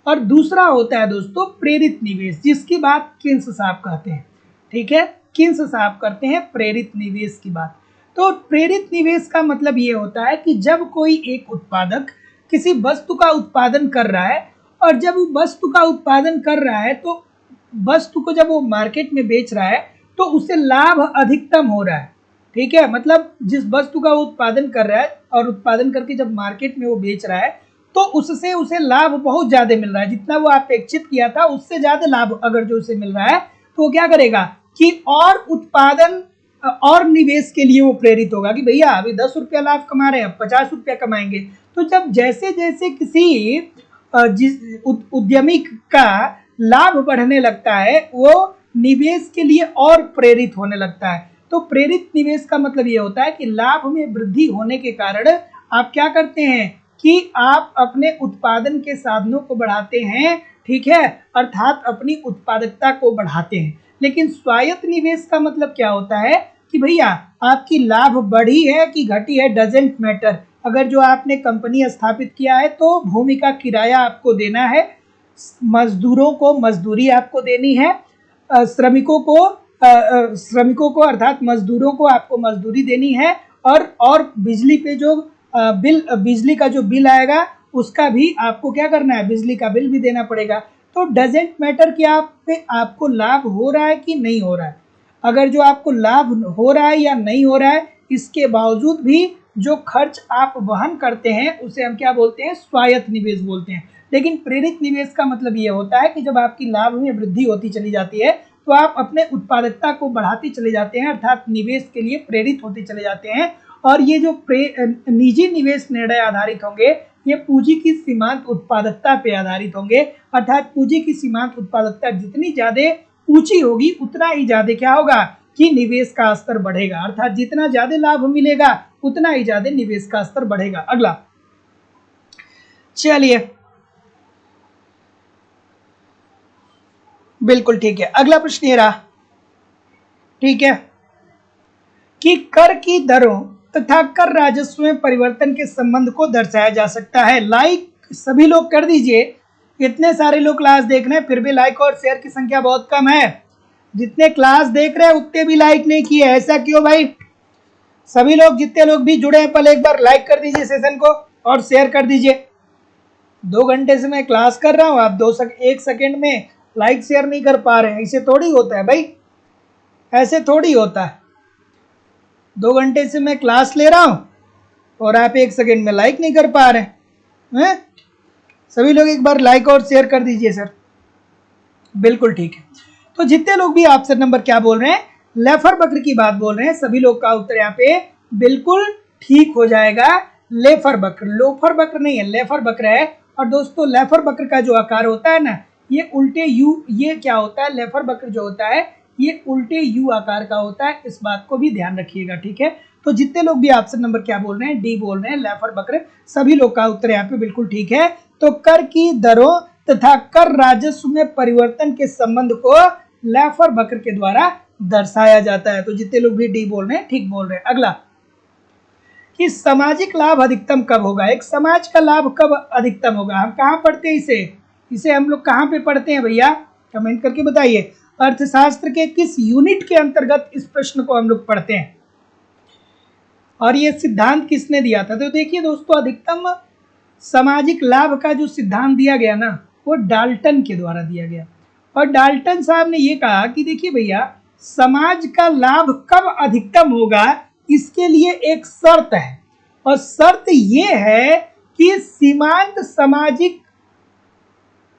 और दूसरा होता है दोस्तों प्रेरित निवेश, जिसकी बात किन्स साहब कहते हैं, ठीक है। किन्स साहब करते हैं प्रेरित निवेश की बात। तो प्रेरित निवेश का मतलब ये होता है कि जब कोई एक उत्पादक किसी वस्तु का उत्पादन कर रहा है और जब वो वस्तु का उत्पादन कर रहा है तो वस्तु को जब वो मार्केट में बेच रहा है तो उसे लाभ अधिकतम हो रहा है, ठीक है। मतलब जिस वस्तु का वो उत्पादन कर रहा है और उत्पादन करके जब मार्केट में वो बेच रहा है तो उससे उसे लाभ बहुत ज्यादा मिल रहा है, जितना वो अपेक्षित किया था उससे ज्यादा लाभ अगर जो उसे मिल रहा है तो वो क्या करेगा कि और उत्पादन और निवेश के लिए वो प्रेरित होगा कि भैया अभी 10 रुपया लाभ कमा रहे हैं, 50 रुपया कमाएंगे। तो जब जैसे जैसे किसी उद्यमी का लाभ बढ़ने लगता है वो निवेश के लिए और प्रेरित होने लगता है। तो प्रेरित निवेश का मतलब ये होता है कि लाभ में वृद्धि होने के कारण आप क्या करते हैं कि आप अपने उत्पादन के साधनों को बढ़ाते हैं, ठीक है, अर्थात अपनी उत्पादकता को बढ़ाते हैं। लेकिन स्वायत्त निवेश का मतलब क्या होता है कि भैया आपकी लाभ बढ़ी है कि घटी है, डजेंट मैटर। अगर जो आपने कंपनी स्थापित किया है तो भूमि का किराया आपको देना है, मजदूरों को मजदूरी आपको देनी है, श्रमिकों को श्रमिकों को अर्थात मजदूरों को आपको मजदूरी देनी है, और बिजली पे जो बिजली का जो बिल आएगा उसका भी आपको क्या करना है, बिजली का बिल भी देना पड़ेगा। तो डजेंट मैटर कि आपको लाभ हो रहा है कि नहीं हो रहा है। अगर जो आपको लाभ हो रहा है या नहीं हो रहा है, इसके बावजूद भी जो खर्च आप वहन करते हैं उसे हम क्या बोलते हैं, स्वायत्त निवेश बोलते हैं। लेकिन प्रेरित निवेश का मतलब ये होता है कि जब आपकी लाभ में वृद्धि होती चली जाती है तो आप अपने उत्पादकता को बढ़ाते चले जाते हैं, अर्थात निवेश के लिए प्रेरित होते चले जाते हैं। और ये जो निजी निवेश निर्णय आधारित होंगे, ये पूंजी की सीमांत उत्पादकता पे आधारित होंगे, अर्थात पूंजी की सीमांत उत्पादकता जितनी ज्यादा ऊंची होगी उतना ही ज्यादा क्या होगा कि निवेश का स्तर बढ़ेगा, अर्थात जितना ज्यादा लाभ मिलेगा उतना ही ज्यादा निवेश का स्तर बढ़ेगा। अगला, चलिए बिल्कुल ठीक है, अगला प्रश्न ये रहा, ठीक है, कि कर की दरों तथा कर राजस्व में परिवर्तन के संबंध को दर्शाया जा सकता है। लाइक सभी लोग कर दीजिए, इतने सारे लोग क्लास देख रहे हैं फिर भी लाइक और शेयर की संख्या बहुत कम है। जितने क्लास देख रहे हैं उतने भी लाइक नहीं किए, ऐसा क्यों भाई? सभी लोग जितने लोग भी जुड़े हैं पहले एक बार लाइक कर दीजिए सेशन को और शेयर कर दीजिए। 2 घंटे से मैं क्लास कर रहा हूं, आप 1 सेकेंड में लाइक शेयर नहीं कर पा रहे हैं, इसे थोड़ी होता है भाई, ऐसे थोड़ी होता है। 2 घंटे से मैं क्लास ले रहा हूं और आप 1 सेकेंड में लाइक नहीं कर पा रहे हैं। सभी लोग एक बार लाइक और शेयर कर दीजिए सर। बिल्कुल ठीक है, तो जितने लोग भी ऑप्शन नंबर क्या बोल रहे हैं, लेफर बकर की बात बोल रहे हैं, सभी लोग का उत्तर यहाँ पे बिल्कुल ठीक हो जाएगा। लेफर बकर, लोफर बकर नहीं है, लेफर बकर है। और दोस्तों लेफर बकर का जो आकार होता है ना, ये उल्टे यू, ये क्या होता है, लेफर बकर जो होता है ये उल्टे यू आकार का होता है, इस बात को भी ध्यान रखिएगा, ठीक है। तो जितने लोग भी ऑप्शन नंबर क्या बोल रहे हैं, डी बोल रहे हैं, लेफर बकर, सभी लोग का उत्तर यहाँ पे बिल्कुल ठीक है। तो कर की दरों तथा कर राजस्व में परिवर्तन के संबंध को लेफर बकर के द्वारा दर्शाया जाता है। तो जितने लोग भी डी बोल रहे हैं ठीक बोल रहे हैं। अगला, कि सामाजिक लाभ अधिकतम कब होगा, एक समाज का लाभ कब अधिकतम होगा, हम कहाँ पढ़ते हैं इसे हम लोग कहाँ पे पढ़ते हैं भैया, कमेंट करके बताइए। अर्थशास्त्र के किस यूनिट के अंतर्गत इस प्रश्न को हम लोग पढ़ते हैं और ये सिद्धांत किसने दिया था? तो देखिए दोस्तों, अधिकतम सामाजिक लाभ का जो सिद्धांत दिया गया ना, वो डाल्टन के द्वारा दिया गया। और डाल्टन साहब ने ये कहा कि देखिए भैया, समाज का लाभ कब अधिकतम होगा, इसके लिए एक शर्त है, और शर्त ये है कि सीमांत सामाजिक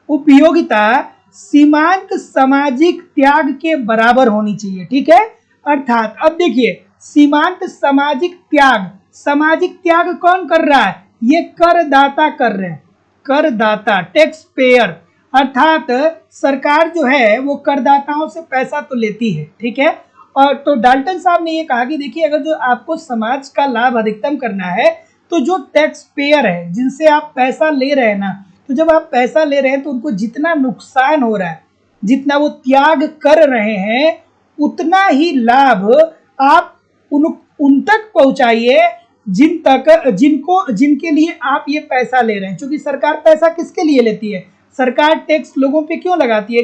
उपयोगिता सीमांत सामाजिक त्याग के बराबर होनी चाहिए, ठीक है। अर्थात अब देखिए, सीमांत सामाजिक त्याग कौन कर रहा है, ये करदाता कर रहे हैं, करदाता, टैक्स पेयर, अर्थात सरकार जो है वो करदाताओं से पैसा तो लेती है, ठीक है। और तो डाल्टन साहब ने ये कहा कि देखिए, अगर जो आपको समाज का लाभ अधिकतम करना है तो जो टैक्स पेयर है, जिनसे आप पैसा ले रहे हैं ना, तो जब आप पैसा ले रहे हैं तो उनको जितना नुकसान हो रहा है, जितना वो त्याग कर रहे हैं, उतना ही लाभ आप उन तक पहुंचाइए जिनके लिए आप ये पैसा ले रहे हैं। क्योंकि सरकार पैसा किसके लिए लेती है, सरकार टैक्स लोगों पे क्यों लगाती है,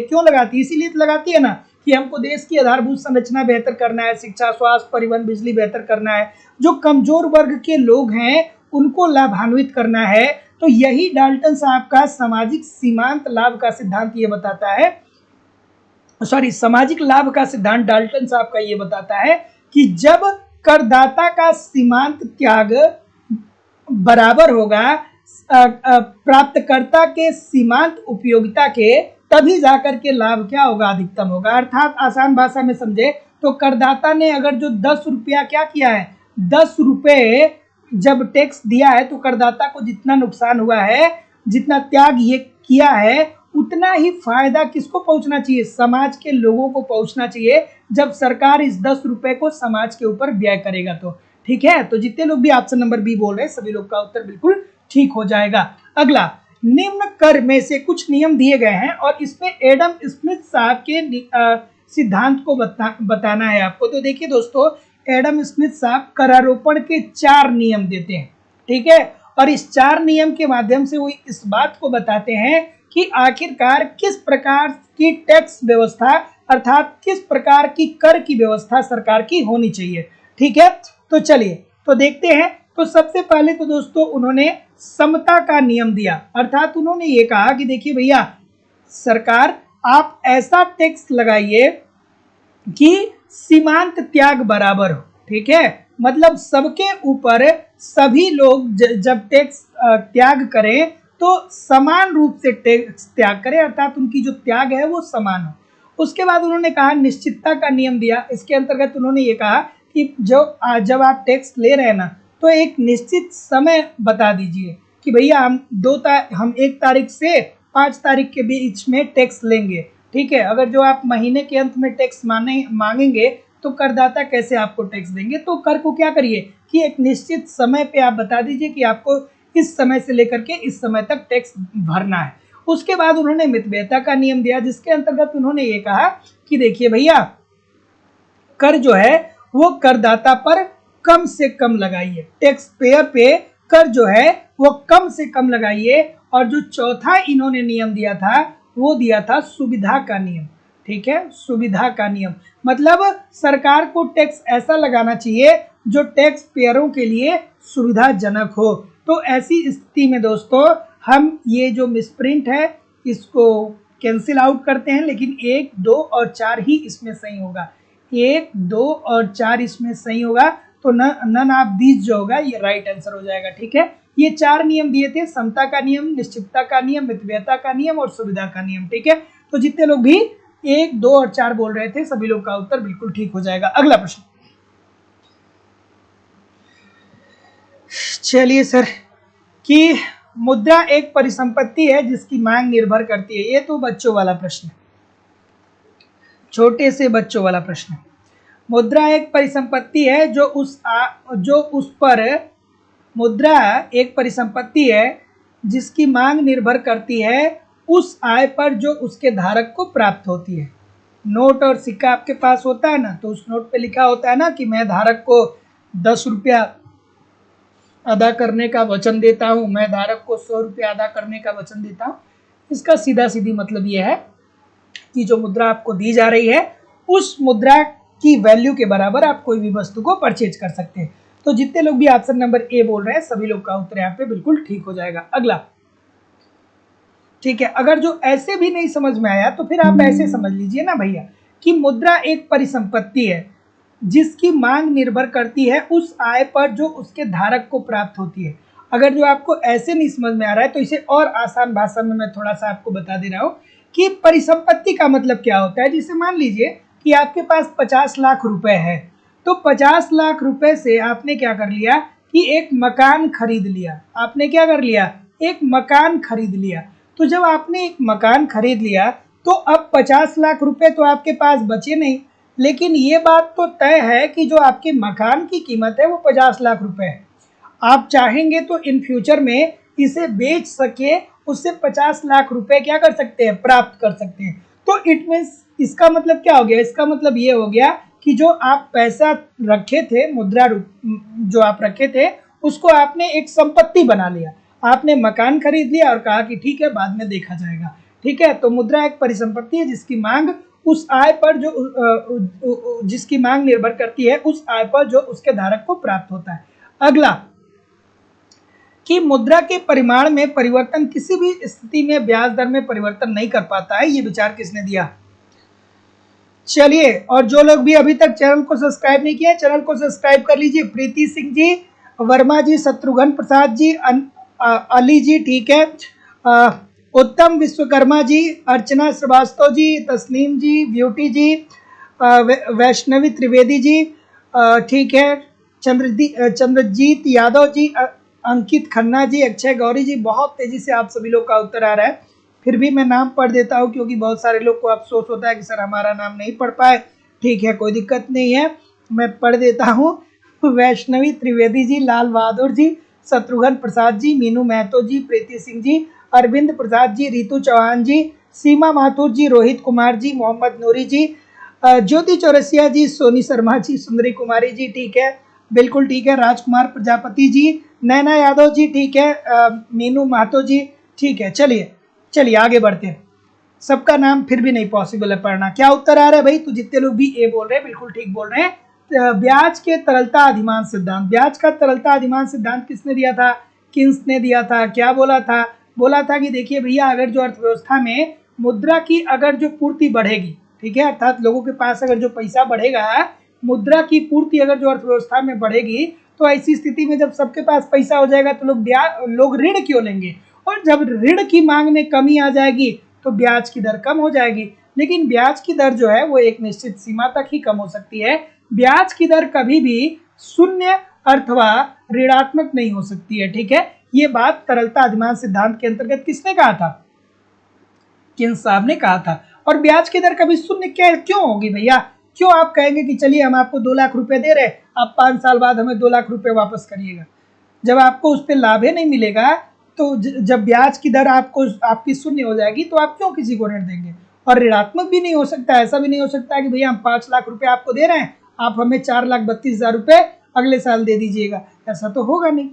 इसीलिए तो लगाती है ना कि हमको देश की आधारभूत संरचना बेहतर करना है, शिक्षा, स्वास्थ्य, परिवहन, बिजली बेहतर करना है, जो कमजोर वर्ग के लोग हैं उनको लाभान्वित करना है। तो यही डाल्टन साहब का सामाजिक सीमांत लाभ का सिद्धांत ये बताता है, सामाजिक लाभ का सिद्धांत डाल्टन साहब का ये बताता है कि जब करदाता का सीमांत त्याग बराबर होगा प्राप्तकर्ता के सीमांत उपयोगिता के, तभी जाकर के लाभ क्या होगा, अधिकतम होगा। अर्थात आसान भाषा में समझे तो करदाता ने अगर जो 10 रुपया क्या किया है, 10 रुपये जब टैक्स दिया है, तो करदाता को जितना नुकसान हुआ है, जितना त्याग ये किया है, उतना ही फायदा किसको पहुंचना चाहिए, समाज के लोगों को पहुंचना चाहिए, जब सरकार इस 10 रुपए को समाज के ऊपर व्यय करेगा तो, ठीक है। तो जितने लोग भी ऑप्शन नंबर बी बोल रहे हैं, सभी लोग का उत्तर बिल्कुल ठीक हो जाएगा। अगला, निम्न कर में से कुछ नियम दिए गए हैं और इसमें एडम स्मिथ साहब के सिद्धांत को बताना है आपको। तो देखिए दोस्तों, एडम स्मिथ साहब करारोपण के 4 नियम देते हैं, ठीक है। और इस 4 नियम के माध्यम से वो इस बात को बताते हैं कि आखिरकार किस प्रकार की टैक्स व्यवस्था अर्थात किस प्रकार की कर की व्यवस्था सरकार की होनी चाहिए। ठीक है, तो चलिए तो देखते हैं। तो सबसे पहले तो दोस्तों उन्होंने समता का नियम दिया, अर्थात उन्होंने ये कहा कि देखिए भैया सरकार आप ऐसा टैक्स लगाइए कि सीमांत त्याग बराबर हो। ठीक है, मतलब सबके ऊपर सभी लोग जब टैक्स त्याग करें तो समान रूप से टैक्स त्याग करें, अर्थात उनकी जो त्याग है वो समान हो। उसके बाद उन्होंने कहा निश्चितता का नियम दिया। इसके अंतर्गत उन्होंने ये कहा कि जब आप टैक्स ले रहे हैं ना तो एक निश्चित समय बता दीजिए कि भैया हम 1 तारीख से 5 तारीख के बीच में टैक्स लेंगे। ठीक है, अगर जो आप महीने के अंत में टैक्स मांगेंगे तो करदाता कैसे आपको टैक्स देंगे। तो कर को क्या करिए कि एक निश्चित समय पे आप बता दीजिए कि आपको इस समय से लेकर के इस समय तक टैक्स भरना है। उसके बाद उन्होंने मितव्ययता का नियम दिया, जिसके अंतर्गत उन्होंने ये कहा कि देखिए भैया कर जो है वो करदाता पर कम से कम लगाइए, टैक्स पेयर पे कर जो है वो कम से कम लगाइए। और जो चौथा इन्होंने नियम दिया था वो दिया था सुविधा का नियम। ठीक है, सुविधा का नियम मतलब सरकार को टैक्स ऐसा लगाना चाहिए जो टैक्स पेयरों के लिए सुविधाजनक हो। तो ऐसी स्थिति में दोस्तों हम ये जो मिसप्रिंट है इसको कैंसिल आउट करते हैं, लेकिन 1, 2 और 4 ही इसमें सही होगा। 1, 2 और 4 इसमें सही होगा, तो नन ऑफ दीज जो होगा ये राइट आंसर हो जाएगा। ठीक है, ये 4 नियम दिए थे, समता का नियम, निश्चितता का नियम, मितव्ययता का नियम और सुविधा का नियम। ठीक है, तो जितने लोग भी 1, 2 और 4 बोल रहे थे सभी लोग का उत्तर बिल्कुल ठीक हो जाएगा। अगला प्रश्न, चलिए सर, कि मुद्रा एक परिसंपत्ति है जिसकी मांग निर्भर करती है। ये तो बच्चों वाला प्रश्न है, छोटे से बच्चों वाला प्रश्न है। मुद्रा एक परिसंपत्ति है मुद्रा एक परिसंपत्ति है जिसकी मांग निर्भर करती है उस आय पर जो उसके धारक को प्राप्त होती है। नोट और सिक्का आपके पास होता है ना, तो उस नोट पे लिखा होता है ना कि मैं धारक को 10 रुपया अदा करने का वचन देता हूँ, मैं धारक को 100 रुपया अदा करने का वचन देता हूँ। इसका सीधा सीधी मतलब ये है कि जो मुद्रा आपको दी जा रही है उस मुद्रा की वैल्यू के बराबर आप कोई भी वस्तु को परचेज कर सकते हैं। तो जितने लोग भी ऑप्शन नंबर ए बोल रहे हैं सभी लोग का उत्तर यहाँ पे बिल्कुल ठीक हो जाएगा। अगला, ठीक है, अगर जो ऐसे भी नहीं समझ में आया तो फिर आप ऐसे समझ लीजिए ना भैया कि मुद्रा एक परिसंपत्ति है जिसकी मांग निर्भर करती है उस आय पर जो उसके धारक को प्राप्त होती है। अगर जो आपको ऐसे नहीं समझ में आ रहा है तो इसे और आसान भाषा में मैं थोड़ा सा आपको बता दे रहा हूँ कि परिसंपत्ति का मतलब क्या होता है। जैसे मान लीजिए कि आपके पास 50 लाख रुपए है, तो 50 लाख रुपए से आपने क्या कर लिया कि एक मकान खरीद लिया। आपने क्या कर लिया, एक मकान खरीद लिया। तो जब आपने एक मकान खरीद लिया तो अब 50 लाख रुपए तो आपके पास बचे नहीं, लेकिन ये बात तो तय है कि जो आपके मकान की कीमत है वो 50 लाख रुपए है। आप चाहेंगे तो इन फ्यूचर में इसे बेच सके, उससे 50 लाख रुपए क्या कर सकते हैं, प्राप्त कर सकते हैं। तो इट मीन्स इसका मतलब क्या हो गया, इसका मतलब ये हो गया कि जो आप पैसा रखे थे, मुद्रा जो आप रखे थे उसको आपने एक संपत्ति बना लिया। आपने मकान खरीद लिया और कहा कि ठीक है बाद में देखा जाएगा। ठीक है, तो मुद्रा एक परिसंपत्ति है जिसकी मांग उस आय पर जिसकी मांग निर्भर करती है उस आय पर जो उसके धारक को प्राप्त होता है। अगला, कि मुद्रा के परिमाण में परिवर्तन किसी भी स्थिति में ब्याज दर में परिवर्तन नहीं कर पाता है। ये विचार किसने दिया? चलिए, और जो लोग भी अभी तक चैनल को सब्सक्राइब नहीं किया चैनल को सब्सक्राइब कर लीजिए। प्रीति सिंह जी, वर्मा जी, शत्रुघ्न प्रसाद जी, अली जी, ठीक है, उत्तम विश्वकर्मा जी, अर्चना श्रीवास्तव जी, तस्नीम जी, ब्यूटी जी, वैष्णवी त्रिवेदी जी, ठीक है, चंद्रजीत यादव जी, अंकित खन्ना जी, अक्षय गौरी जी। बहुत तेजी से आप सभी लोग का उत्तर आ रहा है, फिर भी मैं नाम पढ़ देता हूँ क्योंकि बहुत सारे लोग को अफसोस होता है कि सर हमारा नाम नहीं पढ़ पाए। ठीक है, कोई दिक्कत नहीं है, मैं पढ़ देता हूँ। वैष्णवी त्रिवेदी जी, लाल बहादुर जी, शत्रुघ्न प्रसाद जी, मीनू महतो जी, प्रीति सिंह जी, अरविंद प्रसाद जी, रितु चौहान जी, सीमा माथुर जी, रोहित कुमार जी, मोहम्मद नूरी जी, ज्योति चौरसिया जी, सोनी शर्मा जी, सुंदरी कुमारी जी, ठीक है, बिल्कुल ठीक है, राजकुमार प्रजापति जी, नैना यादव जी, ठीक है, मीनू महतो जी, ठीक है। चलिए, चलिए आगे बढ़ते हैं। सबका नाम फिर भी नहीं पॉसिबल है पढ़ना। क्या उत्तर आ रहा है भाई? तो जितने लोग भी ए बोल रहे हैं बिल्कुल ठीक बोल रहे हैं। ब्याज के तरलता अधिमान सिद्धांत। ब्याज का तरलता अधिमान सिद्धांत किसने दिया था? किन्स ने दिया था। क्या बोला था? बोला था कि देखिए भैया, अगर जो अर्थव्यवस्था में मुद्रा की अगर जो पूर्ति बढ़ेगी, ठीक है, अर्थात लोगों के पास अगर जो पैसा बढ़ेगा, मुद्रा की पूर्ति अगर जो अर्थव्यवस्था में बढ़ेगी, तो ऐसी स्थिति में जब सबके पास पैसा हो जाएगा तो लोग ऋण क्यों लेंगे? और जब ऋण की मांग में कमी आ जाएगी तो ब्याज की दर कम हो जाएगी। लेकिन ब्याज की दर जो है वो एक निश्चित सीमा तक ही कम हो सकती है। ब्याज की दर कभी भी शून्य अथवा ऋणात्मक नहीं हो सकती है, ठीक है। ये बात तरलता अधिमान सिद्धांत के अंतर्गत किसने कहा था? किन्स साहब ने कहा था। और ब्याज की दर कभी शून्य क्यों होगी भैया? क्यों आप कहेंगे कि चलिए हम आपको 2 लाख रुपए दे रहे हैं, आप 5 साल बाद हमें 2 लाख रुपए वापस करिएगा, जब आपको उस पर लाभ ही नहीं मिलेगा। तो जब ब्याज की दर आपकी शून्य हो जाएगी तो आप क्यों किसी को ऋण देंगे? और ऋणात्मक भी नहीं हो सकता। ऐसा भी नहीं हो सकता कि भैया हम 5 लाख रुपए आपको दे रहे हैं, आप हमें 4,32,000 रुपए अगले साल दे दीजिएगा। ऐसा तो होगा नहीं।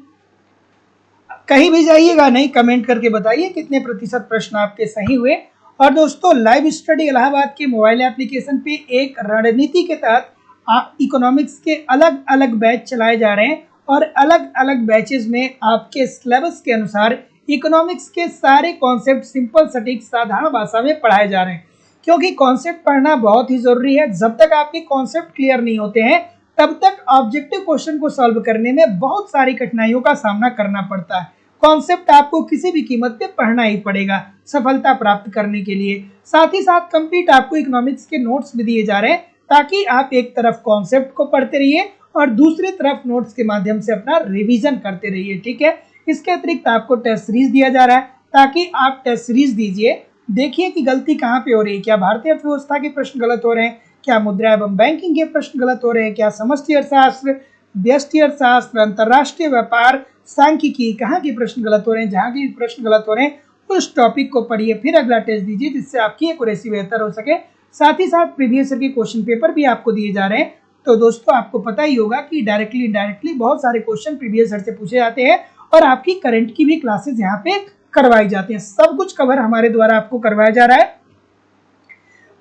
कहीं भी जाइएगा नहीं, कमेंट करके बताइए कितने प्रतिशत प्रश्न आपके सही हुए। और दोस्तों, लाइव स्टडी इलाहाबाद के मोबाइल एप्लीकेशन पे एक रणनीति के तहत इकोनॉमिक्स के अलग अलग बैच चलाए जा रहे हैं और अलग अलग बैचेस में आपके सिलेबस के अनुसार इकोनॉमिक्स के सारे कॉन्सेप्ट सिंपल, सटीक, साधारण भाषा में पढ़ाए जा रहे हैं। क्योंकि कॉन्सेप्ट पढ़ना बहुत ही जरूरी है। जब तक आपके कॉन्सेप्ट क्लियर नहीं होते हैं तब तक ऑब्जेक्टिव क्वेश्चन को सॉल्व करने में बहुत सारी कठिनाइयों का सामना करना पड़ता है। कॉन्सेप्ट आपको किसी भी कीमत पे पढ़ना ही पड़ेगा सफलता प्राप्त करने के लिए। साथ ही साथ कंप्लीट आपको इकोनॉमिक्स के नोट्स भी दिए जा रहे हैं, ताकि आप एक तरफ कॉन्सेप्ट को पढ़ते रहिए और दूसरी तरफ नोट्स के माध्यम से अपना रिवीजन करते रहिए, ठीक है। इसके अतिरिक्त आपको टेस्ट सीरीज दिया जा रहा है, ताकि आप टेस्ट सीरीज दीजिए, देखिए कि गलती कहाँ पे हो रही है। क्या भारतीय अर्थव्यवस्था के प्रश्न गलत हो रहे हैं? क्या मुद्रा एवं बैंकिंग के प्रश्न गलत हो रहे हैं? क्या समष्टि अर्थशास्त्र, व्यष्टि अर्थशास्त्र, अंतर्राष्ट्रीय व्यापार, सांख्यिकी, कहाँ के प्रश्न गलत हो रहे हैं? जहाँ के प्रश्न गलत हो रहे हैं उस टॉपिक को पढ़िए, फिर अगला टेस्ट दीजिए, जिससे आपकी एक्यूरेसी बेहतर हो सके। साथ ही साथ प्रीवियस ईयर के क्वेश्चन पेपर भी आपको दिए जा रहे हैं। तो दोस्तों, आपको पता ही होगा कि डायरेक्टली इनडायरेक्टली बहुत सारे क्वेश्चन प्रीवियस ईयर से पूछे जाते हैं और आपकी करंट की भी क्लासेस यहाँ पे करवाई जाती हैं। सब कुछ कवर हमारे द्वारा आपको करवाया जा रहा है।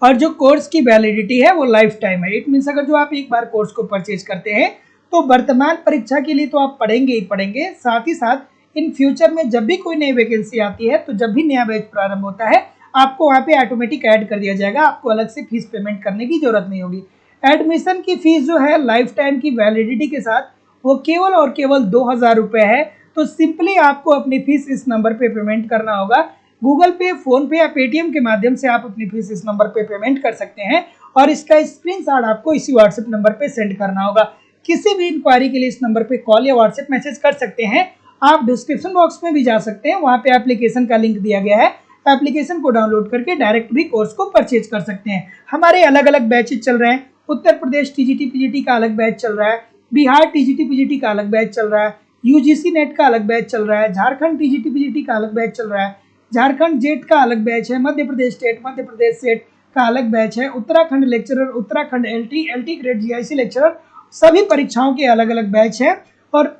और जो कोर्स की वैलिडिटी है वो लाइफ टाइम है। इट मीन्स अगर जो आप एक बार कोर्स को परचेज करते हैं तो वर्तमान परीक्षा के लिए तो आप पढ़ेंगे ही पढ़ेंगे, साथ ही साथ इन फ्यूचर में जब भी कोई नई वैकेंसी आती है, तो जब भी नया बैच प्रारंभ होता है, आपको वहाँ पे ऑटोमेटिक ऐड कर दिया जाएगा। आपको अलग से फीस पेमेंट करने की जरूरत नहीं होगी। एडमिशन की फीस जो है लाइफ टाइम की वैलिडिटी के साथ वो केवल और केवल 2,000 रुपये है। तो सिंपली आपको अपनी फीस इस नंबर पे पेमेंट करना होगा। गूगल पे, फोन पे या पेटीएम के माध्यम से आप अपनी फीस इस नंबर पे पेमेंट कर सकते हैं और इसका स्क्रीनशॉट आपको इसी व्हाट्सएप नंबर पे सेंड करना होगा। किसी भी इंक्वायरी के लिए इस नंबर पे कॉल या व्हाट्सएप मैसेज कर सकते हैं। आप डिस्क्रिप्शन बॉक्स में भी जा सकते हैं, वहाँ पे एप्लीकेशन का लिंक दिया गया है। एप्लीकेशन को डाउनलोड करके डायरेक्ट भी कोर्स को परचेज कर सकते हैं। हमारे अलग अलग बैचेज चल रहे हैं। उत्तर प्रदेश टीजीटी पीजीटी का अलग बैच चल रहा है, बिहार टीजीटी पीजीटी का अलग बैच चल रहा है, यूजीसी नेट का अलग बैच चल रहा है, झारखंड टीजीटी पीजीटी का अलग बैच चल रहा है, झारखंड जेट का अलग बैच है, मध्य प्रदेश सेट का अलग बैच है, Uttarakhand lecturer, Uttarakhand LT grade GIC lecturer, सभी परीक्षाओं के अलग अलग बैच है। और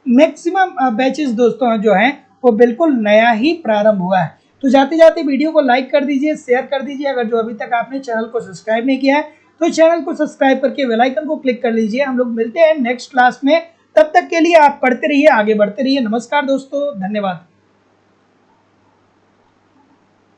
मैक्सिमम बैचेस दोस्तों जो हैं वो बिल्कुल नया ही प्रारंभ हुआ है। तो जाते जाते वीडियो को लाइक कर दीजिए, शेयर कर दीजिए। अगर जो अभी तक आपने चैनल को सब्सक्राइब नहीं किया है तो चैनल को सब्सक्राइब करके बेल आइकन को क्लिक कर लीजिए। हम लोग मिलते हैं नेक्स्ट क्लास में। तब तक के लिए आप पढ़ते रहिए, आगे बढ़ते रहिए। नमस्कार दोस्तों, धन्यवाद।